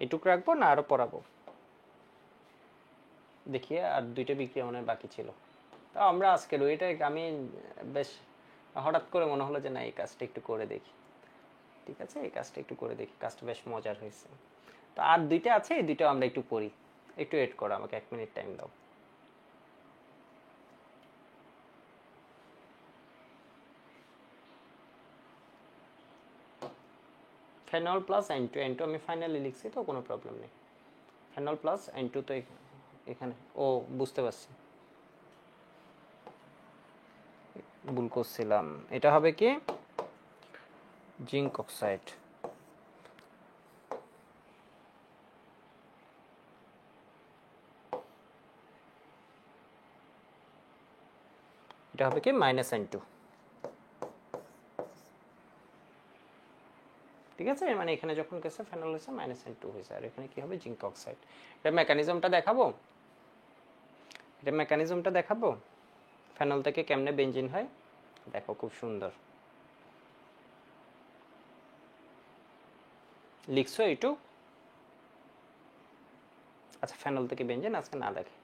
Speaker 1: এটুকু রাখবো না আরো পড়াবো? দেখি, আর দুইটা বিক্রিয়া মনে বাকি ছিল। তা আমরা আজকের ওইটা আমি বেশ হঠাৎ করে মনে হলো যে না, এই কাজটা একটু করে দেখি। ঠিক আছে, এই কাজটা একটু করে দেখি, কাজটা বেশ মজার হয়েছে। তো আর দুইটা আছে, এই দুইটা আমরা একটু পড়ি। একটু ওয়েট করো, আমাকে 1 মিনিট টাইম দাও। ফেনল প্লাস N2, N2 আমি ফাইনালি লিখছি তো কোনো প্রবলেম নেই। ফেনল প্লাস N2 তো এখানে, ও বুঝতে পারছি, ভুল করছিলাম। এটা হবে কি জিঙ্ক অক্সাইড, এটা হবে কি -N2। ঠিক আছে, মানে এখানে যখন গেছে ফেনল হয়েছে -N2 হয়েছে, আর এখানে কি হবে জিঙ্ক অক্সাইড। এটা মেকানিজমটা দেখাবো, এটা মেকানিজমটা দেখাবো, ফেনল থেকে কেমনে বেনজিন হয়। দেখো খুব সুন্দর লিখছো এইটু। আচ্ছা, ফেনল থেকে বেনজিন আজকে না দেখে,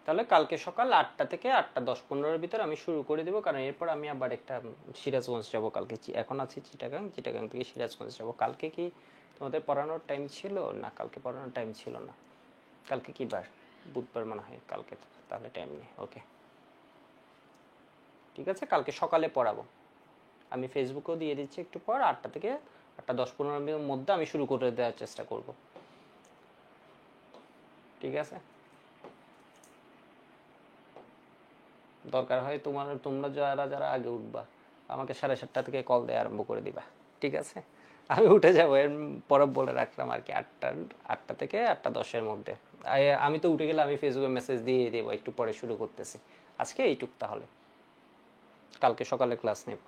Speaker 1: তাহলে কালকে সকাল 8টা থেকে 8:10-15 ভিতর আমি শুরু করে দেবো, কারণ এরপর আমি আবার একটা সিরাজগঞ্জ যাব কালকে। এখন আছি চিটাগাং, চিটাগাং থেকে সিরাজগঞ্জ যাব। কালকে কি তোমাদের পড়ানোর টাইম ছিল? না, কালকে পড়ানোর টাইম ছিল না। কালকে কি বার? বুধবার মনে হয় কালকে, তাহলে টাইম নেই। ওকে, ঠিক আছে, কালকে সকালে পড়াবো। আমি ফেসবুকেও দিয়ে দিচ্ছি একটু পর, 8টা থেকে 8:10-15 মধ্যে আমি শুরু করে দেওয়ার চেষ্টা করব। ঠিক আছে, দরকার হয় তোমরা যারা যারা আগে উঠবা আমাকে 7:30টা থেকে কল দেওয়া আরম্ভ করে দিবা। ঠিক আছে, আমি উঠে যাবো, এর পরে বলে রাখলাম আর কি, 8টা থেকে 8:10-এর মধ্যে। আমি তো উঠে গেলে আমি ফেসবুকে মেসেজ দিয়ে দেবো একটু পরে শুরু করতেছি। আজকে এইটুক, তাহলে কালকে সকালে ক্লাস নেব।